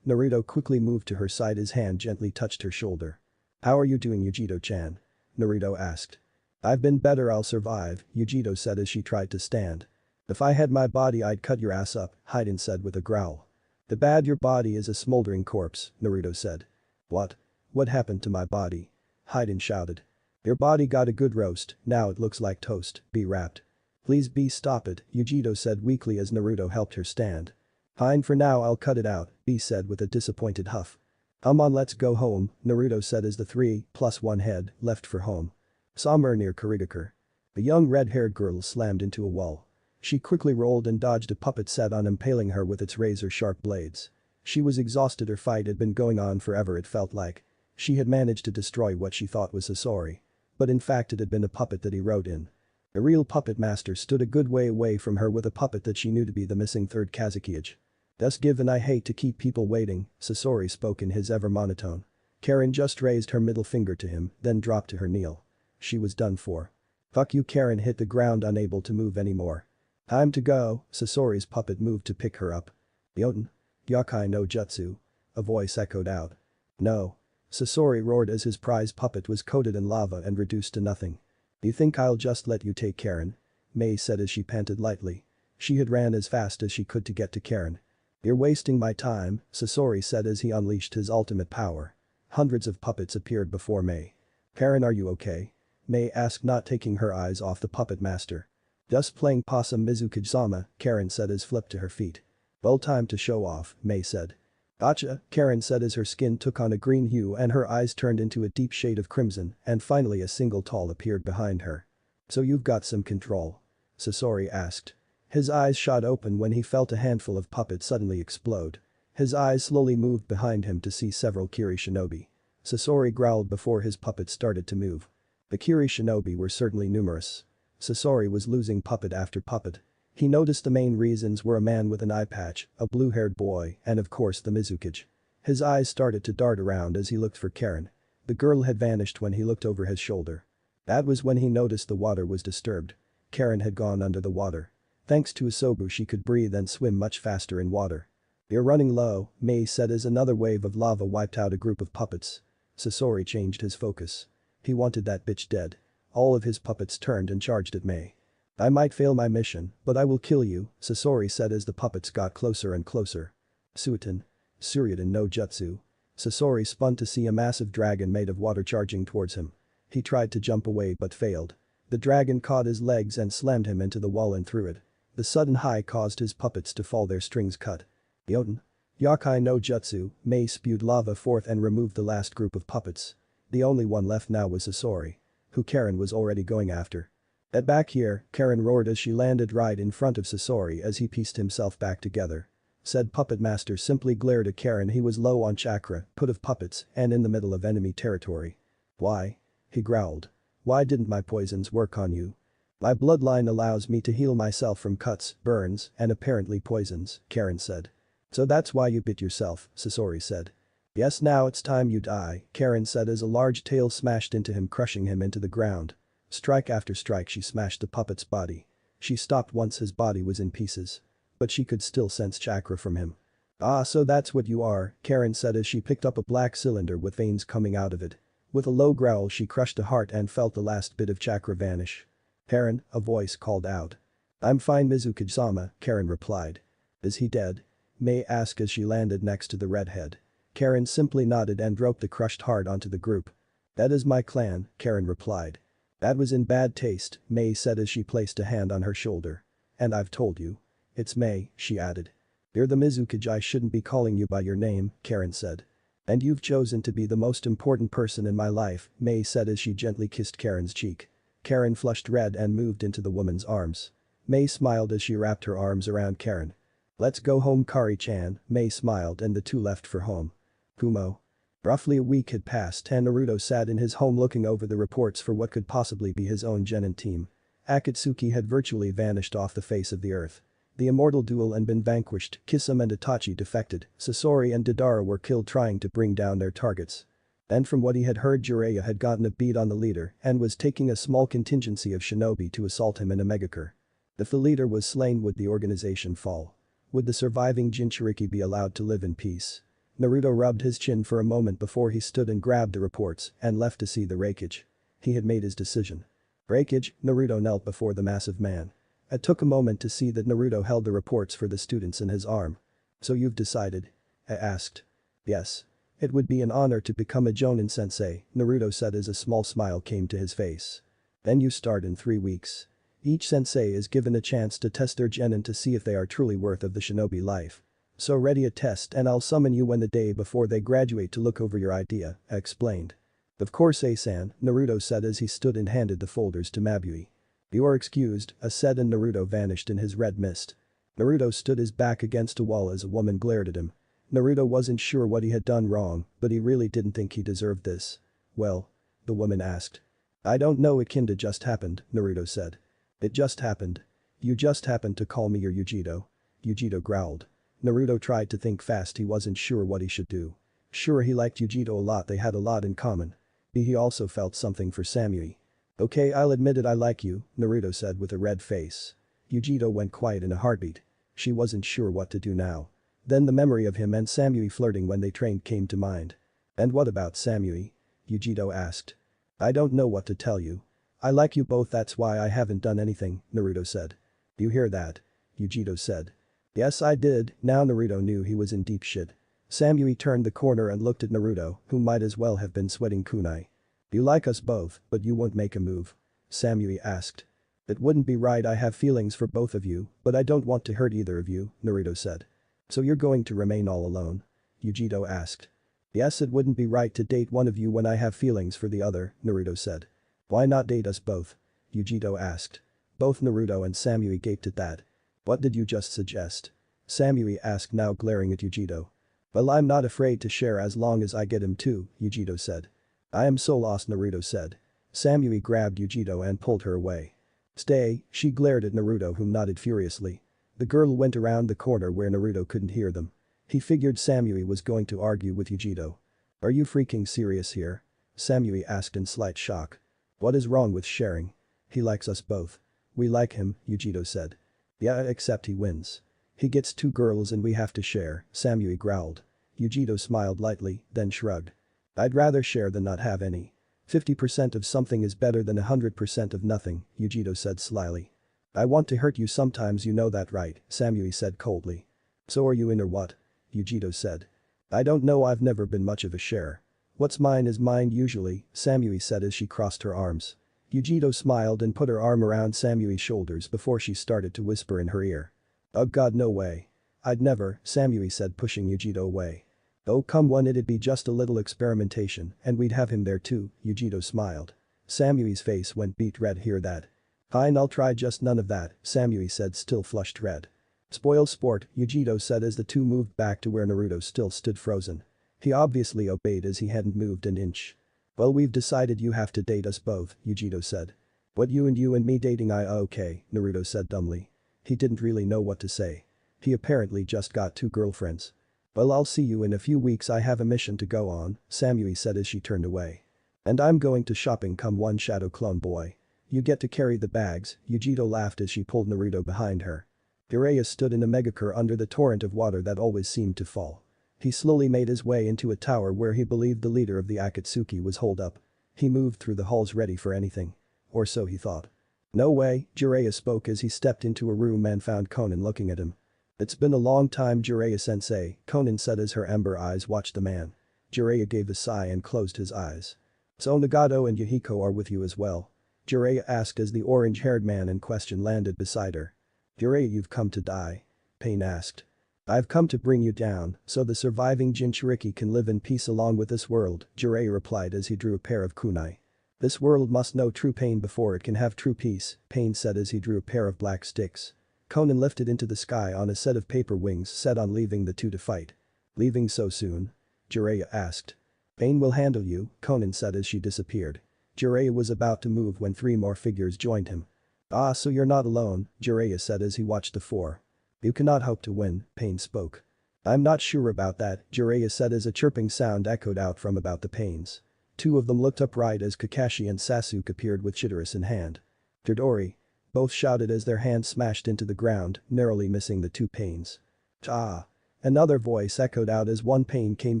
Naruto quickly moved to her side, his hand gently touched her shoulder. How are you doing, Yujito-chan? Naruto asked. I've been better, I'll survive, Yujito said as she tried to stand. If I had my body I'd cut your ass up, Haiden said with a growl. The bad your body is a smoldering corpse, Naruto said. What? What happened to my body? Haiden shouted. Your body got a good roast, now it looks like toast, B rapped. Please B stop it, Yujito said weakly as Naruto helped her stand. Fine for now I'll cut it out, B said with a disappointed huff. Come on let's go home, Naruto said as the 3+1 head left for home. Somewhere near Kurigakure. A young red-haired girl slammed into a wall. She quickly rolled and dodged a puppet set on impaling her with its razor-sharp blades. She was exhausted, her fight had been going on forever it felt like. She had managed to destroy what she thought was Sasori. But in fact it had been a puppet that he rode in. A real puppet master stood a good way away from her with a puppet that she knew to be the missing third Kazekage. Thus given I hate to keep people waiting, Sasori spoke in his ever monotone. Karen just raised her middle finger to him, then dropped to her kneel. She was done for. Fuck you, Karen hit the ground unable to move anymore. Time to go, Sasori's puppet moved to pick her up. Yoten? Yakai no jutsu. A voice echoed out. No. Sasori roared as his prize puppet was coated in lava and reduced to nothing. You think I'll just let you take Karen? Mei said as she panted lightly. She had ran as fast as she could to get to Karen. You're wasting my time, Sasori said as he unleashed his ultimate power. Hundreds of puppets appeared before Mei. Karen, are you okay? Mei asked, not taking her eyes off the puppet master. Just playing possum, Mizukage-sama, Karen said as flipped to her feet. Well, time to show off, Mei said. Gotcha, Karen said as her skin took on a green hue and her eyes turned into a deep shade of crimson and finally a single tall appeared behind her. So you've got some control? Sasori asked. His eyes shot open when he felt a handful of puppets suddenly explode. His eyes slowly moved behind him to see several Kiri shinobi. Sasori growled before his puppets started to move. The Kiri shinobi were certainly numerous. Sasori was losing puppet after puppet. He noticed the main reasons were a man with an eye patch, a blue-haired boy, and of course the Mizukage. His eyes started to dart around as he looked for Karen. The girl had vanished when he looked over his shoulder. That was when he noticed the water was disturbed. Karen had gone under the water. Thanks to Isobu she could breathe and swim much faster in water. You're running low, Mei said as another wave of lava wiped out a group of puppets. Sasori changed his focus. He wanted that bitch dead. All of his puppets turned and charged at Mei. I might fail my mission, but I will kill you, Sasori said as the puppets got closer and closer. Suiten. Suryudan no Jutsu. Sasori spun to see a massive dragon made of water charging towards him. He tried to jump away but failed. The dragon caught his legs and slammed him into the wall and through it. The sudden high caused his puppets to fall, their strings cut. Yoten. Yakai no Jutsu, Mei spewed lava forth and removed the last group of puppets. The only one left now was Sasori, who Karen was already going after. Get back here, Karen roared as she landed right in front of Sasori as he pieced himself back together. Said puppet master simply glared at Karen. He was low on chakra, put of puppets, and in the middle of enemy territory. Why? He growled. Why didn't my poisons work on you? My bloodline allows me to heal myself from cuts, burns, and apparently poisons, Karen said. So that's why you bit yourself, Sasori said. Yes, now it's time you die, Karen said as a large tail smashed into him, crushing him into the ground. Strike after strike she smashed the puppet's body. She stopped once his body was in pieces. But she could still sense chakra from him. Ah, so that's what you are, Karen said as she picked up a black cylinder with veins coming out of it. With a low growl she crushed a heart and felt the last bit of chakra vanish. Karen, a voice called out. I'm fine, Mizukage-sama, Karen replied. Is he dead? Mei asked as she landed next to the redhead. Karen simply nodded and roped the crushed heart onto the group. That is my clan, Karen replied. That was in bad taste, Mei said as she placed a hand on her shoulder. And I've told you. It's Mei, she added. You're the Mizukage, I shouldn't be calling you by your name, Karen said. And you've chosen to be the most important person in my life, Mei said as she gently kissed Karen's cheek. Karen flushed red and moved into the woman's arms. Mei smiled as she wrapped her arms around Karen. Let's go home, Kari-chan, Mei smiled and the two left for home. Kumo. Roughly a week had passed and Naruto sat in his home looking over the reports for what could possibly be his own genin team. Akatsuki had virtually vanished off the face of the earth. The immortal duel had been vanquished, Kisame and Itachi defected, Sasori and Deidara were killed trying to bring down their targets. And from what he had heard, Jiraiya had gotten a beat on the leader and was taking a small contingency of shinobi to assault him in a megacure. If the leader was slain, would the organization fall? Would the surviving Jinchuriki be allowed to live in peace? Naruto rubbed his chin for a moment before he stood and grabbed the reports and left to see the wreckage. He had made his decision. Wreckage, Naruto knelt before the massive man. It took a moment to see that Naruto held the reports for the students in his arm. "So you've decided?" I asked. "Yes. It would be an honor to become a Jonin sensei," Naruto said as a small smile came to his face. "Then you start in 3 weeks. Each sensei is given a chance to test their genin to see if they are truly worth of the shinobi life. So ready a test and I'll summon you when the day before they graduate to look over your idea," I explained. "Of course, Asan," Naruto said as he stood and handed the folders to Mabui. "You are excused," I said and Naruto vanished in his red mist. Naruto stood his back against a wall as a woman glared at him. Naruto wasn't sure what he had done wrong, but he really didn't think he deserved this. "Well?" the woman asked. "I don't know, it kinda just happened," Naruto said. "It just happened? You just happened to call me your Yujito?" Yujito growled. Naruto tried to think fast, he wasn't sure what he should do. Sure, he liked Yujito a lot, they had a lot in common. He also felt something for Samui. "Okay, I'll admit it, I like you," Naruto said with a red face. Yujito went quiet in a heartbeat. She wasn't sure what to do now. Then the memory of him and Samui flirting when they trained came to mind. "And what about Samui?" Yujito asked. "I don't know what to tell you. I like you both, that's why I haven't done anything," Naruto said. "You hear that?" Yujito said. "Yes, I did." Now Naruto knew he was in deep shit. Samui turned the corner and looked at Naruto, who might as well have been sweating kunai. "You like us both, but you won't make a move?" Samui asked. "It wouldn't be right, I have feelings for both of you, but I don't want to hurt either of you," Naruto said. "So you're going to remain all alone?" Yujito asked. "Yes, it wouldn't be right to date one of you when I have feelings for the other," Naruto said. "Why not date us both?" Yujito asked. Both Naruto and Samui gaped at that. "What did you just suggest?" Samui asked, now glaring at Yujito. "Well, I'm not afraid to share as long as I get him too," Yujito said. "I am so lost," Naruto said. Samui grabbed Yujito and pulled her away. "Stay," she glared at Naruto, who nodded furiously. The girl went around the corner where Naruto couldn't hear them. He figured Samui was going to argue with Yujito. "Are you freaking serious here?" Samui asked in slight shock. "What is wrong with sharing? He likes us both." "We like him," Yujito said. "Yeah, except he wins. He gets 2 girls and we have to share," Samui growled. Yujito smiled lightly, then shrugged. "I'd rather share than not have any. 50% of something is better than 100% of nothing," Yujito said slyly. "I want to hurt you sometimes, you know that, right?" Samui said coldly. "So are you in or what?" Yujito said. "I don't know, I've never been much of a sharer. What's mine is mine usually," Samui said as she crossed her arms. Yujito smiled and put her arm around Samui's shoulders before she started to whisper in her ear. "Oh god, no way. I'd never," Samui said, pushing Yujito away. "Oh come on, it'd be just a little experimentation and we'd have him there too," Yujito smiled. Samui's face went beet red, "Hear that?" "Fine, I'll try, just none of that," Samui said, still flushed red. "Spoil sport," Yujito said as the two moved back to where Naruto still stood frozen. He obviously obeyed as he hadn't moved an inch. "Well, we've decided you have to date us both," Yujito said. "What, you and me dating? Okay," Naruto said dumbly. He didn't really know what to say. He apparently just got 2 girlfriends. "Well, I'll see you in a few weeks, I have a mission to go on," Samui said as she turned away. "And I'm going to shopping, come one shadow clone boy. You get to carry the bags," Yujito laughed as she pulled Naruto behind her. Jiraiya stood in a megacure under the torrent of water that always seemed to fall. He slowly made his way into a tower where he believed the leader of the Akatsuki was holed up. He moved through the halls ready for anything. Or so he thought. "No way," Jiraiya spoke as he stepped into a room and found Konan looking at him. "It's been a long time, Jiraiya-sensei," Konan said as her amber eyes watched the man. Jiraiya gave a sigh and closed his eyes. "So Nagato and Yahiko are with you as well?" Jiraiya asked as the orange-haired man in question landed beside her. "Jiraiya, you've come to die?" Pain asked. "I've come to bring you down, so the surviving Jinchuriki can live in peace along with this world," Jiraiya replied as he drew a pair of kunai. "This world must know true pain before it can have true peace," Pain said as he drew a pair of black sticks. Konan lifted into the sky on a set of paper wings set on leaving the two to fight. "Leaving so soon?" Jiraiya asked. Pain will handle you, Conan said as she disappeared. Jiraiya was about to move when 3 more figures joined him. Ah, so you're not alone, Jiraiya said as he watched the 4. You cannot hope to win, Pain spoke. I'm not sure about that, Jiraiya said as a chirping sound echoed out from about the Pains. 2 of them looked upright as Kakashi and Sasuke appeared with Chidorus in hand. Todori. Both shouted as their hands smashed into the ground, narrowly missing the 2 Pains. Ah. Another voice echoed out as one Pain came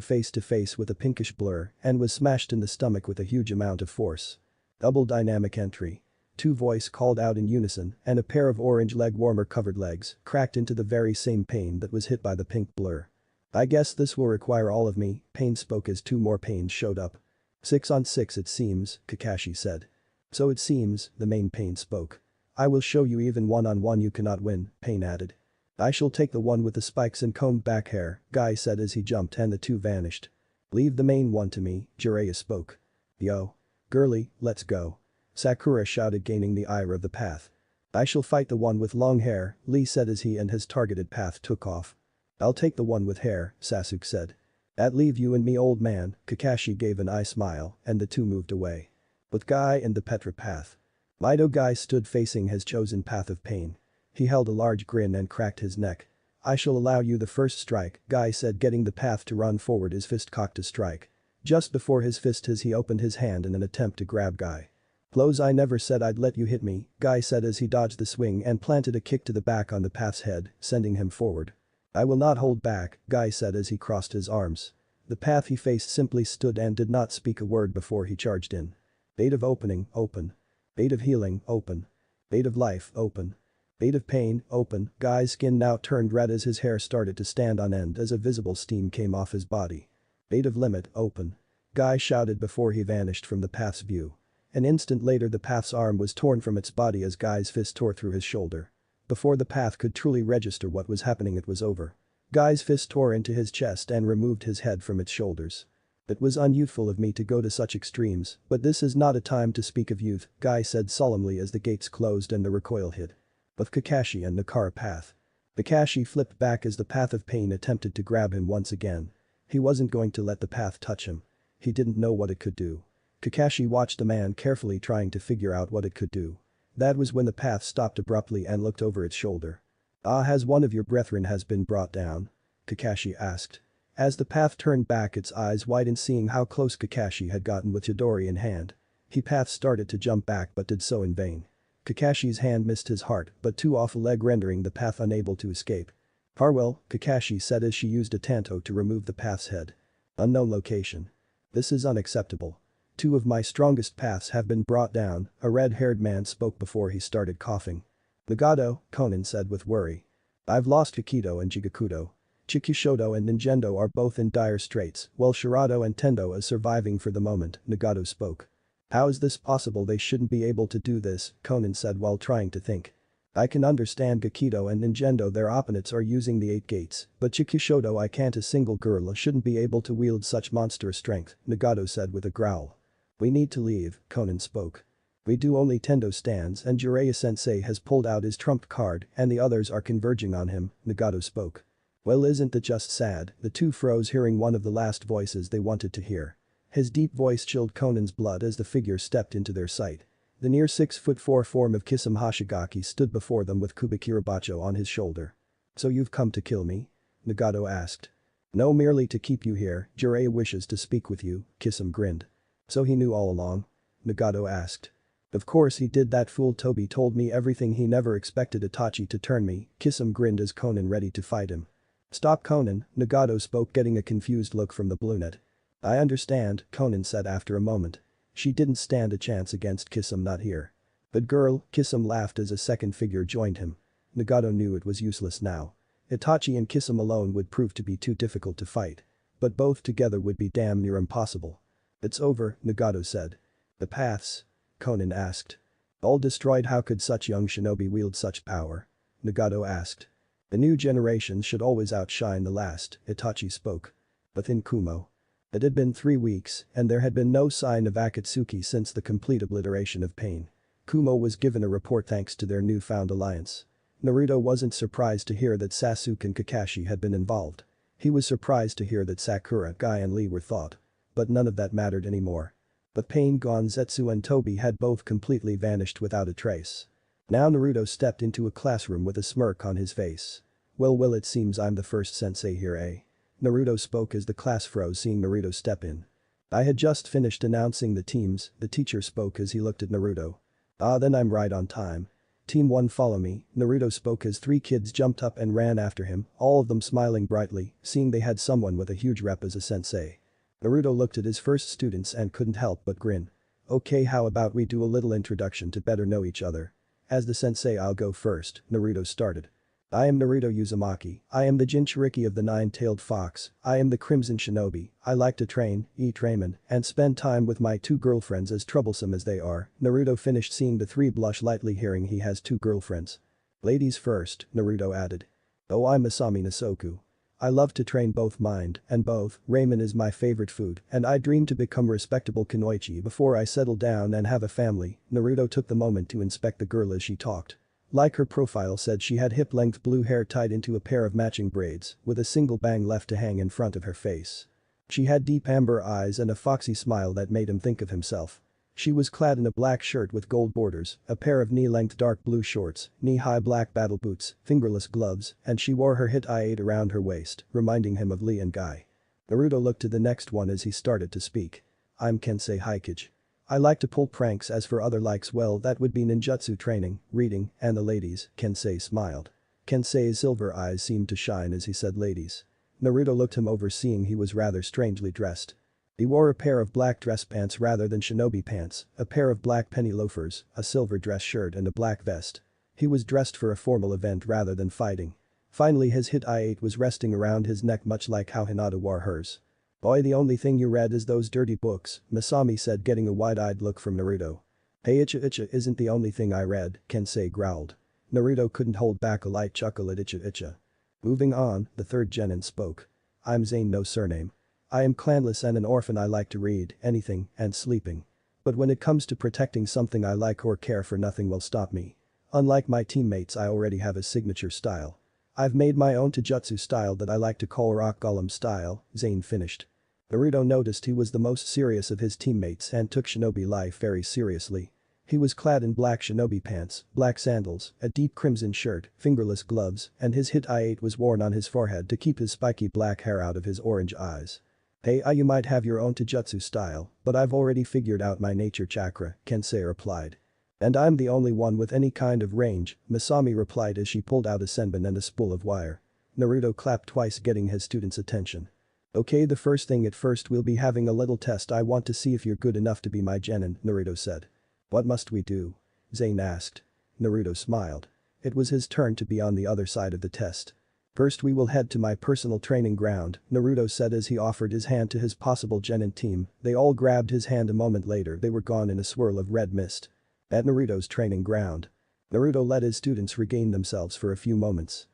face to face with a pinkish blur and was smashed in the stomach with a huge amount of force. Double dynamic entry. 2 voice called out in unison and a pair of orange leg warmer covered legs cracked into the very same Pain that was hit by the pink blur. I guess this will require all of me, Pain spoke as 2 more Pains showed up. 6 on 6 it seems, Kakashi said. So it seems, the main Pain spoke. I will show you even one-on-one you cannot win, Pain added. I shall take the one with the spikes and combed back hair, Guy said as he jumped and the 2 vanished. Leave the main one to me, Jiraiya spoke. Yo. Girly, let's go. Sakura shouted gaining the ire of the path. I shall fight the one with long hair, Lee said as he and his targeted path took off. I'll take the one with hair, Sasuke said. That leave you and me old man, Kakashi gave an eye smile and the 2 moved away. With Guy and the Petra path. Mido Guy stood facing his chosen path of pain. He held a large grin and cracked his neck. I shall allow you the first strike, Guy said getting the path to run forward his fist cocked to strike. Just before his fist he opened his hand in an attempt to grab Guy. Close I never said I'd let you hit me, Guy said as he dodged the swing and planted a kick to the back on the path's head, sending him forward. I will not hold back, Guy said as he crossed his arms. The path he faced simply stood and did not speak a word before he charged in. Bait of opening, open. Bait of healing, open. Bait of life, open. Bait of pain, open. Guy's skin now turned red as his hair started to stand on end as a visible steam came off his body. Bait of limit, open. Guy shouted before he vanished from the path's view. An instant later the path's arm was torn from its body as Guy's fist tore through his shoulder. Before the path could truly register what was happening it was over. Guy's fist tore into his chest and removed his head from its shoulders. It was unyouthful of me to go to such extremes, but this is not a time to speak of youth, Guy said solemnly as the gates closed and the recoil hit. With Kakashi and Nakara path. Kakashi flipped back as the path of pain attempted to grab him once again. He wasn't going to let the path touch him. He didn't know what it could do. Kakashi watched the man carefully trying to figure out what it could do. That was when the path stopped abruptly and looked over its shoulder. Ah, has one of your brethren has been brought down? Kakashi asked. As the path turned back its eyes widened seeing how close Kakashi had gotten with Chidori in hand. He path started to jump back but did so in vain. Kakashi's hand missed his heart but too off a leg rendering the path unable to escape. Farewell, Kakashi said as she used a tanto to remove the path's head. Unknown location. This is unacceptable. 2 of my strongest paths have been brought down, a red-haired man spoke before he started coughing. Nagato, Conan said with worry. I've lost Kikido and Jigakudo. Chikishodo and Ninjendo are both in dire straits, while Shirado and Tendo is surviving for the moment, Nagato spoke. How is this possible? They shouldn't be able to do this, Conan said while trying to think. I can understand Gakido and Ninjendo their opponents are using the 8 gates, but Chikishodo I can't a single girl shouldn't be able to wield such monstrous strength, Nagato said with a growl. We need to leave, Conan spoke. We do only Tendo stands and Jiraiya-sensei has pulled out his trump card and the others are converging on him, Nagato spoke. Well isn't that just sad, the 2 froze hearing one of the last voices they wanted to hear. His deep voice chilled Conan's blood as the figure stepped into their sight. The near 6'4" form of Kisame Hoshigaki stood before them with Kubikirabacho on his shoulder. So you've come to kill me? Nagato asked. No, merely to keep you here, Jiraiya wishes to speak with you, Kisame grinned. So he knew all along? Nagato asked. Of course he did, that fool Toby told me everything, he never expected Itachi to turn me, Kisame grinned as Conan ready to fight him. Stop Conan, Nagato spoke getting a confused look from the brunette. I understand, Conan said after a moment. She didn't stand a chance against Kisame, not here. But girl, Kisame laughed as a second figure joined him. Nagato knew it was useless now. Itachi and Kisame alone would prove to be too difficult to fight. But both together would be damn near impossible. It's over, Nagato said. The paths? Conan asked. All destroyed, how could such young shinobi wield such power? Nagato asked. The new generation should always outshine the last, Itachi spoke. Within Kumo. It had been 3 weeks and there had been no sign of Akatsuki since the complete obliteration of pain. Kumo was given a report thanks to their newfound alliance. Naruto wasn't surprised to hear that Sasuke and Kakashi had been involved. He was surprised to hear that Sakura, Guy and Lee were thought. but none of that mattered anymore. But Pain, Gon, Zetsu and Tobi had both completely vanished without a trace. Now Naruto stepped into a classroom with a smirk on his face. Well, it seems I'm the first sensei here, eh? Naruto spoke as the class froze seeing Naruto step in. I had just finished announcing the teams, the teacher spoke as he looked at Naruto. Ah, then I'm right on time. Team 1 follow me, Naruto spoke as 3 kids jumped up and ran after him, all of them smiling brightly, seeing they had someone with a huge rep as a sensei. Naruto looked at his first students and couldn't help but grin. Okay, how about we do a little introduction to better know each other. As the sensei, I'll go first, Naruto started. I am Naruto Uzumaki, I am the Jinchuriki of the Nine-Tailed Fox, I am the Crimson Shinobi, I like to train, eat ramen, and spend time with my 2 girlfriends as troublesome as they are. Naruto finished seeing the 3 blush lightly hearing he has 2 girlfriends. Ladies first, Naruto added. Oh, I'm Masami Nasoku. I love to train both mind and both, ramen is my favorite food and I dream to become a respectable kunoichi before I settle down and have a family. Naruto took the moment to inspect the girl as she talked. Like her profile said, she had hip-length blue hair tied into a pair of matching braids, with a single bang left to hang in front of her face. She had deep amber eyes and a foxy smile that made him think of himself. She was clad in a black shirt with gold borders, a pair of knee-length dark blue shorts, knee-high black battle boots, fingerless gloves, and she wore her hit-8 around her waist, reminding him of Lee and Guy. Naruto looked to the next one as he started to speak. I'm Kensei Hikage. I like to pull pranks. As for other likes, well, that would be ninjutsu training, reading, and the ladies, Kensei smiled. Kensei's silver eyes seemed to shine as he said ladies. Naruto looked him over seeing he was rather strangely dressed. He wore a pair of black dress pants rather than shinobi pants, a pair of black penny loafers, a silver dress shirt and a black vest. He was dressed for a formal event rather than fighting. Finally his hit-8 was resting around his neck much like how Hinata wore hers. Boy, the only thing you read is those dirty books, Masami said getting a wide-eyed look from Naruto. Hey, Icha isn't the only thing I read, Kensei growled. Naruto couldn't hold back a light chuckle at Icha. Moving on, the 3rd genin spoke. I'm Zane, no surname. I am clanless and an orphan. I like to read, anything, and sleeping. But when it comes to protecting something I like or care for, nothing will stop me. Unlike my teammates, I already have a signature style. I've made my own taijutsu style that I like to call Rock Golem style, Zane finished. Naruto noticed he was the most serious of his teammates and took shinobi life very seriously. He was clad in black shinobi pants, black sandals, a deep crimson shirt, fingerless gloves, and his hit-8 was worn on his forehead to keep his spiky black hair out of his orange eyes. Hey, you might have your own taijutsu style, but I've already figured out my nature chakra, Kensei replied. And I'm the only one with any kind of range, Masami replied as she pulled out a senbon and a spool of wire. Naruto clapped twice getting his students' attention. Okay, the first thing at first, we'll be having a little test. I want to see if you're good enough to be my genin, Naruto said. What must we do? Zane asked. Naruto smiled. It was his turn to be on the other side of the test. First we will head to my personal training ground, Naruto said as he offered his hand to his possible genin team. They all grabbed his hand. A moment later they were gone in a swirl of red mist. At Naruto's training ground. Naruto let his students regain themselves for a few moments.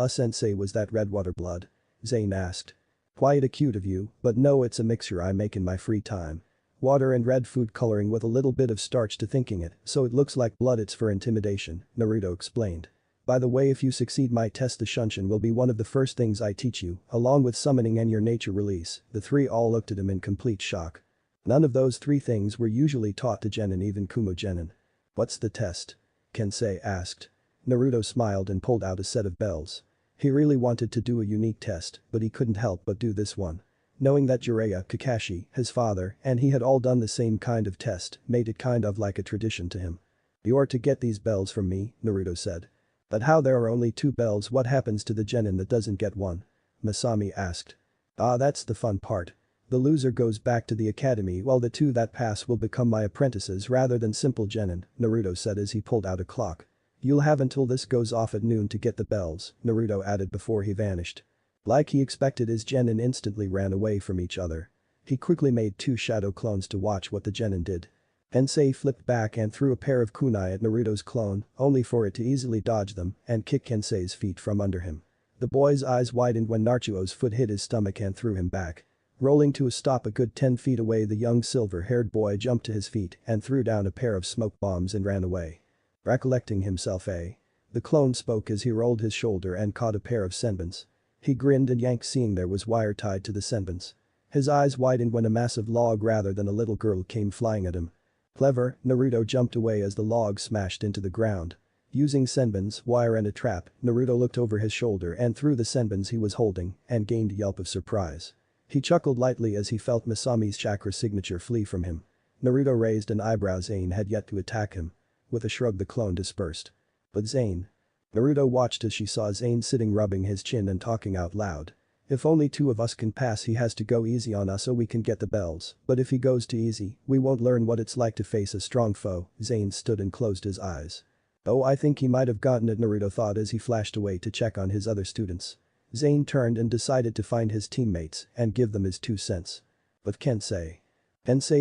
Sensei, was that red water blood? Zane asked. Quite cute of you, but no, it's a mixture I make in my free time. Water and red food coloring with a little bit of starch to thinking it, so it looks like blood. It's for intimidation, Naruto explained. By the way, if you succeed my test, the Shunshin will be one of the first things I teach you, along with summoning and your nature release. The 3 all looked at him in complete shock. None of those 3 things were usually taught to genin, even Kumo genin. What's the test? Kensei asked. Naruto smiled and pulled out a set of bells. He really wanted to do a unique test, but he couldn't help but do this one. Knowing that Jiraiya, Kakashi, his father, and he had all done the same kind of test made it kind of like a tradition to him. You are to get these bells from me, Naruto said. But how? There are only 2 bells. What happens to the genin that doesn't get one? Masami asked. Ah, that's the fun part. The loser goes back to the academy while the 2 that pass will become my apprentices rather than simple genin, Naruto said as he pulled out a clock. You'll have until this goes off at noon to get the bells, Naruto added before he vanished. Like he expected, his genin instantly ran away from each other. He quickly made 2 shadow clones to watch what the genin did. Kensei flipped back and threw a pair of kunai at Naruto's clone, only for it to easily dodge them and kick Kensei's feet from under him. The boy's eyes widened when Naruto's foot hit his stomach and threw him back. Rolling to a stop a good 10 feet away, the young silver-haired boy jumped to his feet and threw down a pair of smoke bombs and ran away. Recollecting himself, the clone spoke as he rolled his shoulder and caught a pair of senbons. He grinned and yanked seeing there was wire tied to the senbons. His eyes widened when a massive log rather than a little girl came flying at him. Clever, Naruto jumped away as the log smashed into the ground. Using senbons, wire and a trap, Naruto looked over his shoulder and threw the senbons he was holding and gained a yelp of surprise. He chuckled lightly as he felt Masami's chakra signature flee from him. Naruto raised an eyebrow. Zane had yet to attack him. With a shrug the clone dispersed. But Zane. Naruto watched as she saw Zane sitting rubbing his chin and talking out loud. If only two of us can pass, he has to go easy on us so we can get the bells, but if he goes too easy, we won't learn what it's like to face a strong foe. Zane stood and closed his eyes. Oh, I think he might have gotten it, Naruto thought as he flashed away to check on his other students. Zane turned and decided to find his teammates and give them his 2 cents. But Kensei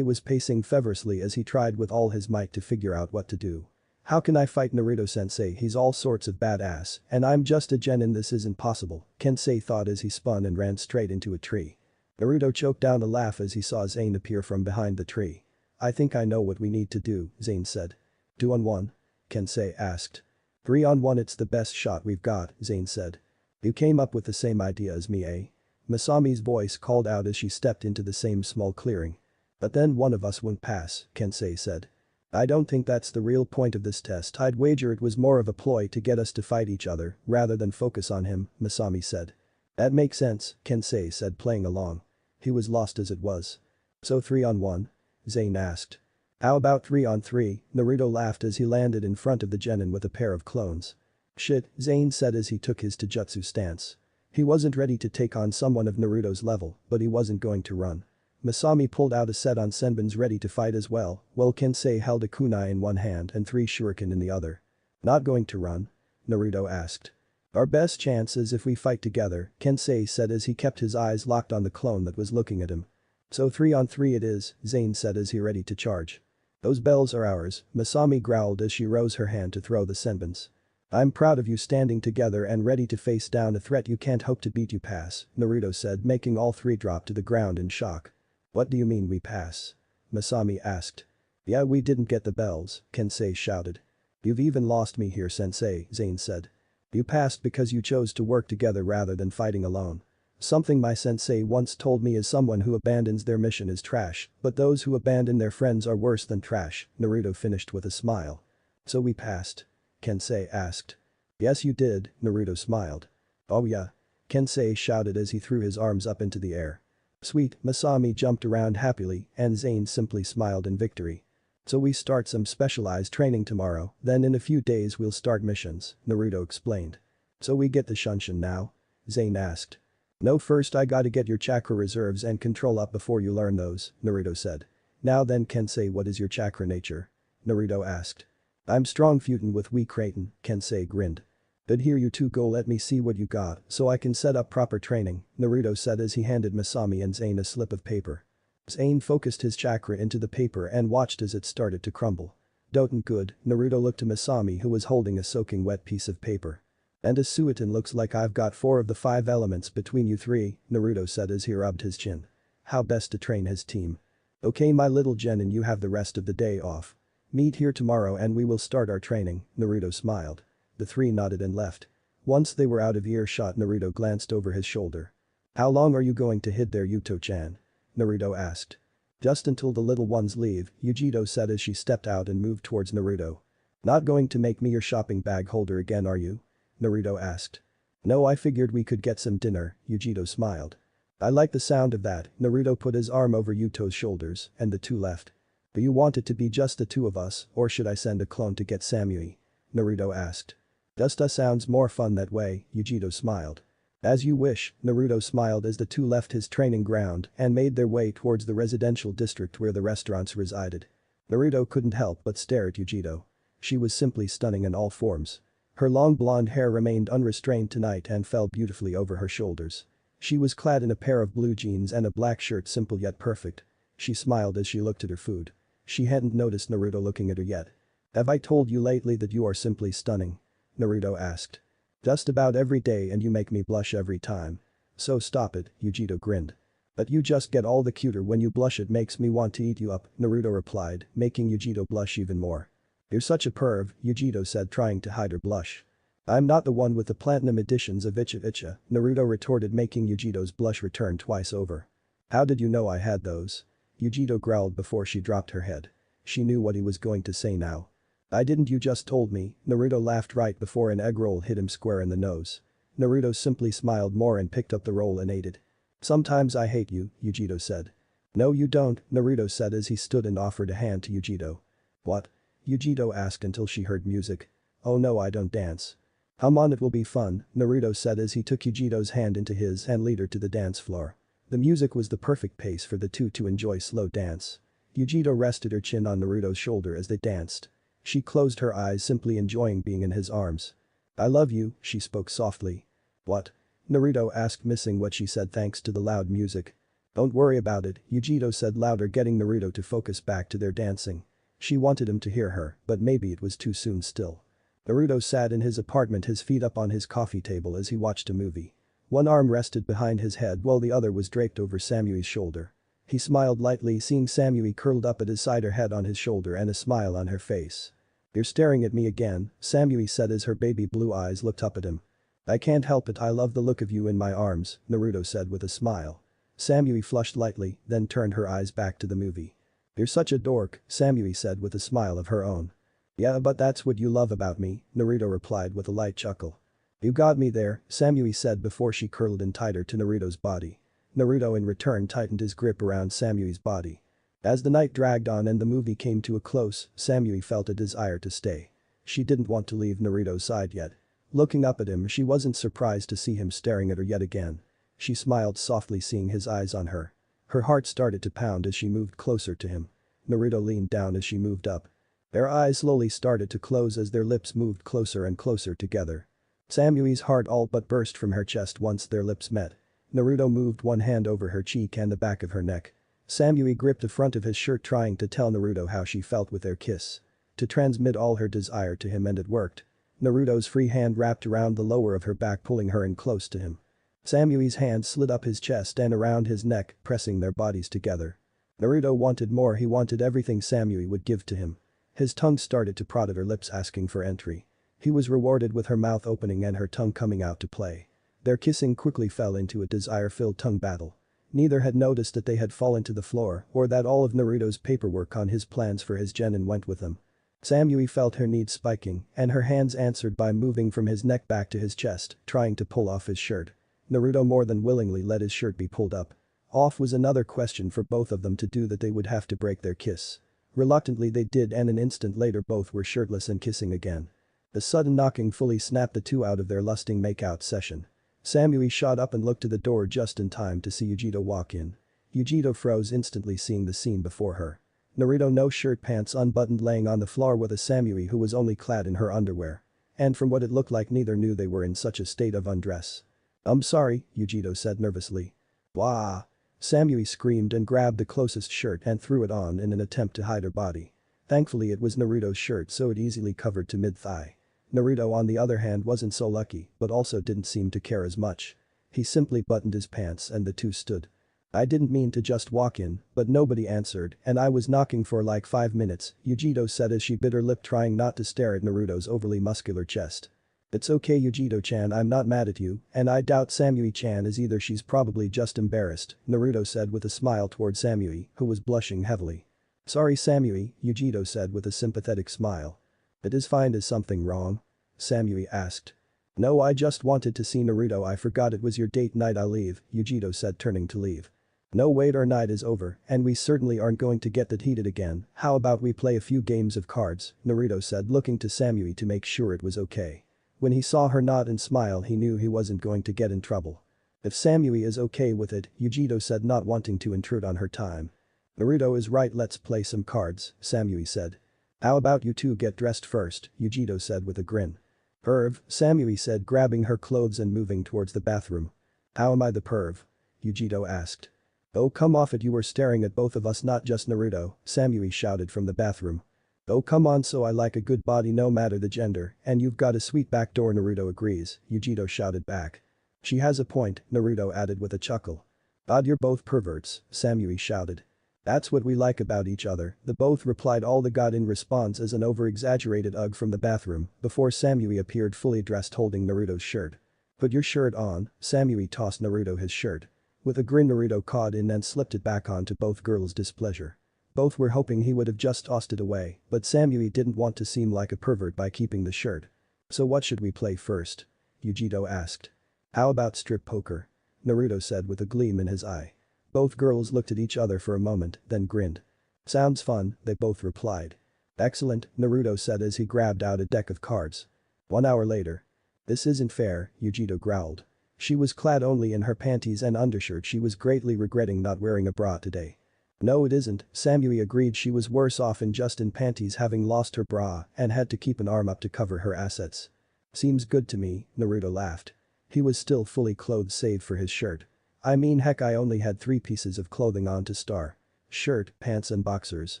was pacing feverishly as he tried with all his might to figure out what to do. How can I fight Naruto-sensei? He's all sorts of badass, and I'm just a genin. This isn't possible, Kensei thought as he spun and ran straight into a tree. Naruto choked down a laugh as he saw Zane appear from behind the tree. I think I know what we need to do, Zane said. 2-on-1? Kensei asked. 3-on-1, it's the best shot we've got, Zane said. You came up with the same idea as me, eh? Masami's voice called out as she stepped into the same small clearing. But then one of us won't pass, Kensei said. I don't think that's the real point of this test. I'd wager it was more of a ploy to get us to fight each other rather than focus on him, Masami said. That makes sense, Kensei said, playing along. He was lost as it was. So 3-on-1? Zane asked. How about 3-on-3? Naruto laughed as he landed in front of the genin with a pair of clones. Shit, Zane said as he took his taijutsu stance. He wasn't ready to take on someone of Naruto's level, but he wasn't going to run. Masami pulled out a set on senbons ready to fight as well, while Kensei held a kunai in one hand and 3 shuriken in the other. Not going to run? Naruto asked. Our best chance is if we fight together, Kensei said as he kept his eyes locked on the clone that was looking at him. So 3-on-3 it is, Zane said as he ready to charge. Those bells are ours, Masami growled as she rose her hand to throw the senbons. I'm proud of you standing together and ready to face down a threat you can't hope to beat. You pass, Naruto said, making all 3 drop to the ground in shock. What do you mean we pass? Masami asked. Yeah, we didn't get the bells, Kensei shouted. You've even lost me here, sensei, Zane said. You passed because you chose to work together rather than fighting alone. Something my sensei once told me is someone who abandons their mission is trash, but those who abandon their friends are worse than trash, Naruto finished with a smile. So we passed? Kensei asked. Yes you did, Naruto smiled. Oh yeah? Kensei shouted as he threw his arms up into the air. Sweet, Masami jumped around happily and Zane simply smiled in victory. So we start some specialized training tomorrow, then in a few days we'll start missions, Naruto explained. So we get the Shunshin now? Zane asked. No, first I gotta get your chakra reserves and control up before you learn those, Naruto said. Now then Kensei, what is your chakra nature? Naruto asked. I'm strong futon with weak kraton, Kensei grinned. But here you two go, let me see what you got so I can set up proper training, Naruto said as he handed Masami and Zane a slip of paper. Zane focused his chakra into the paper and watched as it started to crumble. Doten good, Naruto looked to Masami who was holding a soaking wet piece of paper. And a suiton, looks like I've got 4 of the 5 elements between you 3, Naruto said as he rubbed his chin. How best to train his team. Okay my little genin, you have the rest of the day off. Meet here tomorrow and we will start our training, Naruto smiled. The 3 nodded and left. Once they were out of earshot, Naruto glanced over his shoulder. How long are you going to hid there, Yuto-chan? Naruto asked. Just until the little ones leave, Yujito said as she stepped out and moved towards Naruto. Not going to make me your shopping bag holder again, are you? Naruto asked. No, I figured we could get some dinner, Yujito smiled. I like the sound of that, Naruto put his arm over Yuto's shoulders and the 2 left. Do you want it to be just the 2 of us or should I send a clone to get Samui? Naruto asked. Just us sounds more fun that way, Yujito smiled. As you wish, Naruto smiled as the 2 left his training ground and made their way towards the residential district where the restaurants resided. Naruto couldn't help but stare at Yujito. She was simply stunning in all forms. Her long blonde hair remained unrestrained tonight and fell beautifully over her shoulders. She was clad in a pair of blue jeans and a black shirt, simple yet perfect. She smiled as she looked at her food. She hadn't noticed Naruto looking at her yet. Have I told you lately that you are simply stunning? Naruto asked. Just about every day and you make me blush every time. So stop it, Yujito grinned. But you just get all the cuter when you blush, it makes me want to eat you up, Naruto replied, making Yujito blush even more. You're such a perv, Yujito said, trying to hide her blush. I'm not the one with the platinum editions of Icha Icha, Naruto retorted, making Yujito's blush return twice over. How did you know I had those? Yujito growled before she dropped her head. She knew what he was going to say now. I didn't, you just told me. Naruto laughed right before an egg roll hit him square in the nose. Naruto simply smiled more and picked up the roll and ate it. Sometimes I hate you, Yujito said. No you don't, Naruto said as he stood and offered a hand to Yujito. What? Yujito asked until she heard music. Oh no, I don't dance. Come on, it will be fun, Naruto said as he took Yujito's hand into his and led her to the dance floor. The music was the perfect pace for the two to enjoy slow dance. Yujito rested her chin on Naruto's shoulder as they danced. She closed her eyes, simply enjoying being in his arms. I love you, she spoke softly. What? Naruto asked, missing what she said thanks to the loud music. Don't worry about it, Yujito said louder, getting Naruto to focus back to their dancing. She wanted him to hear her, but maybe it was too soon still. Naruto sat in his apartment, his feet up on his coffee table as he watched a movie. One arm rested behind his head while the other was draped over Samui's shoulder. He smiled lightly, seeing Samui curled up at his side, her head on his shoulder and a smile on her face. You're staring at me again, Samui said as her baby blue eyes looked up at him. I can't help it, I love the look of you in my arms, Naruto said with a smile. Samui flushed lightly, then turned her eyes back to the movie. You're such a dork, Samui said with a smile of her own. Yeah, but that's what you love about me, Naruto replied with a light chuckle. You got me there, Samui said before she curled in tighter to Naruto's body. Naruto in return tightened his grip around Samui's body. As the night dragged on and the movie came to a close, Samui felt a desire to stay. She didn't want to leave Naruto's side yet. Looking up at him, she wasn't surprised to see him staring at her yet again. She smiled softly, seeing his eyes on her. Her heart started to pound as she moved closer to him. Naruto leaned down as she moved up. Their eyes slowly started to close as their lips moved closer and closer together. Samui's heart all but burst from her chest once their lips met. Naruto moved one hand over her cheek and the back of her neck. Samui gripped the front of his shirt, trying to tell Naruto how she felt with their kiss. To transmit all her desire to him, and it worked. Naruto's free hand wrapped around the lower of her back, pulling her in close to him. Samui's hand slid up his chest and around his neck, pressing their bodies together. Naruto wanted more, he wanted everything Samui would give to him. His tongue started to prod at her lips, asking for entry. He was rewarded with her mouth opening and her tongue coming out to play. Their kissing quickly fell into a desire-filled tongue battle. Neither had noticed that they had fallen to the floor or that all of Naruto's paperwork on his plans for his genin went with them. Samui felt her needs spiking, and her hands answered by moving from his neck back to his chest, trying to pull off his shirt. Naruto more than willingly let his shirt be pulled up. Off was another question for both of them to do, that they would have to break their kiss. Reluctantly they did, and an instant later both were shirtless and kissing again. The sudden knocking fully snapped the two out of their lusting makeout session. Samui shot up and looked to the door just in time to see Yujito walk in. Yujito froze instantly, seeing the scene before her. Naruto, no shirt, pants unbuttoned, laying on the floor with a Samui who was only clad in her underwear. And from what it looked like, neither knew they were in such a state of undress. I'm sorry, Yujito said nervously. Wah! Samui screamed and grabbed the closest shirt and threw it on in an attempt to hide her body. Thankfully it was Naruto's shirt, so it easily covered to mid-thigh. Naruto on the other hand wasn't so lucky, but also didn't seem to care as much. He simply buttoned his pants and the two stood. I didn't mean to just walk in, but nobody answered and I was knocking for like 5 minutes, Yujito said as she bit her lip, trying not to stare at Naruto's overly muscular chest. It's okay, Yujito-chan, I'm not mad at you, and I doubt Samui-chan is either, she's probably just embarrassed, Naruto said with a smile toward Samui, who was blushing heavily. Sorry Samui, Yujito said with a sympathetic smile. It is fine, is something wrong? Samui asked. No, I just wanted to see Naruto, I forgot it was your date night, I'll leave, Yujito said, turning to leave. No wait, our night is over, and we certainly aren't going to get that heated again, how about we play a few games of cards, Naruto said, looking to Samui to make sure it was okay. When he saw her nod and smile, he knew he wasn't going to get in trouble. If Samui is okay with it, Yujito said, not wanting to intrude on her time. Naruto is right, let's play some cards, Samui said. How about you two get dressed first, Yujito said with a grin. Perv, Samui said, grabbing her clothes and moving towards the bathroom. How am I the perv? Yujito asked. Oh come off it, you were staring at both of us, not just Naruto, Samui shouted from the bathroom. Oh come on, so I like a good body no matter the gender, and you've got a sweet backdoor, Naruto agrees, Yujito shouted back. She has a point, Naruto added with a chuckle. God, you're both perverts, Samui shouted. That's what we like about each other, the both replied, all they got in response as an over-exaggerated ugh from the bathroom before Samui appeared fully dressed holding Naruto's shirt. Put your shirt on, Samui tossed Naruto his shirt. With a grin Naruto caught in and slipped it back on to both girls' displeasure. Both were hoping he would have just tossed it away, but Samui didn't want to seem like a pervert by keeping the shirt. "So what should we play first?" Yujito asked. "How about strip poker?" Naruto said with a gleam in his eye. Both girls looked at each other for a moment, then grinned. "Sounds fun," they both replied. "Excellent," Naruto said as he grabbed out a deck of cards. 1 hour later. "This isn't fair," Yujito growled. She was clad only in her panties and undershirt. She was greatly regretting not wearing a bra today. "No it isn't," Samui agreed. She was worse off just in panties, having lost her bra and had to keep an arm up to cover her assets. "Seems good to me," Naruto laughed. He was still fully clothed save for his shirt. "I mean heck, I only had 3 pieces of clothing on to start. Shirt, pants and boxers,"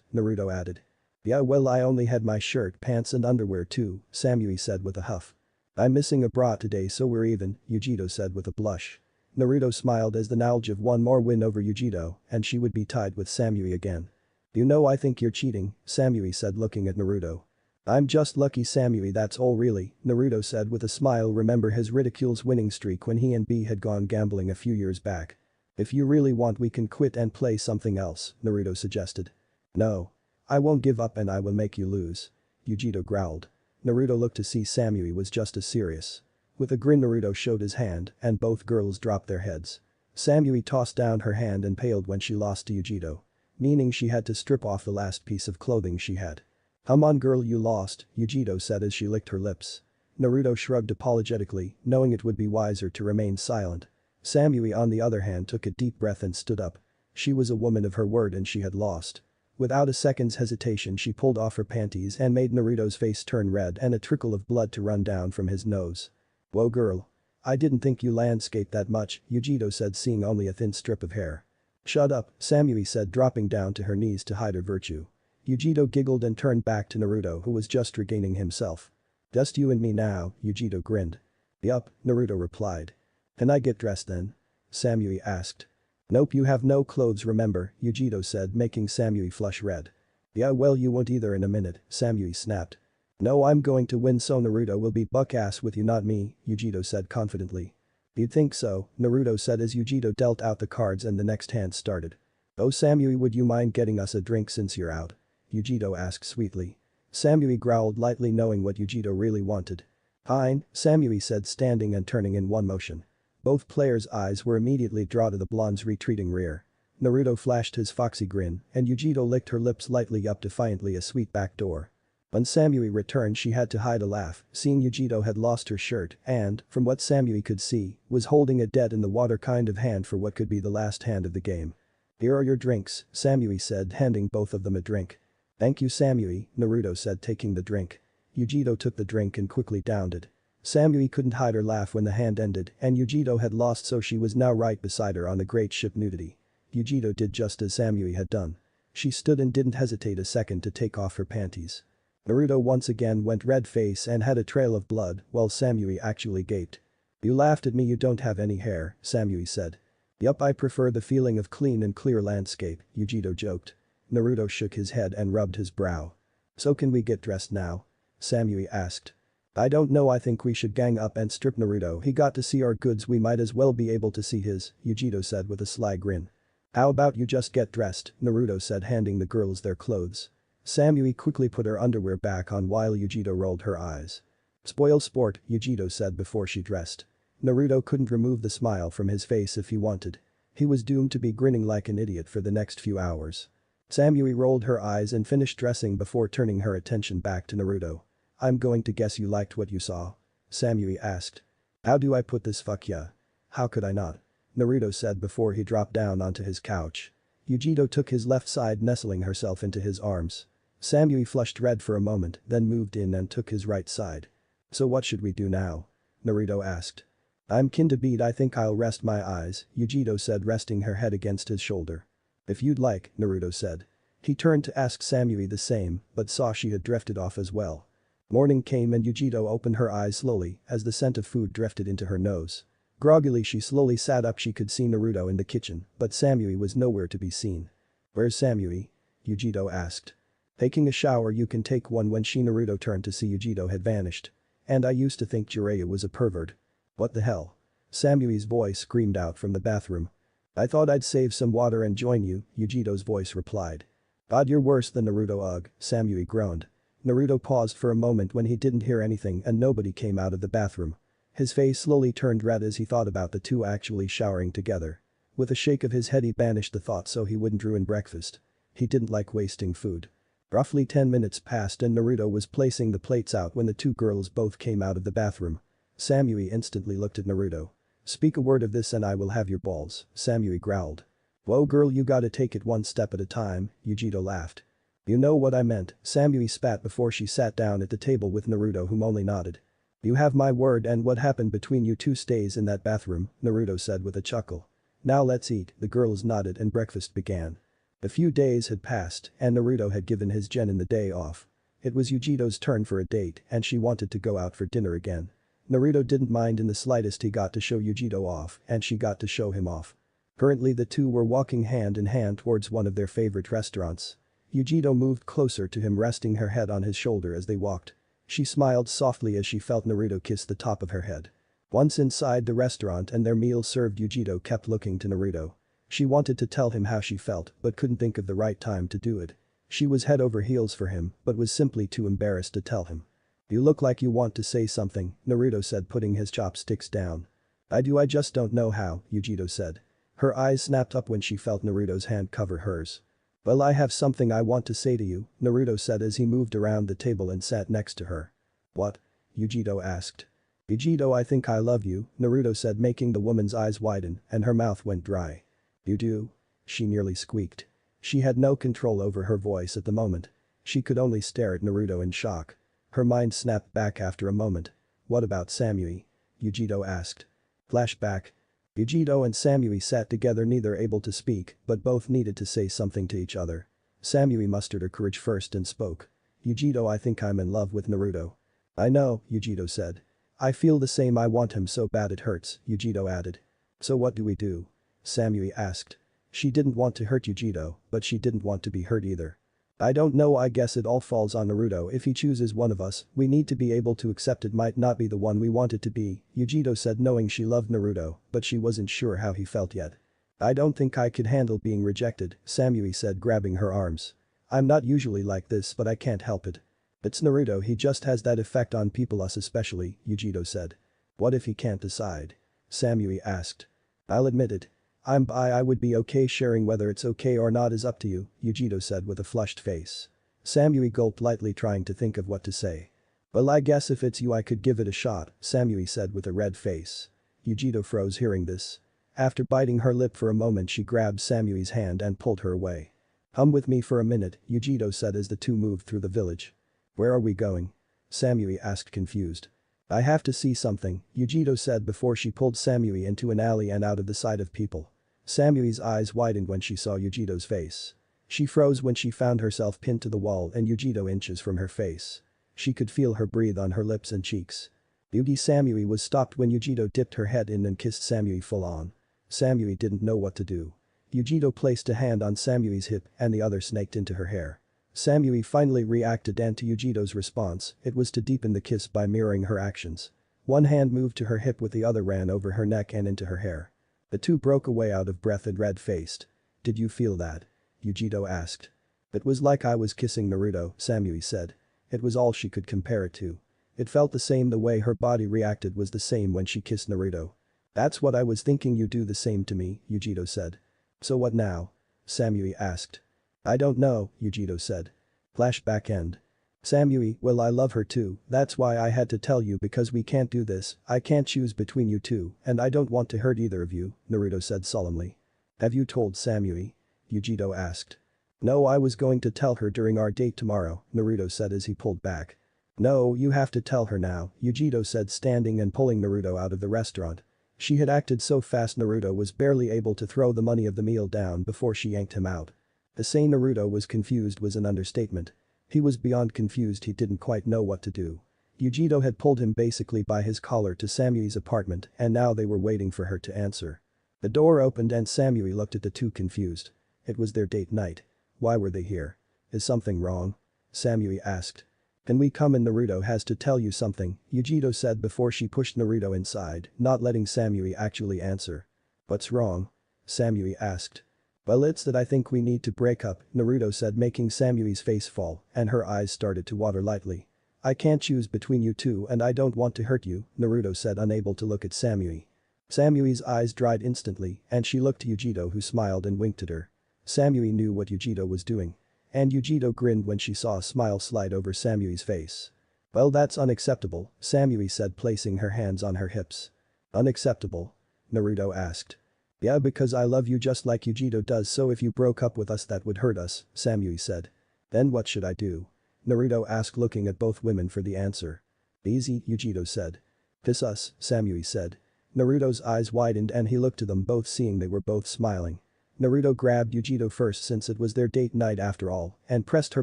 Naruto added. "Yeah well I only had my shirt, pants and underwear too," Samui said with a huff. "I'm missing a bra today so we're even," Yujito said with a blush. Naruto smiled as the knowledge of one more win over Yujito and she would be tied with Samui again. "You know I think you're cheating," Samui said looking at Naruto. "I'm just lucky Samui, that's all really," Naruto said with a smile. Remember his ridicule's winning streak when he and B had gone gambling a few years back. "If you really want we can quit and play something else," Naruto suggested. "No. I won't give up and I will make you lose," Yujito growled. Naruto looked to see Samui was just as serious. With a grin Naruto showed his hand and both girls dropped their heads. Samui tossed down her hand and paled when she lost to Yujito. Meaning she had to strip off the last piece of clothing she had. "Come on girl, you lost," Yujito said as she licked her lips. Naruto shrugged apologetically, knowing it would be wiser to remain silent. Samui on the other hand took a deep breath and stood up. She was a woman of her word and she had lost. Without a second's hesitation she pulled off her panties and made Naruto's face turn red and a trickle of blood to run down from his nose. "Whoa girl. I didn't think you landscaped that much," Yujito said seeing only a thin strip of hair. "Shut up," Samui said dropping down to her knees to hide her virtue. Yujito giggled and turned back to Naruto who was just regaining himself. "Just you and me now," Yujito grinned. "Yup," Naruto replied. "Can I get dressed then?" Samui asked. "Nope, you have no clothes remember," Yujito said making Samui flush red. "Yeah well you won't either in a minute," Samui snapped. "No I'm going to win so Naruto will be buck-ass with you not me," Yujito said confidently. "You'd think so," Naruto said as Yujito dealt out the cards and the next hand started. "Oh Samui would you mind getting us a drink since you're out?" Yujito asked sweetly. Samui growled lightly knowing what Yujito really wanted. "Fine," Samui said standing and turning in one motion. Both players' eyes were immediately drawn to the blonde's retreating rear. Naruto flashed his foxy grin and Yujito licked her lips lightly up defiantly a sweet backdoor. When Samui returned she had to hide a laugh seeing Yujito had lost her shirt and, from what Samui could see, was holding a dead in the water kind of hand for what could be the last hand of the game. "Here are your drinks," Samui said handing both of them a drink. "Thank you Samui," Naruto said taking the drink. Yujito took the drink and quickly downed it. Samui couldn't hide her laugh when the hand ended and Yujito had lost so she was now right beside her on the great ship nudity. Yujito did just as Samui had done. She stood and didn't hesitate a second to take off her panties. Naruto once again went red face and had a trail of blood while Samui actually gaped. "You laughed at me you don't have any hair," Samui said. "Yup I prefer the feeling of clean and clear landscape," Yujito joked. Naruto shook his head and rubbed his brow. "So can we get dressed now?" Samui asked. "I don't know I think we should gang up and strip Naruto he got to see our goods we might as well be able to see his," Yujito said with a sly grin. "How about you just get dressed," Naruto said handing the girls their clothes. Samui quickly put her underwear back on while Yujito rolled her eyes. "Spoil sport," Yujito said before she dressed. Naruto couldn't remove the smile from his face if he wanted. He was doomed to be grinning like an idiot for the next few hours. Samui rolled her eyes and finished dressing before turning her attention back to Naruto. "I'm going to guess you liked what you saw?" Samui asked. "How do I put this fuck yeah? How could I not?" Naruto said before he dropped down onto his couch. Yujito took his left side nestling herself into his arms. Samui flushed red for a moment then moved in and took his right side. "So what should we do now?" Naruto asked. "I'm kin to beat I think I'll rest my eyes," Yujito said resting her head against his shoulder. "If you'd like," Naruto said. He turned to ask Samui the same but saw she had drifted off as well. Morning came and Yujito opened her eyes slowly as the scent of food drifted into her nose. Groggily she slowly sat up she could see Naruto in the kitchen but Samui was nowhere to be seen. "Where's Samui?" Yujito asked. "Taking a shower you can take one when she Naruto turned to see Yujito had vanished. "And I used to think Jiraiya was a pervert." "What the hell?" Samui's voice screamed out from the bathroom. I thought I'd save some water and join you, Yujito's voice replied. God, you're worse than Naruto, ugh, Samui groaned. Naruto paused for a moment when he didn't hear anything and nobody came out of the bathroom. His face slowly turned red as he thought about the two actually showering together. With a shake of his head he banished the thought so he wouldn't ruin breakfast. He didn't like wasting food. Roughly 10 minutes passed and Naruto was placing the plates out when the two girls both came out of the bathroom. Samui instantly looked at Naruto. Speak a word of this and I will have your balls, Samui growled. Whoa girl, you gotta take it one step at a time, Yujito laughed. You know what I meant, Samui spat before she sat down at the table with Naruto, whom only nodded. You have my word, and what happened between you two stays in that bathroom, Naruto said with a chuckle. Now let's eat, the girls nodded and breakfast began. A few days had passed and Naruto had given his genin the day off. It was Yujito's turn for a date and she wanted to go out for dinner again. Naruto didn't mind in the slightest, he got to show Yujito off and she got to show him off. Currently the two were walking hand in hand towards one of their favorite restaurants. Yujito moved closer to him, resting her head on his shoulder as they walked. She smiled softly as she felt Naruto kiss the top of her head. Once inside the restaurant and their meal served, Yujito kept looking to Naruto. She wanted to tell him how she felt but couldn't think of the right time to do it. She was head over heels for him but was simply too embarrassed to tell him. You look like you want to say something, Naruto said, putting his chopsticks down. I do, I just don't know how, Yujito said. Her eyes snapped up when she felt Naruto's hand cover hers. Well, I have something I want to say to you, Naruto said as he moved around the table and sat next to her. What? Yujito asked. Yujito, I think I love you, Naruto said, making the woman's eyes widen and her mouth went dry. You do? She nearly squeaked. She had no control over her voice at the moment. She could only stare at Naruto in shock. Her mind snapped back after a moment. What about Samui? Yujito asked. Flashback. Yujito and Samui sat together, neither able to speak but both needed to say something to each other. Samui mustered her courage first and spoke. Yujito, I think I'm in love with Naruto. I know, Yujito said. I feel the same, I want him so bad it hurts, Yujito added. So what do we do? Samui asked. She didn't want to hurt Yujito, but she didn't want to be hurt either. I don't know, I guess it all falls on Naruto. If he chooses one of us, we need to be able to accept it might not be the one we want it to be, Yujito said, knowing she loved Naruto, but she wasn't sure how he felt yet. I don't think I could handle being rejected, Samui said, grabbing her arms. I'm not usually like this but I can't help it. It's Naruto, he just has that effect on people, us especially, Yujito said. What if he can't decide? Samui asked. I'll admit it. I would be okay sharing, whether it's okay or not is up to you, Yujito said with a flushed face. Samui gulped lightly, trying to think of what to say. Well, I guess if it's you I could give it a shot, Samui said with a red face. Yujito froze hearing this. After biting her lip for a moment she grabbed Samui's hand and pulled her away. Come with me for a minute, Yujito said as the two moved through the village. Where are we going? Samui asked, confused. I have to see something, Yujito said before she pulled Samui into an alley and out of the sight of people. Samui's eyes widened when she saw Yujito's face. She froze when she found herself pinned to the wall and Yujito inches from her face. She could feel her breathe on her lips and cheeks. Beauty Samui was stopped when Yujito dipped her head in and kissed Samui full on. Samui didn't know what to do. Yujito placed a hand on Samui's hip and the other snaked into her hair. Samui finally reacted, and to Yujito's response, it was to deepen the kiss by mirroring her actions. One hand moved to her hip with the other ran over her neck and into her hair. The two broke away out of breath and red-faced. Did you feel that? Yujito asked. It was like I was kissing Naruto, Samui said. It was all she could compare it to. It felt the same, the way her body reacted was the same when she kissed Naruto. That's what I was thinking, you do the same to me, Yujito said. So what now? Samui asked. I don't know, Yujito said. Flashback end. Samui, well, I love her too, that's why I had to tell you, because we can't do this, I can't choose between you two and I don't want to hurt either of you, Naruto said solemnly. Have you told Samui? Yujito asked. No, I was going to tell her during our date tomorrow, Naruto said as he pulled back. No, you have to tell her now, Yujito said, standing and pulling Naruto out of the restaurant. She had acted so fast Naruto was barely able to throw the money of the meal down before she yanked him out. To say Naruto was confused was an understatement. He was beyond confused, he didn't quite know what to do. Yujito had pulled him basically by his collar to Samui's apartment and now they were waiting for her to answer. The door opened and Samui looked at the two, confused. It was their date night. Why were they here? Is something wrong? Samui asked. Can we come in? Naruto has to tell you something, Yujito said before she pushed Naruto inside, not letting Samui actually answer. What's wrong? Samui asked. Well, it's that I think we need to break up, Naruto said, making Samui's face fall, and her eyes started to water lightly. I can't choose between you two and I don't want to hurt you, Naruto said, unable to look at Samui. Samui's eyes dried instantly and she looked to Yujito, who smiled and winked at her. Samui knew what Yujito was doing. And Yujito grinned when she saw a smile slide over Samui's face. Well, that's unacceptable, Samui said, placing her hands on her hips. Unacceptable? Naruto asked. Yeah, because I love you just like Yujito does, so if you broke up with us that would hurt us, Samui said. Then what should I do? Naruto asked, looking at both women for the answer. Easy, Yujito said. Kiss us, Samui said. Naruto's eyes widened and he looked to them both, seeing they were both smiling. Naruto grabbed Yujito first since it was their date night after all, and pressed her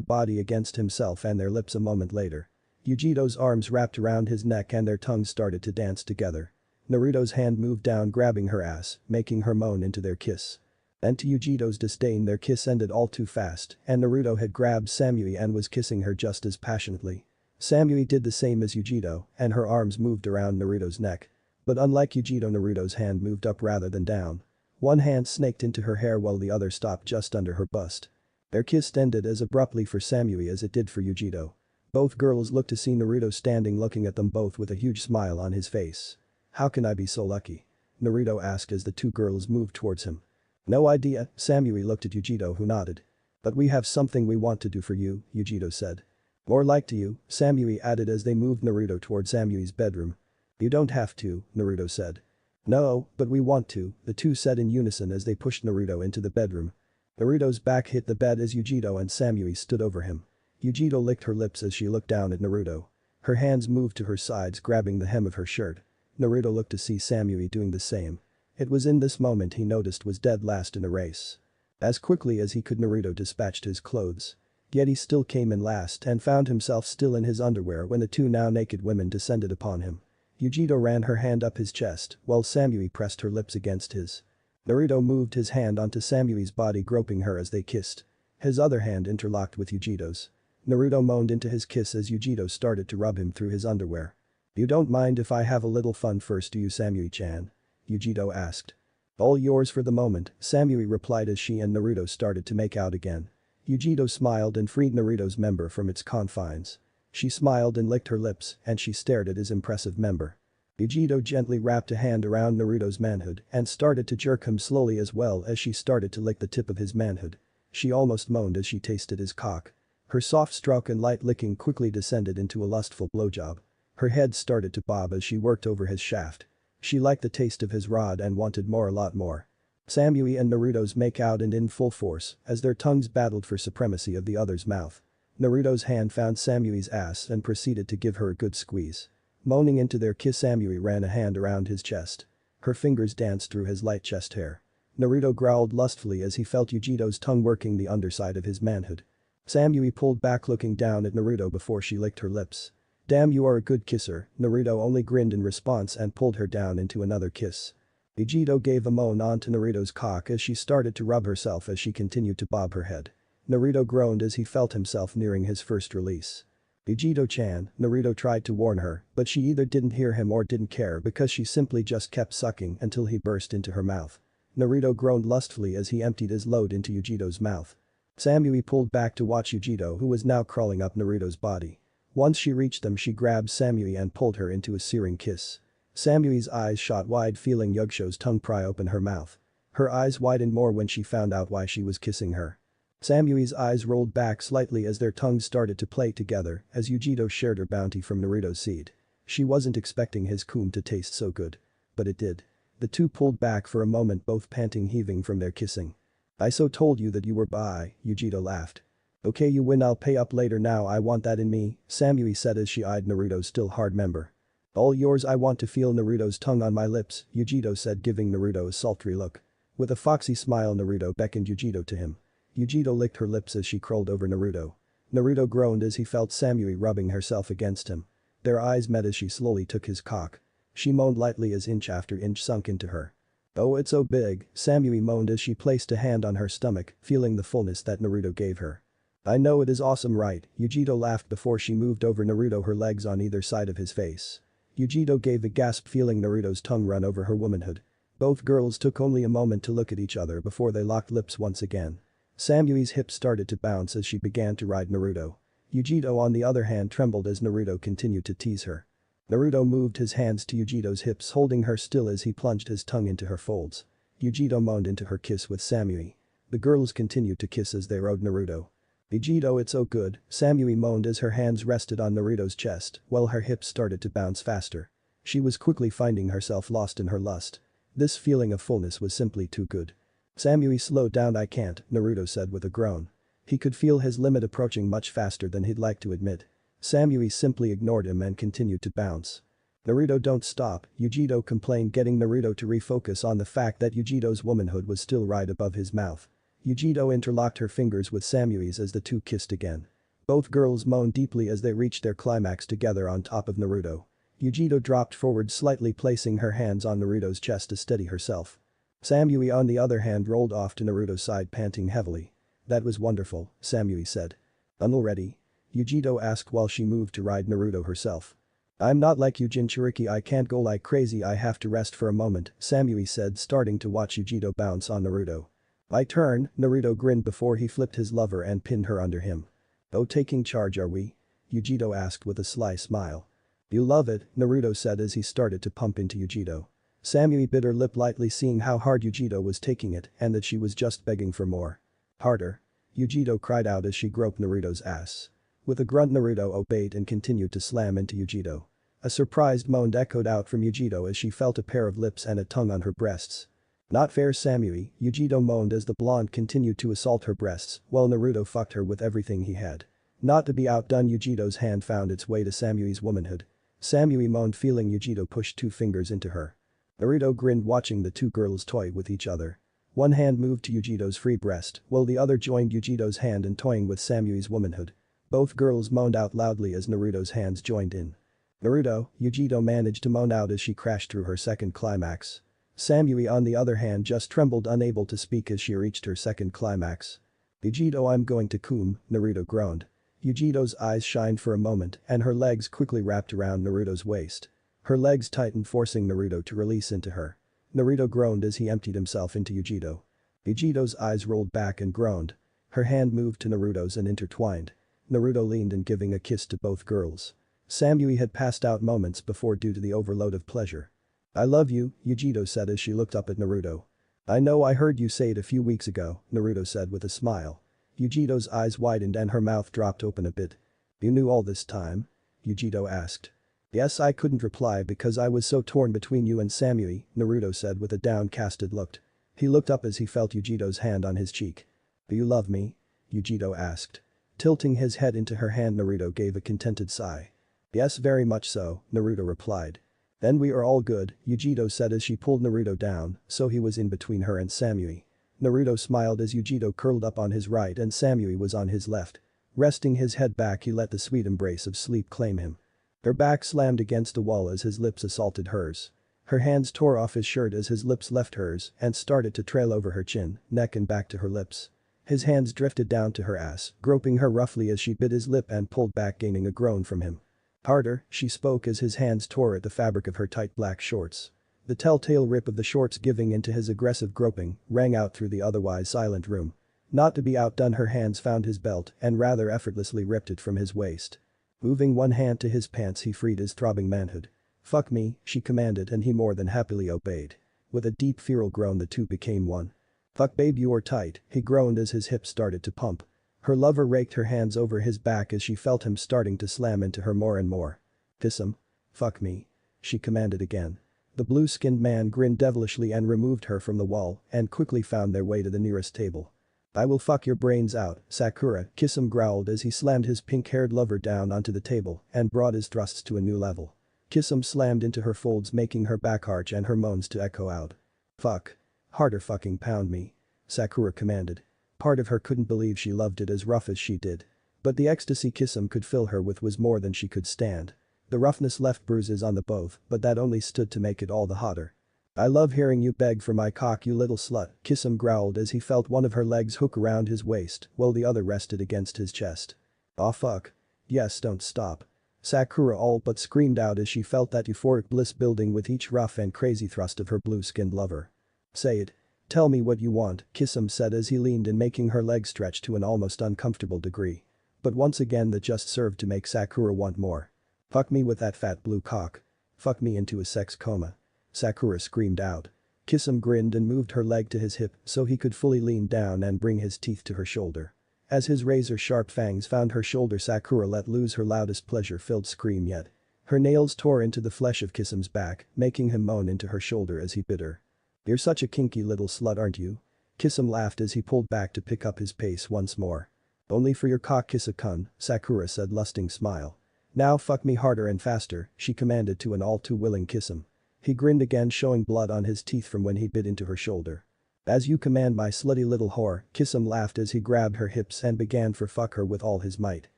body against himself and their lips a moment later. Yujito's arms wrapped around his neck and their tongues started to dance together. Naruto's hand moved down, grabbing her ass, making her moan into their kiss. And to Yujito's disdain, their kiss ended all too fast, and Naruto had grabbed Samui and was kissing her just as passionately. Samui did the same as Yujito, and her arms moved around Naruto's neck. But unlike Yujito, Naruto's hand moved up rather than down. One hand snaked into her hair while the other stopped just under her bust. Their kiss ended as abruptly for Samui as it did for Yujito. Both girls looked to see Naruto standing looking at them both with a huge smile on his face. How can I be so lucky? Naruto asked as the two girls moved towards him. No idea, Samui looked at Yujito, who nodded. But we have something we want to do for you, Yujito said. More like to you, Samui added as they moved Naruto toward Samui's bedroom. You don't have to, Naruto said. No, but we want to, the two said in unison as they pushed Naruto into the bedroom. Naruto's back hit the bed as Yujito and Samui stood over him. Yujito licked her lips as she looked down at Naruto. Her hands moved to her sides, grabbing the hem of her shirt. Naruto looked to see Samui doing the same. It was in this moment he noticed was dead last in a race. As quickly as he could, Naruto dispatched his clothes. Yet he still came in last and found himself still in his underwear when the two now naked women descended upon him. Yujito ran her hand up his chest while Samui pressed her lips against his. Naruto moved his hand onto Samui's body, groping her as they kissed. His other hand interlocked with Yujito's. Naruto moaned into his kiss as Yujito started to rub him through his underwear. You don't mind if I have a little fun first, do you, Samui-chan? Yujito asked. All yours for the moment, Samui replied as she and Naruto started to make out again. Yujito smiled and freed Naruto's member from its confines. She smiled and licked her lips and she stared at his impressive member. Yujito gently wrapped a hand around Naruto's manhood and started to jerk him slowly as well as she started to lick the tip of his manhood. She almost moaned as she tasted his cock. Her soft stroke and light licking quickly descended into a lustful blowjob. Her head started to bob as she worked over his shaft. She liked the taste of his rod and wanted more, a lot more. Samui and Naruto's make out and in full force as their tongues battled for supremacy of the other's mouth. Naruto's hand found Samui's ass and proceeded to give her a good squeeze. Moaning into their kiss, Samui ran a hand around his chest. Her fingers danced through his light chest hair. Naruto growled lustfully as he felt Yujito's tongue working the underside of his manhood. Samui pulled back, looking down at Naruto before she licked her lips. Damn, you are a good kisser, Naruto only grinned in response and pulled her down into another kiss. Yujito gave a moan onto Naruto's cock as she started to rub herself as she continued to bob her head. Naruto groaned as he felt himself nearing his first release. Yujito-chan, Naruto tried to warn her, but she either didn't hear him or didn't care because she simply just kept sucking until he burst into her mouth. Naruto groaned lustfully as he emptied his load into Yujito's mouth. Samui pulled back to watch Yujito, who was now crawling up Naruto's body. Once she reached them, she grabbed Samui and pulled her into a searing kiss. Samui's eyes shot wide, feeling Yugosho's tongue pry open her mouth. Her eyes widened more when she found out why she was kissing her. Samui's eyes rolled back slightly as their tongues started to play together as Yujito shared her bounty from Naruto's seed. She wasn't expecting his cum to taste so good. But it did. The two pulled back for a moment, both panting, heaving from their kissing. I so told you that you were bi, Yujito laughed. Okay, you win, I'll pay up later, now I want that in me, Samui said as she eyed Naruto's still hard member. All yours, I want to feel Naruto's tongue on my lips, Yujito said, giving Naruto a sultry look. With a foxy smile, Naruto beckoned Yujito to him. Yujito licked her lips as she curled over Naruto. Naruto groaned as he felt Samui rubbing herself against him. Their eyes met as she slowly took his cock. She moaned lightly as inch after inch sunk into her. Oh, it's so big, Samui moaned as she placed a hand on her stomach, feeling the fullness that Naruto gave her. I know it is awesome, right? Yujito laughed before she moved over Naruto, her legs on either side of his face. Yujito gave a gasp, feeling Naruto's tongue run over her womanhood. Both girls took only a moment to look at each other before they locked lips once again. Samui's hips started to bounce as she began to ride Naruto. Yujito on the other hand trembled as Naruto continued to tease her. Naruto moved his hands to Yujito's hips holding her still as he plunged his tongue into her folds. Yujito moaned into her kiss with Samui. The girls continued to kiss as they rode Naruto. Yujito, it's so good, Samui moaned as her hands rested on Naruto's chest while her hips started to bounce faster. She was quickly finding herself lost in her lust. This feeling of fullness was simply too good. Samui slowed down. I can't, Naruto said with a groan. He could feel his limit approaching much faster than he'd like to admit. Samui simply ignored him and continued to bounce. Naruto, don't stop, Yujito complained, getting Naruto to refocus on the fact that Yujito's womanhood was still right above his mouth. Yujito interlocked her fingers with Samui's as the two kissed again. Both girls moaned deeply as they reached their climax together on top of Naruto. Yujito dropped forward slightly, placing her hands on Naruto's chest to steady herself. Samui on the other hand rolled off to Naruto's side panting heavily. That was wonderful, Samui said. Already? Yujito asked while she moved to ride Naruto herself. I'm not like you, Jinchuriki, I can't go like crazy, I have to rest for a moment, Samui said, starting to watch Yujito bounce on Naruto. My turn, Naruto grinned before he flipped his lover and pinned her under him. Oh, taking charge are we? Yujito asked with a sly smile. You love it, Naruto said as he started to pump into Yujito. Samui bit her lip lightly, seeing how hard Yujito was taking it and that she was just begging for more. Harder. Yujito cried out as she groped Naruto's ass. With a grunt, Naruto obeyed and continued to slam into Yujito. A surprised moan echoed out from Yujito as she felt a pair of lips and a tongue on her breasts. Not fair, Samui, Yujito moaned as the blonde continued to assault her breasts while Naruto fucked her with everything he had. Not to be outdone, Yujito's hand found its way to Samui's womanhood. Samui moaned, feeling Yujito push 2 fingers into her. Naruto grinned watching the two girls toy with each other. One hand moved to Yujito's free breast while the other joined Yujito's hand in toying with Samui's womanhood. Both girls moaned out loudly as Naruto's hands joined in. Naruto, Yujito managed to moan out as she crashed through her second climax. Samui on the other hand just trembled, unable to speak as she reached her second climax. Yujito, I'm going to cum, Naruto groaned. Yujito's eyes shined for a moment and her legs quickly wrapped around Naruto's waist. Her legs tightened, forcing Naruto to release into her. Naruto groaned as he emptied himself into Yujito. Yujito's eyes rolled back and groaned. Her hand moved to Naruto's and intertwined. Naruto leaned in, giving a kiss to both girls. Samui had passed out moments before due to the overload of pleasure. I love you, Yujito said as she looked up at Naruto. I know, I heard you say it a few weeks ago, Naruto said with a smile. Yujito's eyes widened and her mouth dropped open a bit. You knew all this time? Yujito asked. Yes, I couldn't reply because I was so torn between you and Samui, Naruto said with a downcasted look. He looked up as he felt Yujito's hand on his cheek. Do you love me? Yujito asked. Tilting his head into her hand, Naruto gave a contented sigh. Yes, very much so, Naruto replied. Then we are all good, Yujito said as she pulled Naruto down, so he was in between her and Samui. Naruto smiled as Yujito curled up on his right and Samui was on his left. Resting his head back, he let the sweet embrace of sleep claim him. Her back slammed against the wall as his lips assaulted hers. Her hands tore off his shirt as his lips left hers and started to trail over her chin, neck and back to her lips. His hands drifted down to her ass, groping her roughly as she bit his lip and pulled back, gaining a groan from him. Harder, she spoke as his hands tore at the fabric of her tight black shorts. The telltale rip of the shorts giving into his aggressive groping rang out through the otherwise silent room. Not to be outdone, her hands found his belt and rather effortlessly ripped it from his waist. Moving one hand to his pants, he freed his throbbing manhood. Fuck me, she commanded and he more than happily obeyed. With a deep feral groan, the two became one. Fuck babe, you're tight, he groaned as his hips started to pump. Her lover raked her hands over his back as she felt him starting to slam into her more and more. Kiss him. Fuck me. She commanded again. The blue-skinned man grinned devilishly and removed her from the wall and quickly found their way to the nearest table. I will fuck your brains out, Sakura, Kiss him growled as he slammed his pink-haired lover down onto the table and brought his thrusts to a new level. Kiss him slammed into her folds, making her back arch and her moans to echo out. Fuck. Harder, fucking pound me. Sakura commanded. Part of her couldn't believe she loved it as rough as she did. But the ecstasy Kiss him could fill her with was more than she could stand. The roughness left bruises on the both, but that only stood to make it all the hotter. I love hearing you beg for my cock, you little slut, Kiss him growled as he felt one of her legs hook around his waist while the other rested against his chest. Aw fuck. Yes, don't stop. Sakura all but screamed out as she felt that euphoric bliss building with each rough and crazy thrust of her blue-skinned lover. "Say it. Tell me what you want," Kisum said as he leaned in, making her legs stretch to an almost uncomfortable degree. But once again that just served to make Sakura want more. "Fuck me with that fat blue cock. Fuck me into a sex coma," Sakura screamed out. Kisum grinned and moved her leg to his hip so he could fully lean down and bring his teeth to her shoulder. As his razor-sharp fangs found her shoulder, Sakura let loose her loudest pleasure-filled scream yet. Her nails tore into the flesh of Kisum's back, making him moan into her shoulder as he bit her. "You're such a kinky little slut, aren't you?" Kisum laughed as he pulled back to pick up his pace once more. "Only for your cock, Kissa-kun," Sakura said, lusting smile. "Now fuck me harder and faster," she commanded to an all-too-willing Kisum. He grinned again, showing blood on his teeth from when he bit into her shoulder. "As you command, my slutty little whore," Kisum laughed as he grabbed her hips and began to fuck her with all his might.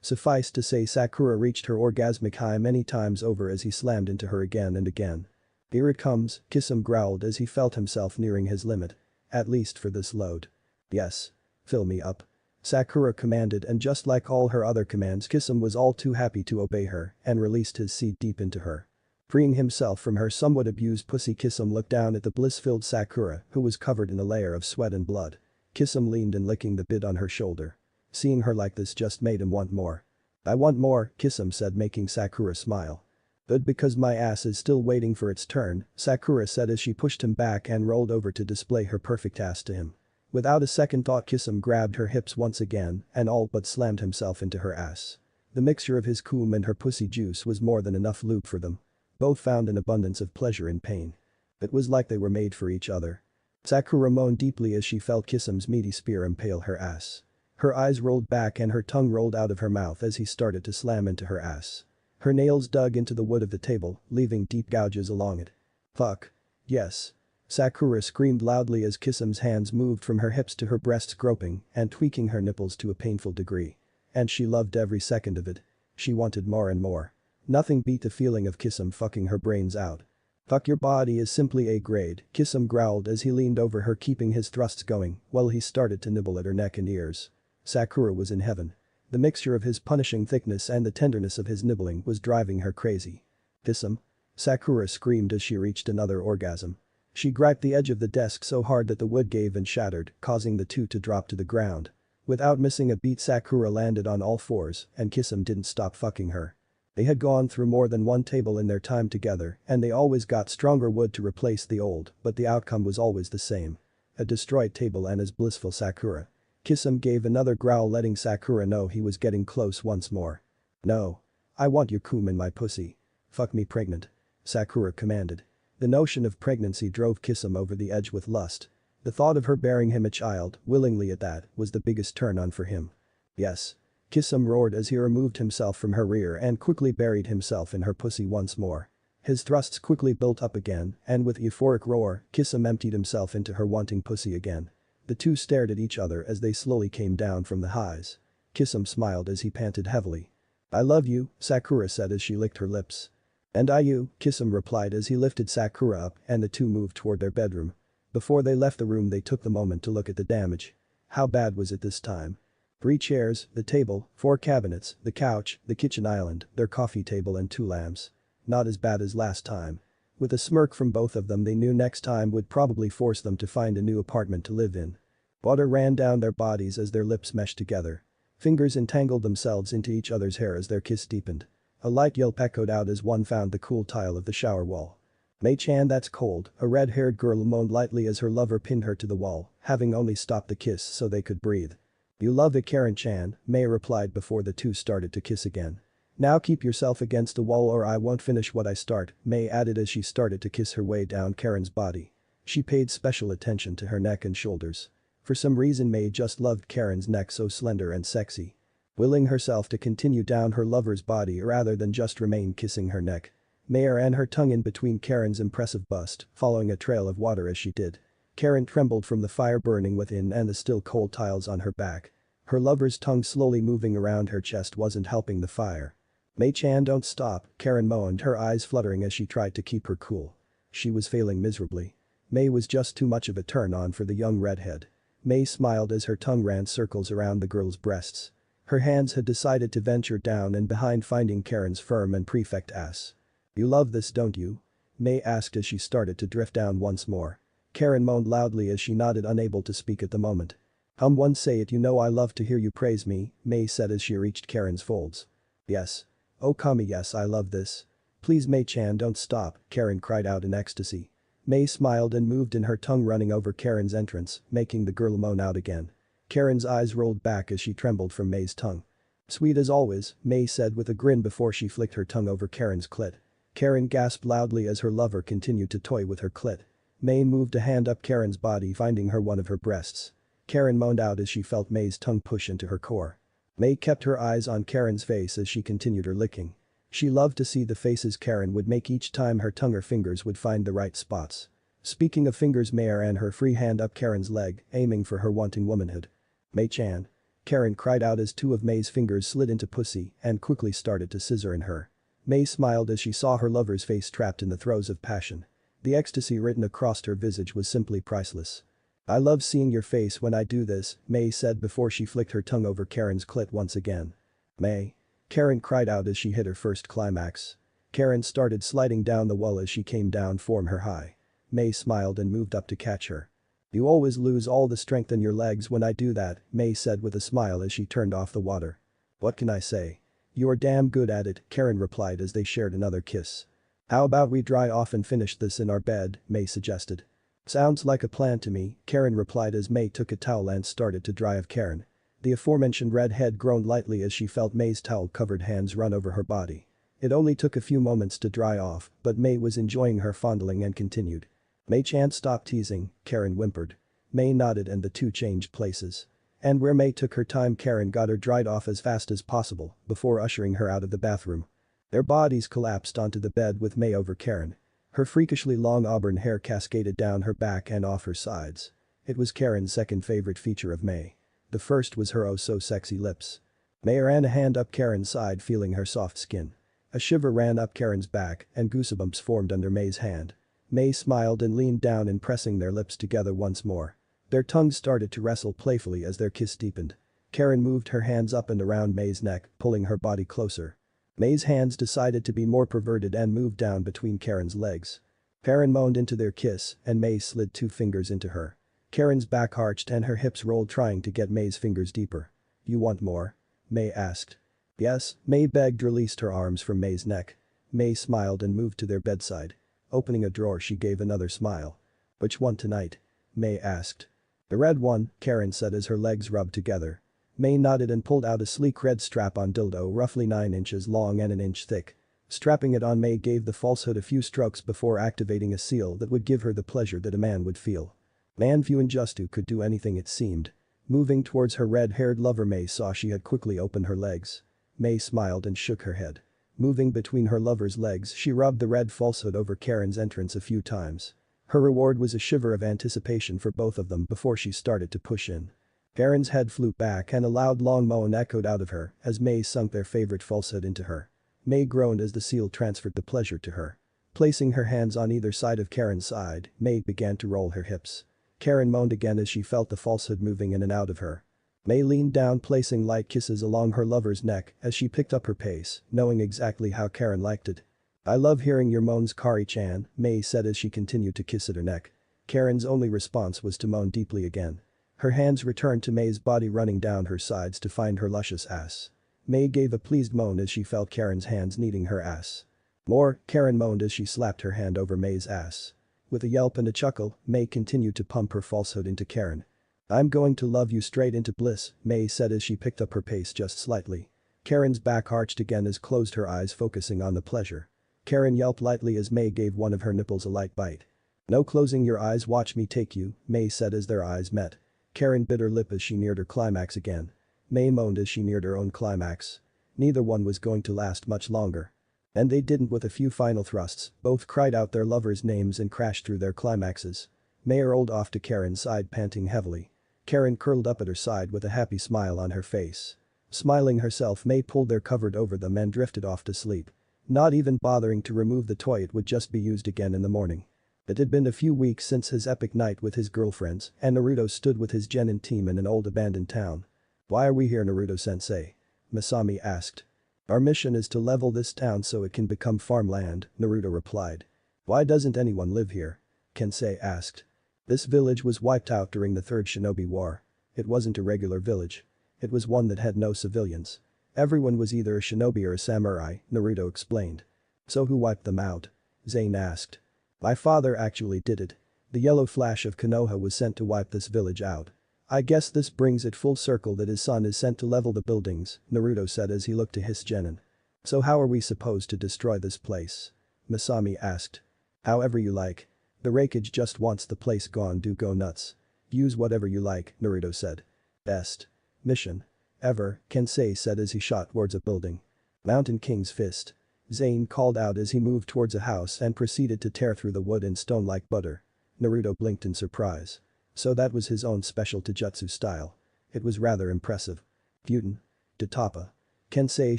Suffice to say, Sakura reached her orgasmic high many times over as he slammed into her again and again. "Here it comes," Kisum growled as he felt himself nearing his limit. "At least for this load." "Yes. Fill me up," Sakura commanded, and just like all her other commands, Kisum was all too happy to obey her and released his seed deep into her. Freeing himself from her somewhat abused pussy, Kisum looked down at the bliss-filled Sakura, who was covered in a layer of sweat and blood. Kisum leaned in, licking the bit on her shoulder. Seeing her like this just made him want more. "I want more," Kisum said, making Sakura smile. "Good, because my ass is still waiting for its turn," Sakura said as she pushed him back and rolled over to display her perfect ass to him. Without a second thought, Kisum grabbed her hips once again and all but slammed himself into her ass. The mixture of his cum and her pussy juice was more than enough lube for them. Both found an abundance of pleasure in pain. It was like they were made for each other. Sakura moaned deeply as she felt Kisum's meaty spear impale her ass. Her eyes rolled back and her tongue rolled out of her mouth as he started to slam into her ass. Her nails dug into the wood of the table, leaving deep gouges along it. "Fuck. Yes." Sakura screamed loudly as Kisum's hands moved from her hips to her breasts, groping and tweaking her nipples to a painful degree. And she loved every second of it. She wanted more and more. Nothing beat the feeling of Kisum fucking her brains out. "Fuck, your body is simply A grade," Kisum growled as he leaned over her, keeping his thrusts going while he started to nibble at her neck and ears. Sakura was in heaven. The mixture of his punishing thickness and the tenderness of his nibbling was driving her crazy. "Kisum?" Sakura screamed as she reached another orgasm. She griped the edge of the desk so hard that the wood gave and shattered, causing the two to drop to the ground. Without missing a beat, Sakura landed on all fours and Kisum didn't stop fucking her. They had gone through more than one table in their time together and they always got stronger wood to replace the old, but the outcome was always the same. A destroyed table and as blissful Sakura. Kisum gave another growl, letting Sakura know he was getting close once more. "No. I want your cum in my pussy. Fuck me pregnant," Sakura commanded. The notion of pregnancy drove Kisum over the edge with lust. The thought of her bearing him a child, willingly at that, was the biggest turn-on for him. "Yes." Kisum roared as he removed himself from her rear and quickly buried himself in her pussy once more. His thrusts quickly built up again, and with a euphoric roar, Kisum emptied himself into her wanting pussy again. The two stared at each other as they slowly came down from the highs. Kisum smiled as he panted heavily. "I love you," Sakura said as she licked her lips. "And I you," Kisum replied as he lifted Sakura up and the two moved toward their bedroom. Before they left the room, they took the moment to look at the damage. How bad was it this time? 3 chairs, the table, 4 cabinets, the couch, the kitchen island, their coffee table and 2 lamps. Not as bad as last time. With a smirk from both of them, they knew next time would probably force them to find a new apartment to live in. Water ran down their bodies as their lips meshed together. Fingers entangled themselves into each other's hair as their kiss deepened. A light yelp echoed out as one found the cool tile of the shower wall. "Mei-chan, that's cold," a red-haired girl moaned lightly as her lover pinned her to the wall, having only stopped the kiss so they could breathe. "You love it, Karen-chan," Mei replied before the two started to kiss again. "Now keep yourself against the wall or I won't finish what I start," Mei added as she started to kiss her way down Karen's body. She paid special attention to her neck and shoulders. For some reason Mei just loved Karen's neck, so slender and sexy. Willing herself to continue down her lover's body rather than just remain kissing her neck. Mei ran her tongue in between Karen's impressive bust, following a trail of water as she did. Karen trembled from the fire burning within and the still cold tiles on her back. Her lover's tongue slowly moving around her chest wasn't helping the fire. "Mei-chan, don't stop," Karen moaned, her eyes fluttering as she tried to keep her cool. She was failing miserably. Mei was just too much of a turn-on for the young redhead. Mei smiled as her tongue ran circles around the girl's breasts. Her hands had decided to venture down and behind, finding Karen's firm and perfect ass. "You love this, don't you?" May asked as she started to drift down once more. Karen moaned loudly as she nodded, unable to speak at the moment. One say it, you know I love to hear you praise me," May said as she reached Karen's folds. "Yes. Oh Kami, yes, I love this. Please May-chan, don't stop," Karen cried out in ecstasy. May smiled and moved in her tongue, running over Karen's entrance, making the girl moan out again. Karen's eyes rolled back as she trembled from May's tongue. "Sweet as always," May said with a grin before she flicked her tongue over Karen's clit. Karen gasped loudly as her lover continued to toy with her clit. May moved a hand up Karen's body, finding her one of her breasts. Karen moaned out as she felt May's tongue push into her core. May kept her eyes on Karen's face as she continued her licking. She loved to see the faces Karen would make each time her tongue or fingers would find the right spots. Speaking of fingers, May ran her free hand up Karen's leg, aiming for her wanting womanhood. "May-chan." Karen cried out as two of May's fingers slid into pussy and quickly started to scissor in her. May smiled as she saw her lover's face trapped in the throes of passion. The ecstasy written across her visage was simply priceless. "I love seeing your face when I do this," May said before she flicked her tongue over Karen's clit once again. "May." Karen cried out as she hit her first climax. Karen started sliding down the wall as she came down from her high. May smiled and moved up to catch her. "You always lose all the strength in your legs when I do that," May said with a smile as she turned off the water. "What can I say? You're damn good at it," Karen replied as they shared another kiss. "How about we dry off and finish this in our bed?" May suggested. "Sounds like a plan to me," Karen replied as May took a towel and started to dry off Karen. The aforementioned redhead groaned lightly as she felt May's towel-covered hands run over her body. It only took a few moments to dry off, but May was enjoying her fondling and continued. "May-chan, stop teasing," Karen whimpered. May nodded and the two changed places. And where May took her time, Karen got her dried off as fast as possible before ushering her out of the bathroom. Their bodies collapsed onto the bed with May over Karen. Her freakishly long auburn hair cascaded down her back and off her sides. It was Karen's second favorite feature of May. The first was her oh-so-sexy lips. May ran a hand up Karen's side, feeling her soft skin. A shiver ran up Karen's back and goosebumps formed under May's hand. May smiled and leaned down, and pressing their lips together once more. Their tongues started to wrestle playfully as their kiss deepened. Karen moved her hands up and around May's neck, pulling her body closer. May's hands decided to be more perverted and moved down between Karen's legs. Karen moaned into their kiss and May slid two fingers into her. Karen's back arched and her hips rolled, trying to get May's fingers deeper. "You want more?" May asked. "Yes," May begged, released her arms from May's neck. May smiled and moved to their bedside. Opening a drawer, she gave another smile. "Which one tonight?" May asked. "The red one," Karen said as her legs rubbed together. May nodded and pulled out a sleek red strap-on dildo roughly 9 inches long and an inch thick. Strapping it on, May gave the falsehood a few strokes before activating a seal that would give her the pleasure that a man would feel. Man View Injustu could do anything, it seemed. Moving towards her red-haired lover, May saw she had quickly opened her legs. May smiled and shook her head. Moving between her lover's legs, she rubbed the red falsehood over Karen's entrance a few times. Her reward was a shiver of anticipation for both of them before she started to push in. Karen's head flew back and a loud long moan echoed out of her as May sunk their favorite falsehood into her. May groaned as the seal transferred the pleasure to her. Placing her hands on either side of Karen's side, May began to roll her hips. Karen moaned again as she felt the falsehood moving in and out of her. May leaned down, placing light kisses along her lover's neck as she picked up her pace, knowing exactly how Karen liked it. "I love hearing your moans, Kari-chan," May said as she continued to kiss at her neck. Karen's only response was to moan deeply again. Her hands returned to May's body, running down her sides to find her luscious ass. May gave a pleased moan as she felt Karen's hands kneading her ass. "More," Karen moaned as she slapped her hand over May's ass. With a yelp and a chuckle, May continued to pump her falsehood into Karen. "I'm going to love you straight into bliss," May said as she picked up her pace just slightly. Karen's back arched again as closed her eyes, focusing on the pleasure. Karen yelped lightly as May gave one of her nipples a light bite. "No closing your eyes, watch me take you," May said as their eyes met. Karen bit her lip as she neared her climax again. May moaned as she neared her own climax. Neither one was going to last much longer. And they didn't. With a few final thrusts, both cried out their lovers' names and crashed through their climaxes. May rolled off to Karen's side, panting heavily. Karen curled up at her side with a happy smile on her face. Smiling herself, May pulled their covered over them and drifted off to sleep. Not even bothering to remove the toy, it would just be used again in the morning. It had been a few weeks since his epic night with his girlfriends, and Naruto stood with his genin team in an old abandoned town. "Why are we here, Naruto-sensei?" Masami asked. Our mission is to level this town so it can become farmland, Naruto replied. Why doesn't anyone live here? Kensei asked. This village was wiped out during the Third Shinobi War. It wasn't a regular village. It was one that had no civilians. Everyone was either a shinobi or a samurai, Naruto explained. So who wiped them out? Zane asked. My father actually did it. The yellow flash of Konoha was sent to wipe this village out. I guess this brings it full circle that his son is sent to level the buildings, Naruto said as he looked to his genin. So how are we supposed to destroy this place? Masami asked. However you like. The Raikage just wants the place gone, do go nuts. Use whatever you like, Naruto said. Best mission ever, Kensei said as he shot towards a building. Mountain King's fist. Zane called out as he moved towards a house and proceeded to tear through the wood and stone like butter. Naruto blinked in surprise. So that was his own special taijutsu style. It was rather impressive. Gyuten. Tatapa. Kensei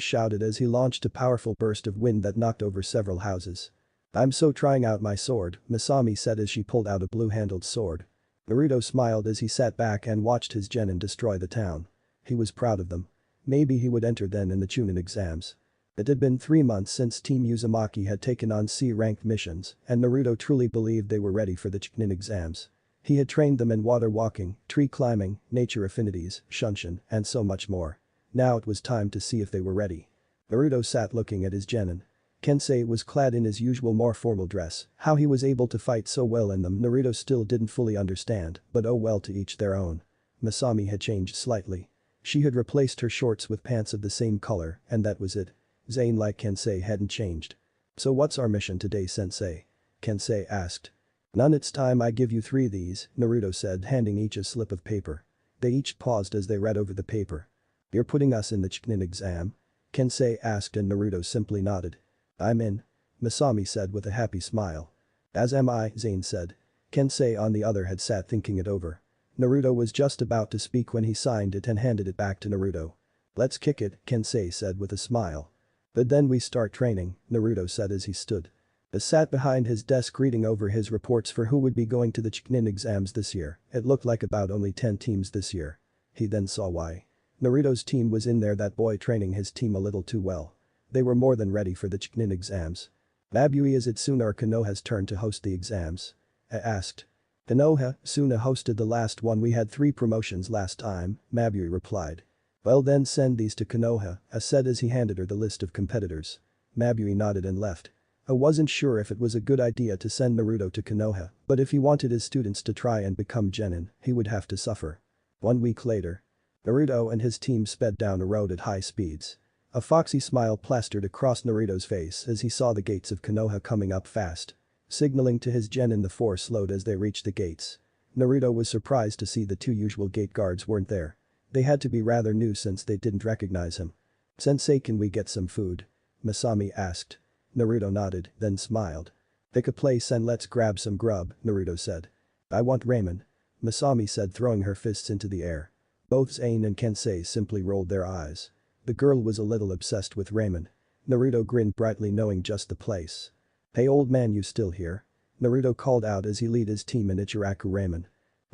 shouted as he launched a powerful burst of wind that knocked over several houses. I'm so trying out my sword, Masami said as she pulled out a blue-handled sword. Naruto smiled as he sat back and watched his genin destroy the town. He was proud of them. Maybe he would enter then in the Chunin exams. It had been 3 months since Team Uzumaki had taken on C-ranked missions, and Naruto truly believed they were ready for the Chunin exams. He had trained them in water walking, tree climbing, nature affinities, shunshin, and so much more. Now it was time to see if they were ready. Naruto sat looking at his genin. Kensei was clad in his usual more formal dress. How he was able to fight so well in them Naruto still didn't fully understand, but oh well, to each their own. Masami had changed slightly. She had replaced her shorts with pants of the same color, and that was it. Zane, like Kensei, hadn't changed. So what's our mission today, sensei? Kensei asked. None, it's time I give you 3 these, Naruto said, handing each a slip of paper. They each paused as they read over the paper. You're putting us in the Chunin exam? Kensei asked and Naruto simply nodded. I'm in. Masami said with a happy smile. As am I, Zane said. Kensei on the other had sat thinking it over. Naruto was just about to speak when he signed it and handed it back to Naruto. Let's kick it, Kensei said with a smile. But then we start training, Naruto said as he stood. He sat behind his desk reading over his reports for who would be going to the Chunin exams this year. It looked like about only 10 teams this year. He then saw why. Naruto's team was in there, that boy training his team a little too well. They were more than ready for the Chunin exams. Mabui, is it Suna or Konoha's turn to host the exams? I asked. Konoha, Suna hosted the last one, we had 3 promotions last time, Mabui replied. Well then send these to Konoha, I said as he handed her the list of competitors. Mabui nodded and left. I wasn't sure if it was a good idea to send Naruto to Konoha, but if he wanted his students to try and become genin, he would have to suffer. 1 week later. Naruto and his team sped down a road at high speeds. A foxy smile plastered across Naruto's face as he saw the gates of Konoha coming up fast. Signaling to his genin, the 4 slowed as they reached the gates. Naruto was surprised to see the 2 usual gate guards weren't there. They had to be rather new since they didn't recognize him. Sensei, can we get some food? Masami asked. Naruto nodded, then smiled. Pick a place and let's grab some grub, Naruto said. I want ramen. Masami said, throwing her fists into the air. Both Zane and Kensei simply rolled their eyes. The girl was a little obsessed with ramen. Naruto grinned brightly, knowing just the place. Hey old man, you still here? Naruto called out as he led his team in Ichiraku ramen.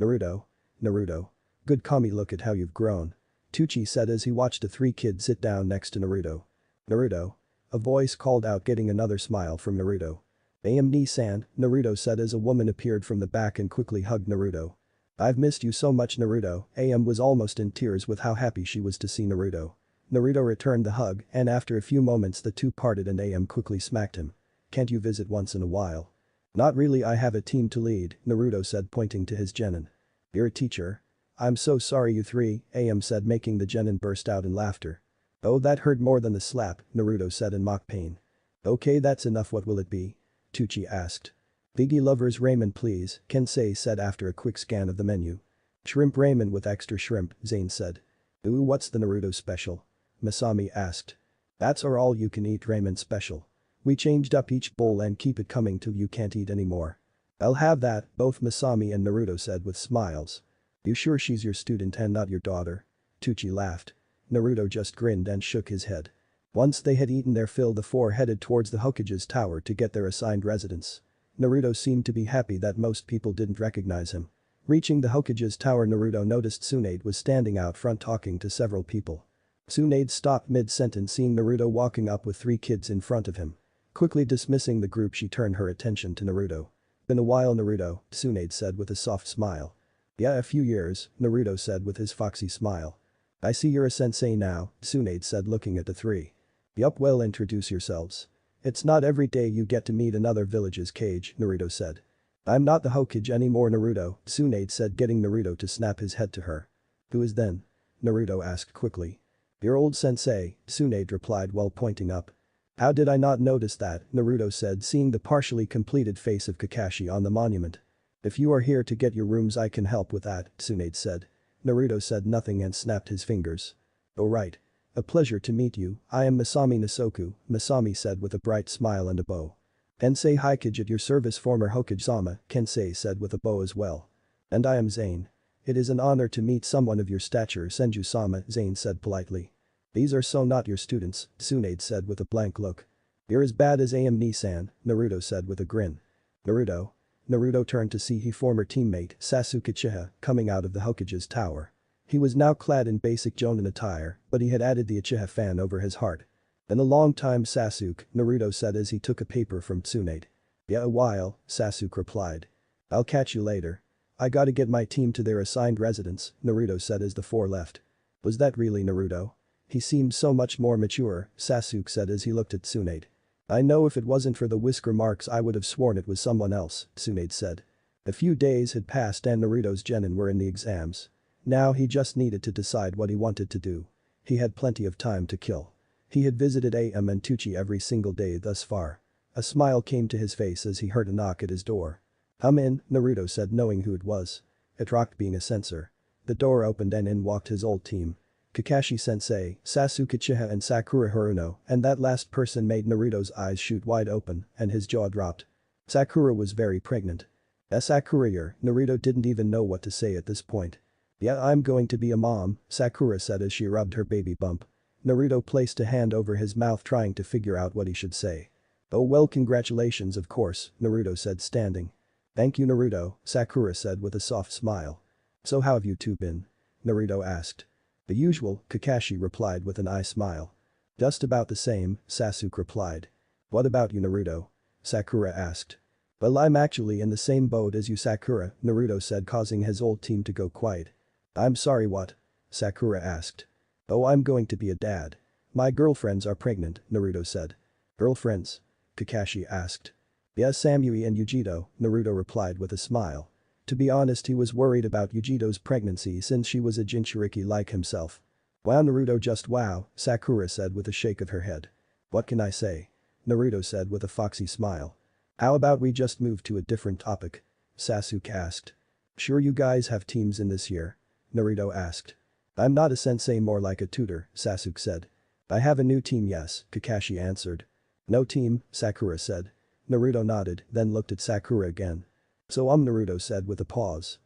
Naruto. Good Kami, look at how you've grown. Tucci said as he watched the 3 kids sit down next to Naruto. Naruto. A voice called out, getting another smile from Naruto. Ni-san, Naruto said as a woman appeared from the back and quickly hugged Naruto. I've missed you so much, Naruto. Am was almost in tears with how happy she was to see Naruto. Naruto returned the hug and after a few moments the 2 parted and Am quickly smacked him. Can't you visit once in a while? Not really, I have a team to lead, Naruto said, pointing to his genin. You're a teacher? I'm so sorry, you 3, Am said, making the genin burst out in laughter. Oh, that hurt more than the slap, Naruto said in mock pain. Okay, that's enough, what will it be? Tucci asked. Veggie lovers ramen please, Kensei said after a quick scan of the menu. Shrimp ramen with extra shrimp, Zane said. Ooh, what's the Naruto special? Masami asked. That's our all-you-can-eat ramen special. We changed up each bowl and keep it coming till you can't eat anymore. I'll have that, both Masami and Naruto said with smiles. You sure she's your student and not your daughter? Tucci laughed. Naruto just grinned and shook his head. Once they had eaten their fill, the 4 headed towards the Hokage's tower to get their assigned residence. Naruto seemed to be happy that most people didn't recognize him. Reaching the Hokage's tower, Naruto noticed Tsunade was standing out front talking to several people. Tsunade stopped mid-sentence seeing Naruto walking up with 3 kids in front of him. Quickly dismissing the group, she turned her attention to Naruto. "Been a while, Naruto," Tsunade said with a soft smile. "Yeah, a few years," Naruto said with his foxy smile. "I see you're a sensei now," Tsunade said looking at the 3. "Yup, well, introduce yourselves." "It's not every day you get to meet another village's Kage," Naruto said. "I'm not the Hokage anymore, Naruto," Tsunade said, getting Naruto to snap his head to her. "Who is then?" Naruto asked quickly. "Your old sensei," Tsunade replied while pointing up. "How did I not notice that?" Naruto said, seeing the partially completed face of Kakashi on the monument. "If you are here to get your rooms, I can help with that," Tsunade said. Naruto said nothing and snapped his fingers. "Oh right. A pleasure to meet you, I am Masami Nasoku," Masami said with a bright smile and a bow. "Tensei Hikage at your service, former Hokage-sama," Kensei said with a bow as well. "And I am Zane. It is an honor to meet someone of your stature, Senju-sama," Zane said politely. "These are so not your students," Tsunade said with a blank look. "You're as bad as AM Nissan," Naruto said with a grin. "Naruto?" Naruto turned to see his former teammate, Sasuke Uchiha, coming out of the Hokage's tower. He was now clad in basic Jonin attire, but he had added the Uchiha fan over his heart. "Been a long time, Sasuke," Naruto said as he took a paper from Tsunade. "Yeah, a while," Sasuke replied. "I'll catch you later. I gotta get my team to their assigned residence," Naruto said as the 4 left. "Was that really Naruto? He seemed so much more mature," Sasuke said as he looked at Tsunade. "I know if it wasn't for the whisker marks I would have sworn it was someone else," Tsunade said. A few days had passed and Naruto's genin were in the exams. Now he just needed to decide what he wanted to do. He had plenty of time to kill. He had visited AM and Tucci every single day thus far. A smile came to his face as he heard a knock at his door. "Come in," Naruto said, knowing who it was. It rocked, being a censor. The door opened and in walked his old team. Kakashi-sensei, Sasuke Uchiha and Sakura Haruno, and that last person made Naruto's eyes shoot wide open and his jaw dropped. Sakura was very pregnant. Sakura, Naruto didn't even know what to say at this point. "Yeah, I'm going to be a mom," Sakura said as she rubbed her baby bump. Naruto placed a hand over his mouth trying to figure out what he should say. "Oh well, congratulations of course," Naruto said, standing. "Thank you, Naruto," Sakura said with a soft smile. "So how have you two been?" Naruto asked. "The usual," Kakashi replied with an eye smile. "Just about the same," Sasuke replied. "What about you, Naruto?" Sakura asked. "Well, I'm actually in the same boat as you, Sakura," Naruto said, causing his old team to go quiet. "I'm sorry, what?" Sakura asked. "Oh, I'm going to be a dad. My girlfriends are pregnant," Naruto said. "Girlfriends?" Kakashi asked. "Yes, Samui and Yujito," Naruto replied with a smile. To be honest, he was worried about Yujito's pregnancy since she was a Jinchuriki like himself. "Wow, Naruto, just wow," Sakura said with a shake of her head. "What can I say?" Naruto said with a foxy smile. "How about we just move to a different topic?" Sasuke asked. "Sure, you guys have teams in this year?" Naruto asked. "I'm not a sensei, more like a tutor," Sasuke said. "I have a new team, yes," Kakashi answered. "No team," Sakura said. Naruto nodded, then looked at Sakura again. "So Naruto said with a pause.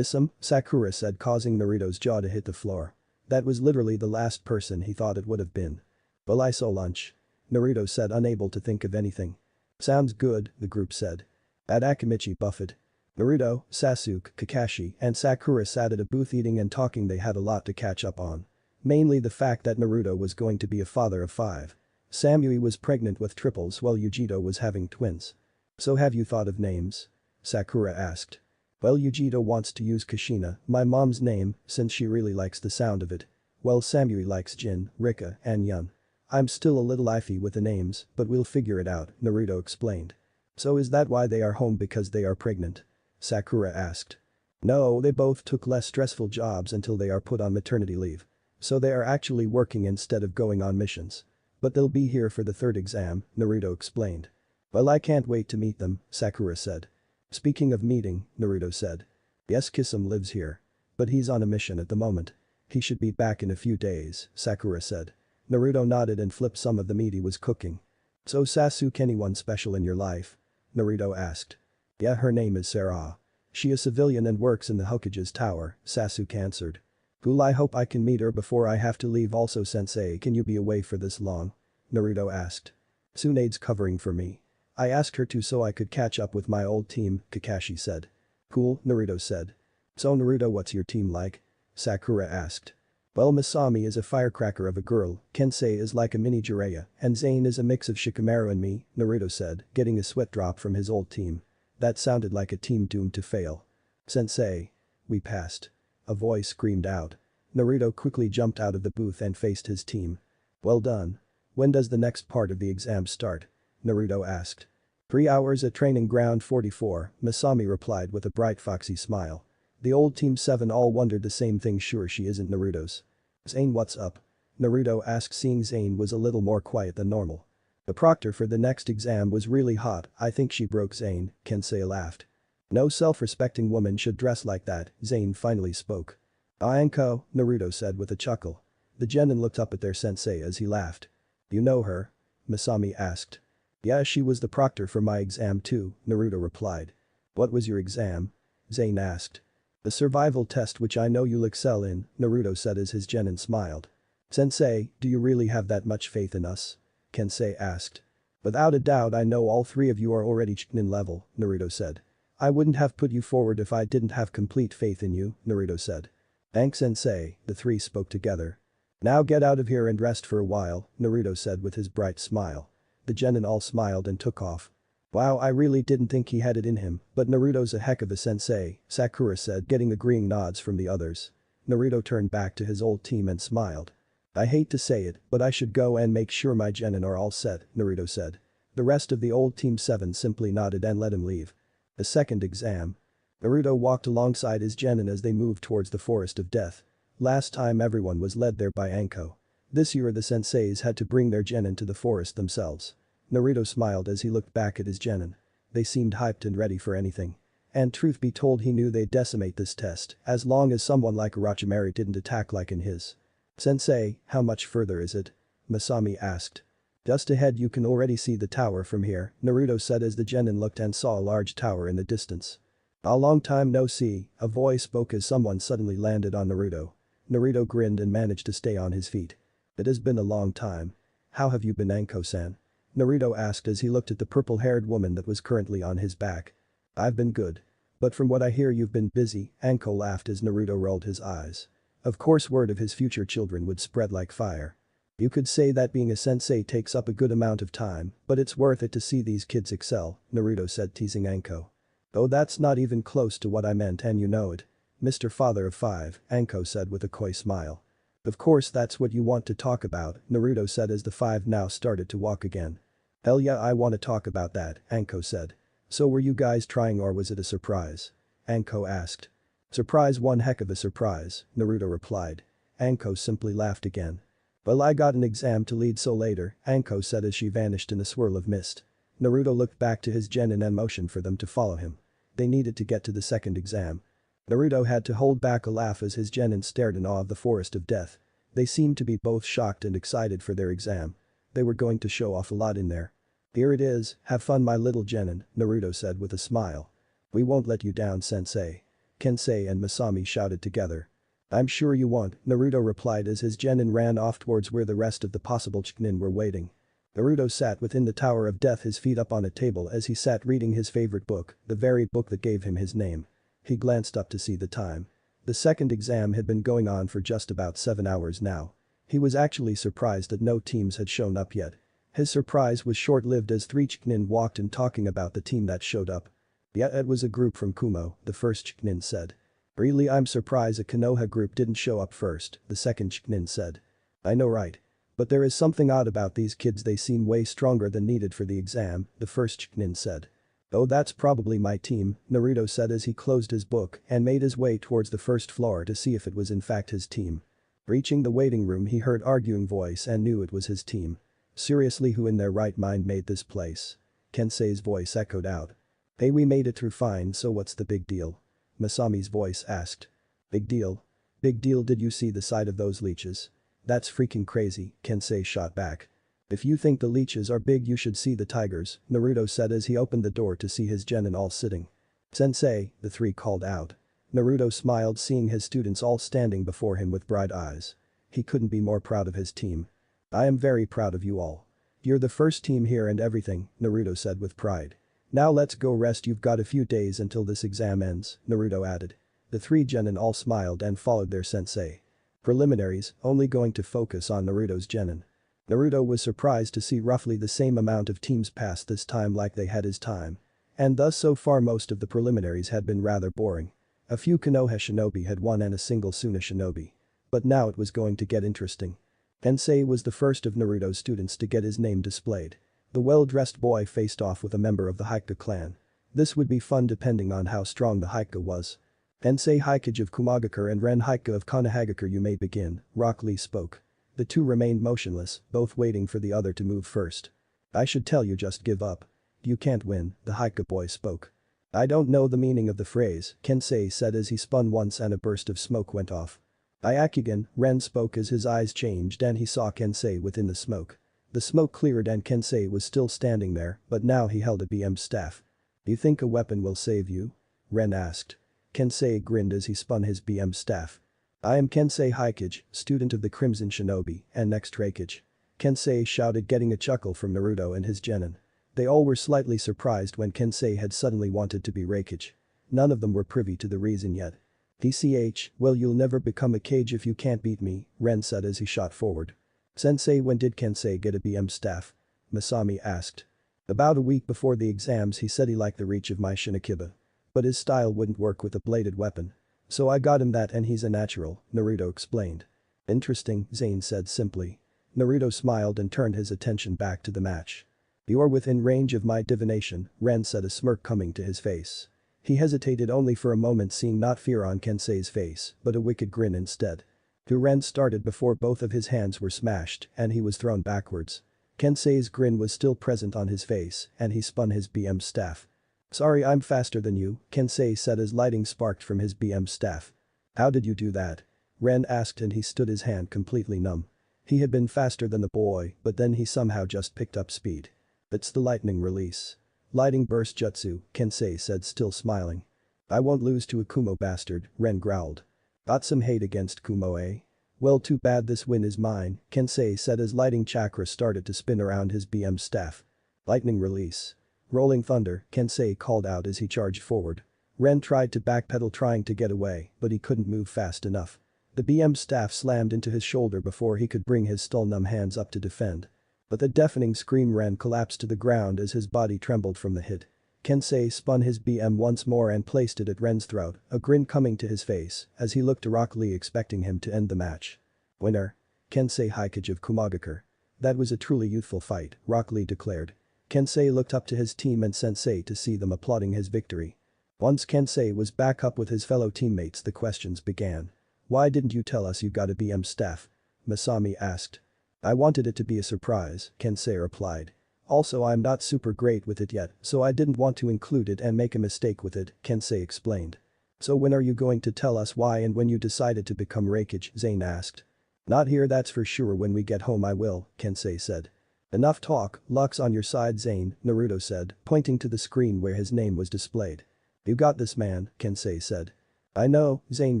Sakura said, causing Naruto's jaw to hit the floor. That was literally the last person he thought it would have been. "Well, I saw lunch," Naruto said, unable to think of anything. "Sounds good," the group said. At Akimichi Buffet. Naruto, Sasuke, Kakashi, and Sakura sat at a booth eating and talking. They had a lot to catch up on. Mainly the fact that Naruto was going to be a father of 5. Samui was pregnant with triples while Yujito was having twins. "So have you thought of names?" Sakura asked. "Well, Yujito wants to use Kushina, my mom's name, since she really likes the sound of it. Well, Samui likes Jin, Rika, and Yun. I'm still a little iffy with the names, but we'll figure it out," Naruto explained. "So is that why they are home, because they are pregnant?" Sakura asked. "No, they both took less stressful jobs until they are put on maternity leave. So they are actually working instead of going on missions. But they'll be here for the 3rd exam," Naruto explained. "Well, I can't wait to meet them," Sakura said. "Speaking of meeting," Naruto said. "Yes, Kisame lives here. But he's on a mission at the moment. He should be back in a few days," Sakura said. Naruto nodded and flipped some of the meat he was cooking. "So Sasuke, anyone special in your life?" Naruto asked. "Yeah, her name is Sarah. She is civilian and works in the Hokage's tower," Sasuke answered. "Cool, I hope I can meet her before I have to leave. Also, sensei, can you be away for this long?" Naruto asked. "Tsunade's covering for me. I asked her to so I could catch up with my old team," Kakashi said. "Cool," Naruto said. "So Naruto, what's your team like?" Sakura asked. Well, Masami is a firecracker of a girl, Kensei is like a mini Jiraiya, and Zane is a mix of Shikamaru and me, Naruto said, getting a sweat drop from his old team. That sounded like a team doomed to fail. Sensei. We passed. A voice screamed out. Naruto quickly jumped out of the booth and faced his team. Well done. When does the next part of the exam start? Naruto asked. 3 hours at training ground 44, Masami replied with a bright foxy smile. The old Team 7 all wondered the same thing, sure she isn't Naruto's. Zane, what's up? Naruto asked, seeing Zane was a little more quiet than normal. The proctor for the next exam was really hot, I think she broke Zane, Kensei laughed. No self-respecting woman should dress like that, Zane finally spoke. Anko, Naruto said with a chuckle. The genin looked up at their sensei as he laughed. You know her? Masami asked. Yeah, she was the proctor for my exam too, Naruto replied. What was your exam? Zane asked. The survival test, which I know you'll excel in, Naruto said as his genin smiled. Sensei, do you really have that much faith in us? Kensei asked. Without a doubt, I know all three of you are already Chunin level, Naruto said. I wouldn't have put you forward if I didn't have complete faith in you, Naruto said. Thanks, Sensei, the three spoke together. Now get out of here and rest for a while, Naruto said with his bright smile. The genin all smiled and took off. Wow, I really didn't think he had it in him, but Naruto's a heck of a sensei, Sakura said, getting agreeing nods from the others. Naruto turned back to his old team and smiled. I hate to say it, but I should go and make sure my genin are all set, Naruto said. The rest of the old Team 7 simply nodded and let him leave. The second exam. Naruto walked alongside his genin as they moved towards the Forest of Death. Last time everyone was led there by Anko. This year the senseis had to bring their genin to the forest themselves. Naruto smiled as he looked back at his genin. They seemed hyped and ready for anything. And truth be told, he knew they'd decimate this test as long as someone like Orochimaru didn't attack like in his. Sensei, how much further is it? Masami asked. Just ahead, you can already see the tower from here, Naruto said as the genin looked and saw a large tower in the distance. A long time no see, a voice spoke as someone suddenly landed on Naruto. Naruto grinned and managed to stay on his feet. It has been a long time. How have you been, Anko-san? Naruto asked as he looked at the purple-haired woman that was currently on his back. I've been good. But from what I hear, you've been busy, Anko laughed as Naruto rolled his eyes. Of course, word of his future children would spread like fire. You could say that being a sensei takes up a good amount of time, but it's worth it to see these kids excel, Naruto said, teasing Anko. Oh, that's not even close to what I meant, and you know it. Mr. Father of Five, Anko said with a coy smile. Of course that's what you want to talk about, Naruto said as the five now started to walk again. Hell yeah, I want to talk about that, Anko said. So were you guys trying, or was it a surprise? Anko asked. Surprise, one heck of a surprise, Naruto replied. Anko simply laughed again. Well, I got an exam to lead, so later, Anko said as she vanished in a swirl of mist. Naruto looked back to his genin and motioned for them to follow him. They needed to get to the second exam. Naruto had to hold back a laugh as his genin stared in awe of the Forest of Death. They seemed to be both shocked and excited for their exam. They were going to show off a lot in there. Here it is, have fun my little genin, Naruto said with a smile. We won't let you down, sensei. Kensei and Masami shouted together. I'm sure you won't, Naruto replied as his genin ran off towards where the rest of the possible Chunin were waiting. Naruto sat within the Tower of Death, his feet up on a table as he sat reading his favorite book, the very book that gave him his name. He glanced up to see the time. The second exam had been going on for just about 7 hours now. He was actually surprised that no teams had shown up yet. His surprise was short-lived as 3 Chunin walked in talking about the team that showed up. Yeah, it was a group from Kumo, the first Chunin said. Really, I'm surprised a Konoha group didn't show up first, the second Chunin said. I know, right? But there is something odd about these kids, they seem way stronger than needed for the exam, the first Chunin said. Oh, that's probably my team, Naruto said as he closed his book and made his way towards the first floor to see if it was in fact his team. Reaching the waiting room, he heard arguing voice and knew it was his team. Seriously, who in their right mind made this place? Kensei's voice echoed out. Hey, we made it through fine, so what's the big deal? Masami's voice asked. Big deal? Big deal, did you see the sight of those leeches? That's freaking crazy, Kensei shot back. If you think the leeches are big, you should see the tigers, Naruto said as he opened the door to see his genin all sitting. Sensei, the three called out. Naruto smiled seeing his students all standing before him with bright eyes. He couldn't be more proud of his team. I am very proud of you all. You're the first team here and everything, Naruto said with pride. Now let's go rest, you've got a few days until this exam ends, Naruto added. The 3 genin all smiled and followed their sensei. Preliminaries, only going to focus on Naruto's genin. Naruto was surprised to see roughly the same amount of teams pass this time like they had his time. And thus so far most of the preliminaries had been rather boring. A few Konoha shinobi had won and a single Suna shinobi. But now it was going to get interesting. Tensei was the first of Naruto's students to get his name displayed. The well-dressed boy faced off with a member of the Hyuga clan. This would be fun depending on how strong the Hyuga was. Tensei Hyuga of Kumohagakure and Ren Hyuga of Konohagakure, you may begin, Rock Lee spoke. The two remained motionless, both waiting for the other to move first. I should tell you, just give up. You can't win, the Hyuga boy spoke. I don't know the meaning of the phrase, Tensei said as he spun once and a burst of smoke went off. Byakugan, Ren spoke as his eyes changed and he saw Tensei within the smoke. The smoke cleared and Tensei was still standing there, but now he held a BM staff. You think a weapon will save you? Ren asked. Tensei grinned as he spun his BM staff. I am Tensei Hyuga, student of the Crimson Shinobi, and next Raikage. Tensei shouted, getting a chuckle from Naruto and his genin. They all were slightly surprised when Tensei had suddenly wanted to be Raikage. None of them were privy to the reason yet. TCH, well, you'll never become a Kage if you can't beat me, Ren said as he shot forward. Sensei, when did Tensei get a BM staff? Masami asked. About a week before the exams. He said he liked the reach of my Shinikiba. But his style wouldn't work with a bladed weapon. So I got him that and he's a natural, Naruto explained. Interesting, Zane said simply. Naruto smiled and turned his attention back to the match. You're within range of my divination, Ren said, a smirk coming to his face. He hesitated only for a moment, seeing not fear on Tensei's face, but a wicked grin instead. Ren started before both of his hands were smashed and he was thrown backwards. Tensei's grin was still present on his face and he spun his BM staff. Sorry, I'm faster than you, Tensei said as lightning sparked from his BM staff. How did you do that? Ren asked and he stood his hand completely numb. He had been faster than the boy, but then he somehow just picked up speed. It's the lightning release. Lightning burst jutsu, Tensei said, still smiling. I won't lose to a Kumo bastard, Ren growled. Got some hate against Kumo, eh? Well, too bad, this win is mine, Tensei said as lightning chakra started to spin around his BM staff. Lightning release. Rolling thunder, Tensei called out as he charged forward. Ren tried to backpedal, trying to get away, but he couldn't move fast enough. The BM staff slammed into his shoulder before he could bring his still-numb hands up to defend. But the deafening scream, Ren collapsed to the ground as his body trembled from the hit. Tensei spun his BM once more and placed it at Ren's throat, a grin coming to his face as he looked to Rock Lee, expecting him to end the match. Winner. Tensei Hyuga of Kumohagakure. That was a truly youthful fight, Rock Lee declared. Tensei looked up to his team and sensei to see them applauding his victory. Once Tensei was back up with his fellow teammates, the questions began. Why didn't you tell us you got a BM staff? Masami asked. I wanted it to be a surprise, Tensei replied. Also, I'm not super great with it yet, so I didn't want to include it and make a mistake with it, Tensei explained. So when are you going to tell us why and when you decided to become Raikage? Zane asked. Not here, that's for sure. When we get home I will, Tensei said. Enough talk, luck's on your side, Zane, Naruto said, pointing to the screen where his name was displayed. You got this, man, Tensei said. I know, Zane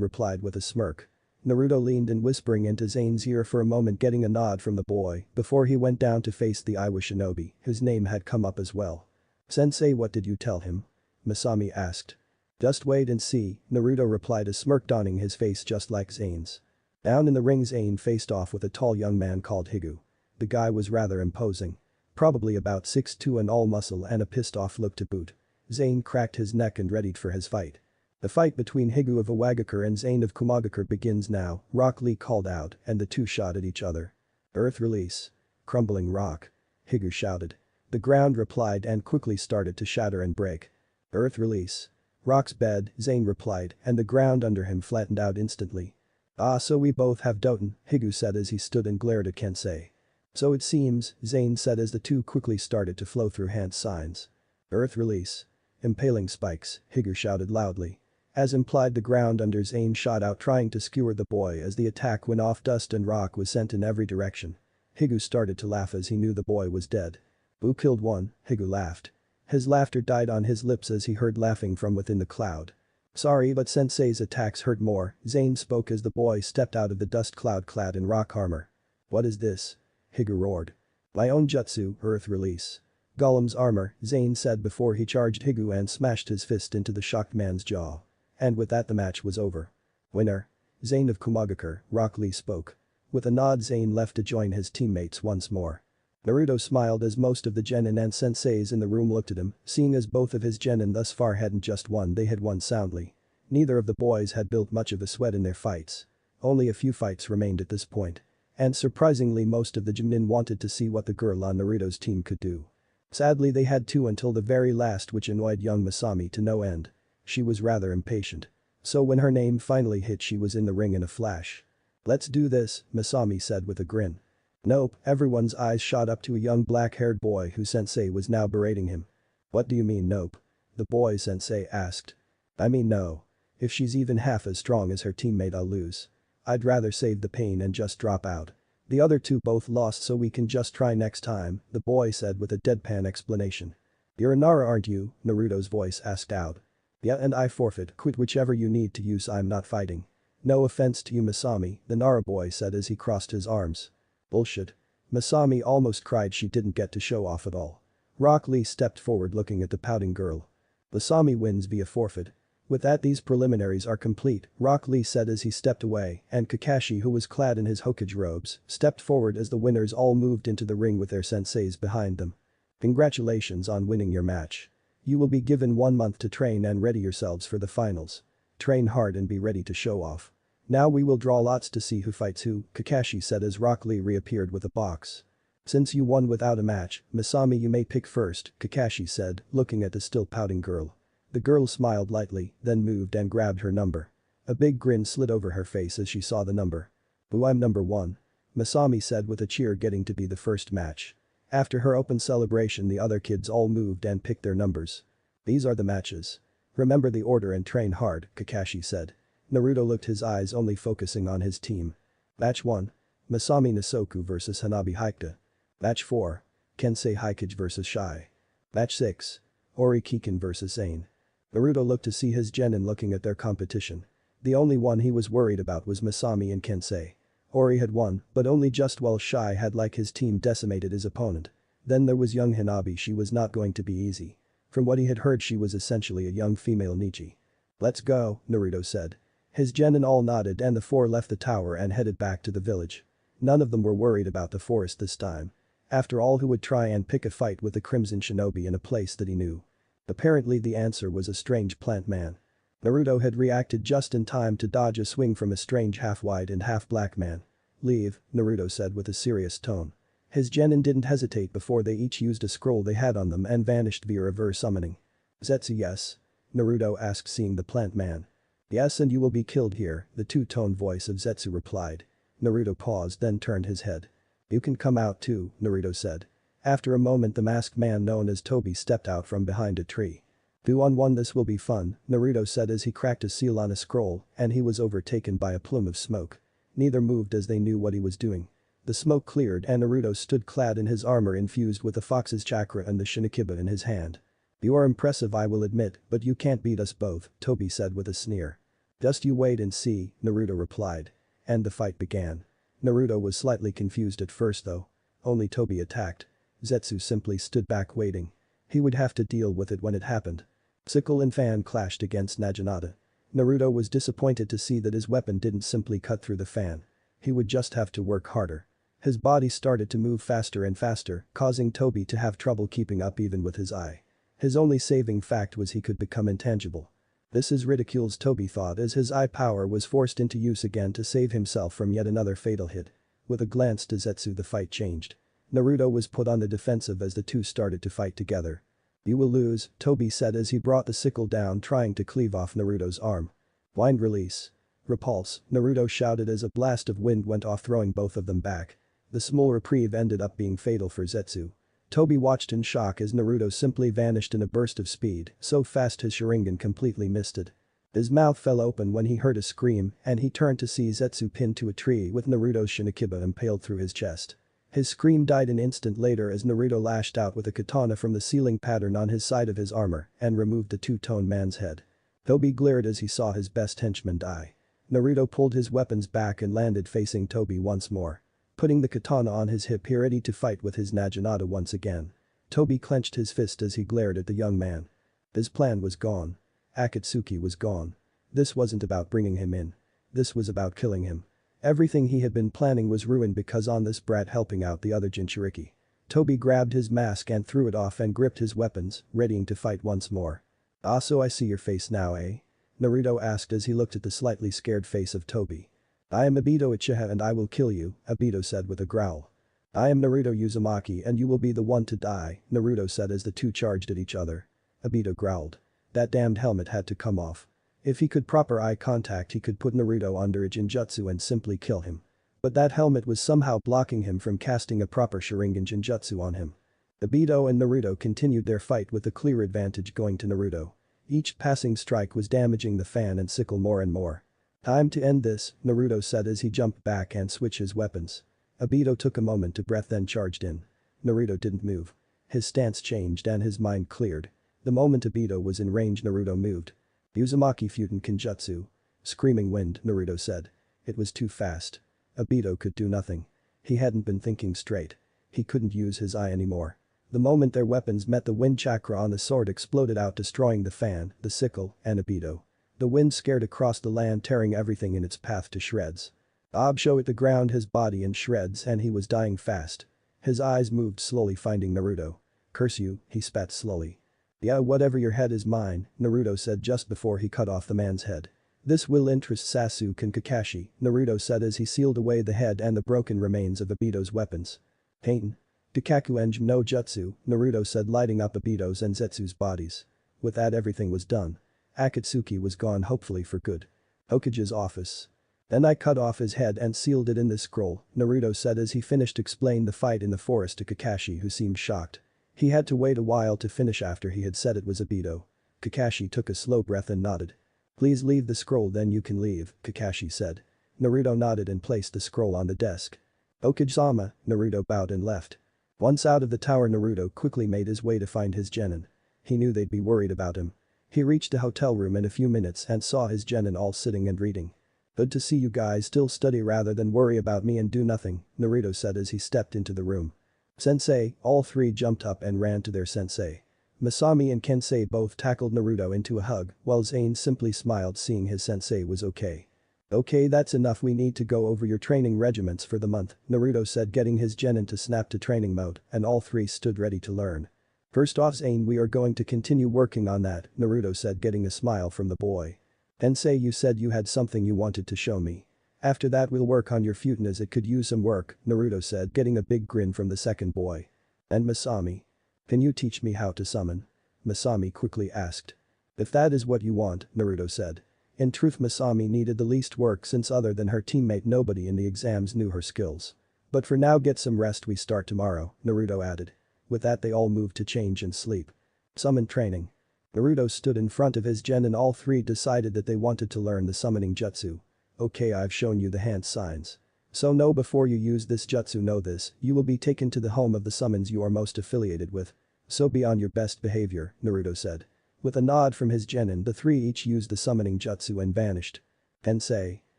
replied with a smirk. Naruto leaned in, whispering into Zane's ear for a moment, getting a nod from the boy before he went down to face the Iwa shinobi, whose name had come up as well. Sensei, what did you tell him? Masami asked. Just wait and see, Naruto replied, a smirk dawning his face just like Zane's. Down in the ring, Zane faced off with a tall young man called Higu. The guy was rather imposing. Probably about 6'2" and all muscle and a pissed off look to boot. Zane cracked his neck and readied for his fight. The fight between Higu of Iwagakure and Zane of Kumohagakure begins now, Rock Lee called out and the two shot at each other. Earth release. Crumbling rock. Higu shouted. The ground replied and quickly started to shatter and break. Earth release. Rock's bed, Zane replied, and the ground under him flattened out instantly. Ah, so we both have Doten, Higu said as he stood and glared at Tensei. So it seems, Zane said as the two quickly started to flow through hand signs. Earth release. Impaling spikes, Higu shouted loudly. As implied, the ground under Zane shot out, trying to skewer the boy as the attack went off. Dust and rock was sent in every direction. Higu started to laugh as he knew the boy was dead. Who killed one? Higu laughed. His laughter died on his lips as he heard laughing from within the cloud. Sorry, but Sensei's attacks hurt more, Zane spoke as the boy stepped out of the dust cloud clad in rock armor. What is this? Higu roared. My own jutsu, Earth release. Golem's armor, Zane said before he charged Higu and smashed his fist into the shocked man's jaw. And with that the match was over. Winner. Zane of Kumohagakure, Rock Lee spoke. With a nod Zane left to join his teammates once more. Naruto smiled as most of the genin and senseis in the room looked at him, seeing as both of his genin thus far hadn't just won, they had won soundly. Neither of the boys had built much of a sweat in their fights. Only a few fights remained at this point. And surprisingly most of the genin wanted to see what the girl on Naruto's team could do. Sadly they had to until the very last, which annoyed young Masami to no end. She was rather impatient. So when her name finally hit she was in the ring in a flash. "Let's do this," Masami said with a grin. "Nope," everyone's eyes shot up to a young black-haired boy whose sensei was now berating him. "What do you mean nope?" the boy sensei asked. "I mean no. If she's even half as strong as her teammate I'll lose. I'd rather save the pain and just drop out. The other two both lost so we can just try next time," the boy said with a deadpan explanation. "You're a Nara aren't you?" Naruto's voice asked out. "Yeah, and I forfeit, quit whichever you need to use, I'm not fighting." "No offense to you Masami," the Nara boy said as he crossed his arms. "Bullshit." Masami almost cried she didn't get to show off at all. Rock Lee stepped forward looking at the pouting girl. "Masami wins via forfeit. With that these preliminaries are complete," Rock Lee said as he stepped away, and Kakashi, who was clad in his Hokage robes, stepped forward as the winners all moved into the ring with their senseis behind them. "Congratulations on winning your match. You will be given 1 month to train and ready yourselves for the finals. Train hard and be ready to show off. Now we will draw lots to see who fights who," Kakashi said as Rock Lee reappeared with a box. "Since you won without a match, Masami you may pick first," Kakashi said, looking at the still pouting girl. The girl smiled lightly, then moved and grabbed her number. A big grin slid over her face as she saw the number. "Boo, I'm number 1. Masami said with a cheer, getting to be the first match. After her open celebration the other kids all moved and picked their numbers. "These are the matches. Remember the order and train hard," Kakashi said. Naruto looked, his eyes only focusing on his team. Match 1. Masami Nasoku vs Hanabi Haikta. Match 4. Kensei Hikage vs Shai. Match 6. Ori Kiken vs Zane. Naruto looked to see his genin looking at their competition. The only one he was worried about was Masami and Kensei. Ori had won, but only just, while Shai had, like his team, decimated his opponent. Then there was young Hanabi, she was not going to be easy. From what he had heard she was essentially a young female Nietzsche. "Let's go," Naruto said. His genin all nodded and the four left the tower and headed back to the village. None of them were worried about the forest this time. After all, who would try and pick a fight with the Crimson Shinobi in a place that he knew? Apparently the answer was a strange plant man. Naruto had reacted just in time to dodge a swing from a strange half-white and half-black man. "Leave," Naruto said with a serious tone. His genin didn't hesitate before they each used a scroll they had on them and vanished via reverse summoning. "Zetsu, yes?" Naruto asked, seeing the plant man. "Yes, and you will be killed here," the two-tone voice of Zetsu replied. Naruto paused, then turned his head. "You can come out too," Naruto said. After a moment the masked man known as Toby stepped out from behind a tree. "Do on one, this will be fun," Naruto said as he cracked a seal on a scroll, and he was overtaken by a plume of smoke. Neither moved as they knew what he was doing. The smoke cleared and Naruto stood clad in his armor infused with the fox's chakra and the shinikiba in his hand. "You are impressive, I will admit, but you can't beat us both," Toby said with a sneer. "Just you wait and see," Naruto replied. And the fight began. Naruto was slightly confused at first though. Only Toby attacked. Zetsu simply stood back waiting. He would have to deal with it when it happened. Sickle and fan clashed against Naginata. Naruto was disappointed to see that his weapon didn't simply cut through the fan. He would just have to work harder. His body started to move faster and faster, causing Toby to have trouble keeping up even with his eye. His only saving fact was he could become intangible. This is ridiculous, Toby thought as his eye power was forced into use again to save himself from yet another fatal hit. With a glance to Zetsu the fight changed. Naruto was put on the defensive as the two started to fight together. "You will lose," Toby said as he brought the sickle down, trying to cleave off Naruto's arm. "Wind release." "Repulse," Naruto shouted as a blast of wind went off, throwing both of them back. The small reprieve ended up being fatal for Zetsu. Toby watched in shock as Naruto simply vanished in a burst of speed, so fast his Sharingan completely missed it. His mouth fell open when he heard a scream and he turned to see Zetsu pinned to a tree with Naruto's shinikiba impaled through his chest. His scream died an instant later as Naruto lashed out with a katana from the ceiling pattern on his side of his armor and removed the two-tone man's head. Toby glared as he saw his best henchman die. Naruto pulled his weapons back and landed facing Toby once more. Putting the katana on his hip, he ready to fight with his Naginata once again. Toby clenched his fist as he glared at the young man. His plan was gone. Akatsuki was gone. This wasn't about bringing him in. This was about killing him. Everything he had been planning was ruined because on this brat helping out the other Jinchuriki. Toby grabbed his mask and threw it off and gripped his weapons, readying to fight once more. "Ah, so I see your face now, eh?" Naruto asked as he looked at the slightly scared face of Toby. "I am Obito Uchiha and I will kill you," Obito said with a growl. "I am Naruto Uzumaki and you will be the one to die," Naruto said as the two charged at each other. Obito growled. That damned helmet had to come off. If he could proper eye contact he could put Naruto under a Jinjutsu and simply kill him. But that helmet was somehow blocking him from casting a proper Sharingan Jinjutsu on him. Obito and Naruto continued their fight with a clear advantage going to Naruto. Each passing strike was damaging the fan and sickle more and more. "Time to end this," Naruto said as he jumped back and switched his weapons. Obito took a moment to breath then charged in. Naruto didn't move. His stance changed and his mind cleared. The moment Obito was in range Naruto moved. "Uzumaki Futen Kenjutsu." "Screaming wind," Naruto said. It was too fast. Obito could do nothing. He hadn't been thinking straight. He couldn't use his eye anymore. The moment their weapons met the wind chakra on the sword exploded out destroying the fan, the sickle, and Obito. The wind scared across the land tearing everything in its path to shreds. Obito hit the ground his body in shreds and he was dying fast. His eyes moved slowly finding Naruto. "Curse you," he spat slowly. "Yeah, whatever your head is mine," Naruto said just before he cut off the man's head. "This will interest Sasuke and Kakashi," Naruto said as he sealed away the head and the broken remains of Obito's weapons. "Pain. Dikaku Enjin no Jutsu," Naruto said lighting up Obito's and Zetsu's bodies. With that everything was done. Akatsuki was gone hopefully for good. Hokage's office. "Then I cut off his head and sealed it in this scroll," Naruto said as he finished explaining the fight in the forest to Kakashi who seemed shocked. He had to wait a while to finish after he had said it was Obito. Kakashi took a slow breath and nodded. "Please leave the scroll then you can leave," Kakashi said. Naruto nodded and placed the scroll on the desk. "Okage-sama," Naruto bowed and left. Once out of the tower Naruto quickly made his way to find his genin. He knew they'd be worried about him. He reached a hotel room in a few minutes and saw his genin all sitting and reading. "Good to see you guys still study rather than worry about me and do nothing," Naruto said as he stepped into the room. "Sensei," all three jumped up and ran to their sensei. Masami and Kensei both tackled Naruto into a hug while Zane simply smiled seeing his sensei was okay. "Okay, that's enough, we need to go over your training regiments for the month," Naruto said getting his genin to snap to training mode and all three stood ready to learn. "First off Zane, we are going to continue working on that," Naruto said getting a smile from the boy. "Kensei, you said you had something you wanted to show me. After that we'll work on your Futen as it could use some work," Naruto said getting a big grin from the second boy. "And Masami? Can you teach me how to summon?" Masami quickly asked. "If that is what you want," Naruto said. In truth Masami needed the least work since other than her teammate nobody in the exams knew her skills. "But for now get some rest, we start tomorrow," Naruto added. With that they all moved to change and sleep. Summon training. Naruto stood in front of his gen and all three decided that they wanted to learn the summoning jutsu. "Okay, I've shown you the hand signs. So know before you use this jutsu, know this, you will be taken to the home of the summons you are most affiliated with. So be on your best behavior," Naruto said. With a nod from his genin the three each used the summoning jutsu and vanished. "Tensei."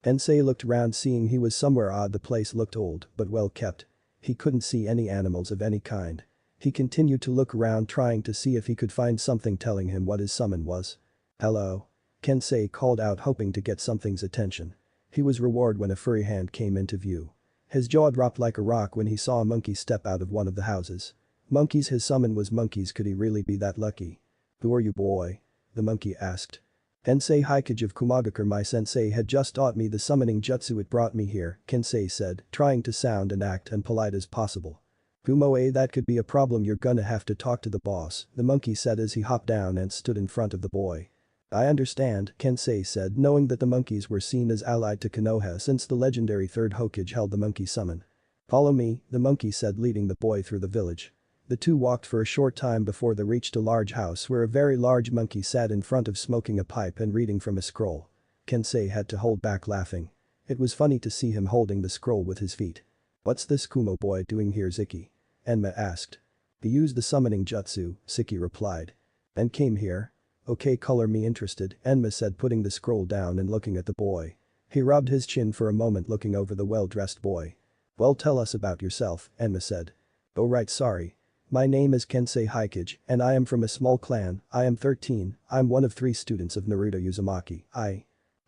Tensei looked around seeing he was somewhere odd. The place looked old but well kept. He couldn't see any animals of any kind. He continued to look around trying to see if he could find something telling him what his summon was. "Hello?" Kensei called out hoping to get something's attention. He was rewarded when a furry hand came into view. His jaw dropped like a rock when he saw a monkey step out of one of the houses. Monkeys, his summon was monkeys, could he really be that lucky? "Who are you, boy?" the monkey asked. "Tensei Hikage of Kumohagakure, my sensei had just taught me the summoning jutsu, it brought me here," Kensei said, trying to sound and act as polite as possible. "Kumo, that could be a problem, you're gonna have to talk to the boss," the monkey said as he hopped down and stood in front of the boy. "I understand," Kensei said knowing that the monkeys were seen as allied to Konoha since the legendary third Hokage held the monkey summon. "Follow me," the monkey said leading the boy through the village. The two walked for a short time before they reached a large house where a very large monkey sat in front of smoking a pipe and reading from a scroll. Kensei had to hold back laughing. It was funny to see him holding the scroll with his feet. "What's this Kumo boy doing here, Ziki?" Enma asked. "He used the summoning jutsu," Ziki replied. "And came here? Okay, color me interested," Enma said putting the scroll down and looking at the boy. He rubbed his chin for a moment looking over the well-dressed boy. "Well, tell us about yourself," Enma said. "Oh right, sorry. My name is Kensei Hikage and I am from a small clan, I am 13, I'm one of 3 students of Naruto Uzumaki,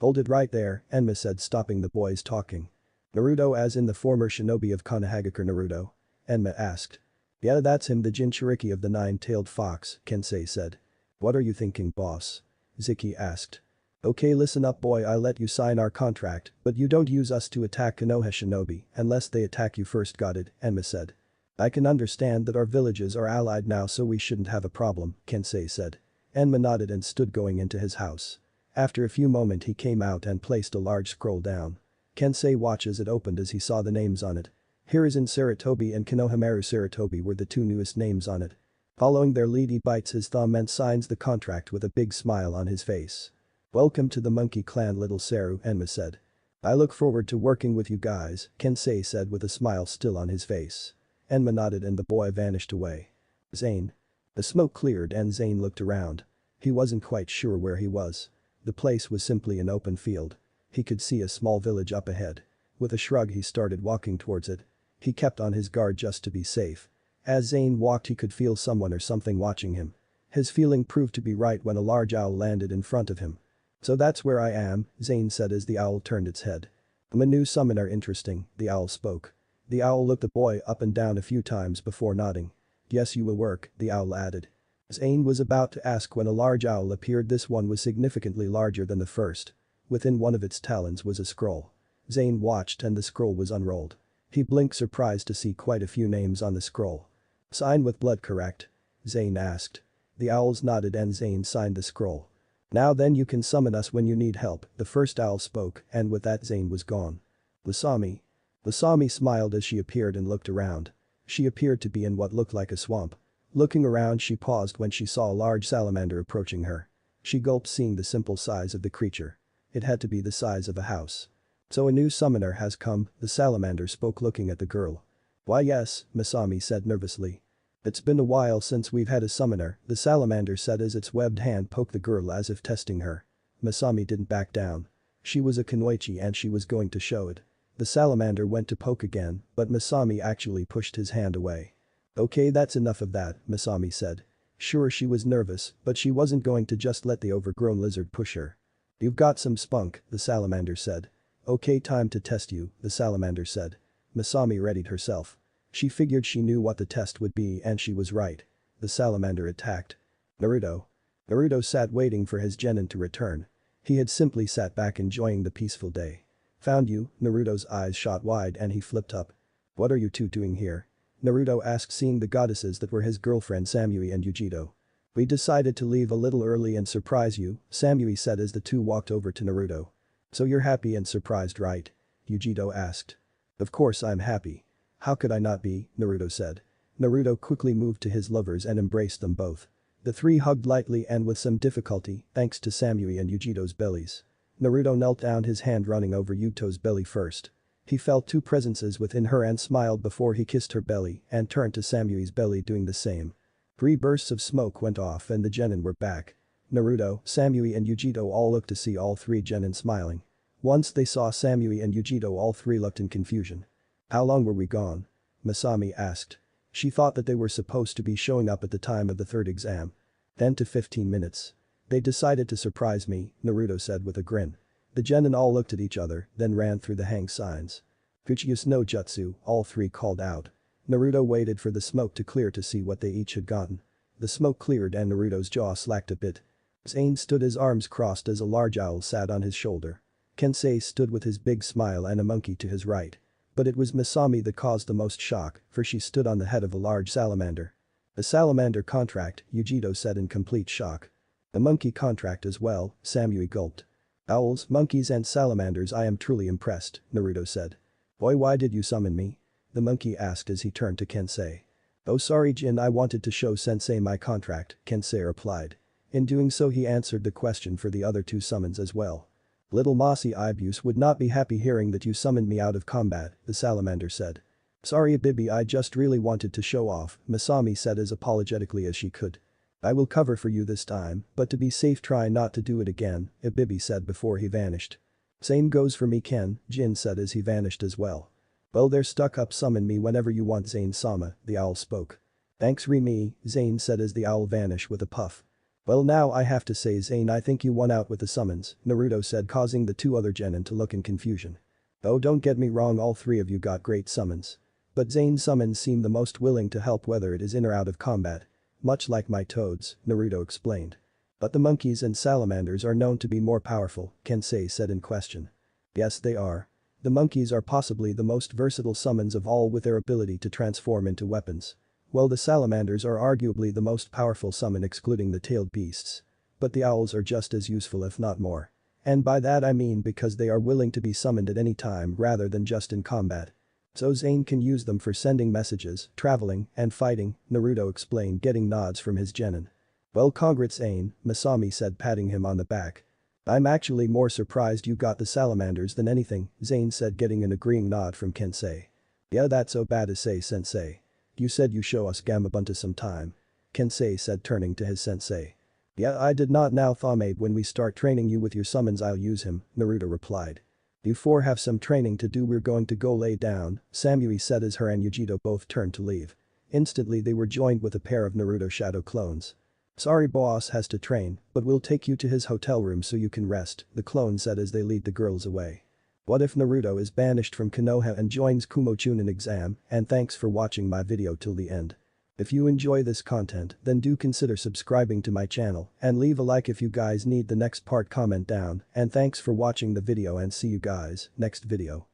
Hold it right there, Enma said, stopping the boys talking. Naruto, as in the former shinobi of Konohagakure Naruto? Enma asked. Yeah, that's him, the Jinchuriki of the nine-tailed fox, Kensei said. What are you thinking, boss? Ziki asked. Okay, listen up boy, I'll let you sign our contract, but you don't use us to attack Konoha shinobi unless they attack you first, got it, Enma said. I can understand that our villages are allied now, so we shouldn't have a problem, Kensei said. Enma nodded and stood going into his house. After a few moments he came out and placed a large scroll down. Kensei watched as it opened as he saw the names on it. Hiruzen Sarutobi and Konohamaru Sarutobi were the two newest names on it. Following their lead, he bites his thumb and signs the contract with a big smile on his face. Welcome to the Monkey Clan, little Saru, Enma said. I look forward to working with you guys, Kensei said with a smile still on his face. Enma nodded and the boy vanished away. Zane. The smoke cleared and Zane looked around. He wasn't quite sure where he was. The place was simply an open field. He could see a small village up ahead. With a shrug he started walking towards it. He kept on his guard just to be safe. As Zane walked he could feel someone or something watching him. His feeling proved to be right when a large owl landed in front of him. So that's where I am, Zane said as the owl turned its head. I'm a new summoner, interesting, the owl spoke. The owl looked the boy up and down a few times before nodding. Yes, you will work, the owl added. Zane was about to ask when a large owl appeared. This one was significantly larger than the first. Within one of its talons was a scroll. Zane watched and the scroll was unrolled. He blinked, surprised to see quite a few names on the scroll. Sign with blood, correct? Zane asked. The owls nodded and Zane signed the scroll. Now then, you can summon us when you need help, the first owl spoke, and with that Zane was gone. Lasami. Lasami smiled as she appeared and looked around. She appeared to be in what looked like a swamp. Looking around, she paused when she saw a large salamander approaching her. She gulped, seeing the simple size of the creature. It had to be the size of a house. So a new summoner has come, the salamander spoke, looking at the girl. Why yes, Masami said nervously. It's been a while since we've had a summoner, the salamander said as its webbed hand poked the girl as if testing her. Masami didn't back down. She was a kunoichi and she was going to show it. The salamander went to poke again, but Masami actually pushed his hand away. Okay, that's enough of that, Masami said. Sure, she was nervous, but she wasn't going to just let the overgrown lizard push her. You've got some spunk, the salamander said. Okay, time to test you, the salamander said. Masami readied herself. She figured she knew what the test would be and she was right. The salamander attacked. Naruto. Naruto sat waiting for his genin to return. He had simply sat back enjoying the peaceful day. Found you, Naruto's eyes shot wide and he flipped up. What are you two doing here? Naruto asked, seeing the goddesses that were his girlfriend Samui and Yujito. We decided to leave a little early and surprise you, Samui said as the two walked over to Naruto. So you're happy and surprised, right? Yujito asked. Of course I'm happy. How could I not be, Naruto said. Naruto quickly moved to his lovers and embraced them both. The three hugged lightly and with some difficulty, thanks to Samui and Yujito's bellies. Naruto knelt down, his hand running over Yuto's belly first. He felt two presences within her and smiled before he kissed her belly and turned to Samui's belly, doing the same. 3 bursts of smoke went off and the genin were back. Naruto, Samui and Yujito all looked to see all 3 genin smiling. Once they saw Samui and Yujito, all 3 looked in confusion. How long were we gone? Masami asked. She thought that they were supposed to be showing up at the time of the 3rd exam. 10 to 15 minutes. They decided to surprise me, Naruto said with a grin. The genin all looked at each other, then ran through the hang signs. Fuchius no jutsu, all 3 called out. Naruto waited for the smoke to clear to see what they each had gotten. The smoke cleared and Naruto's jaw slacked a bit. Zane stood, his arms crossed as a large owl sat on his shoulder. Kensei stood with his big smile and a monkey to his right. But it was Masami that caused the most shock, for she stood on the head of a large salamander. A salamander contract, Yujito said in complete shock. A monkey contract as well, Samui gulped. Owls, monkeys and salamanders, I am truly impressed, Naruto said. Boy, why did you summon me? The monkey asked as he turned to Kensei. Oh sorry Jin, I wanted to show sensei my contract, Kensei replied. In doing so he answered the question for the other 2 summons as well. Little Mossy Ibuse would not be happy hearing that you summoned me out of combat, the salamander said. Sorry Bibi, I just really wanted to show off, Masami said as apologetically as she could. I will cover for you this time, but to be safe try not to do it again, Ibibi said before he vanished. Same goes for me Ken, Jin said as he vanished as well. Well, they're stuck up, summon me whenever you want Zane-sama, the owl spoke. Thanks Rimi, Zane said as the owl vanished with a puff. Well now I have to say Zane, I think you won out with the summons, Naruto said, causing the two other genin to look in confusion. Oh, don't get me wrong, all three of you got great summons. But Zane's summons seem the most willing to help whether it is in or out of combat. Much like my toads, Naruto explained. But the monkeys and salamanders are known to be more powerful, Kensei said in question. Yes, they are. The monkeys are possibly the most versatile summons of all, with their ability to transform into weapons. While the salamanders are arguably the most powerful summon excluding the tailed beasts. But the owls are just as useful if not more. And by that I mean because they are willing to be summoned at any time rather than just in combat. So Zane can use them for sending messages, traveling, and fighting, Naruto explained, getting nods from his genin. Well, congrats Zane, Masami said, patting him on the back. I'm actually more surprised you got the salamanders than anything, Zane said, getting an agreeing nod from Kensei. Yeah, that's so bad to say, sensei. You said you show us Gamabunta sometime. Kensei said, turning to his sensei. Yeah, I did not now Thame, when we start training you with your summons I'll use him, Naruto replied. You four have some training to do, we're going to go lay down, Samui said as her and Yujito both turned to leave. Instantly they were joined with a pair of Naruto shadow clones. Sorry boss has to train, but we'll take you to his hotel room so you can rest, the clone said as they lead the girls away. What if Naruto is banished from Konoha and joins Kumohagakure'S exam, and thanks for watching my video till the end. If you enjoy this content then do consider subscribing to my channel and leave a like if you guys need the next part, comment down, and thanks for watching the video and see you guys next video.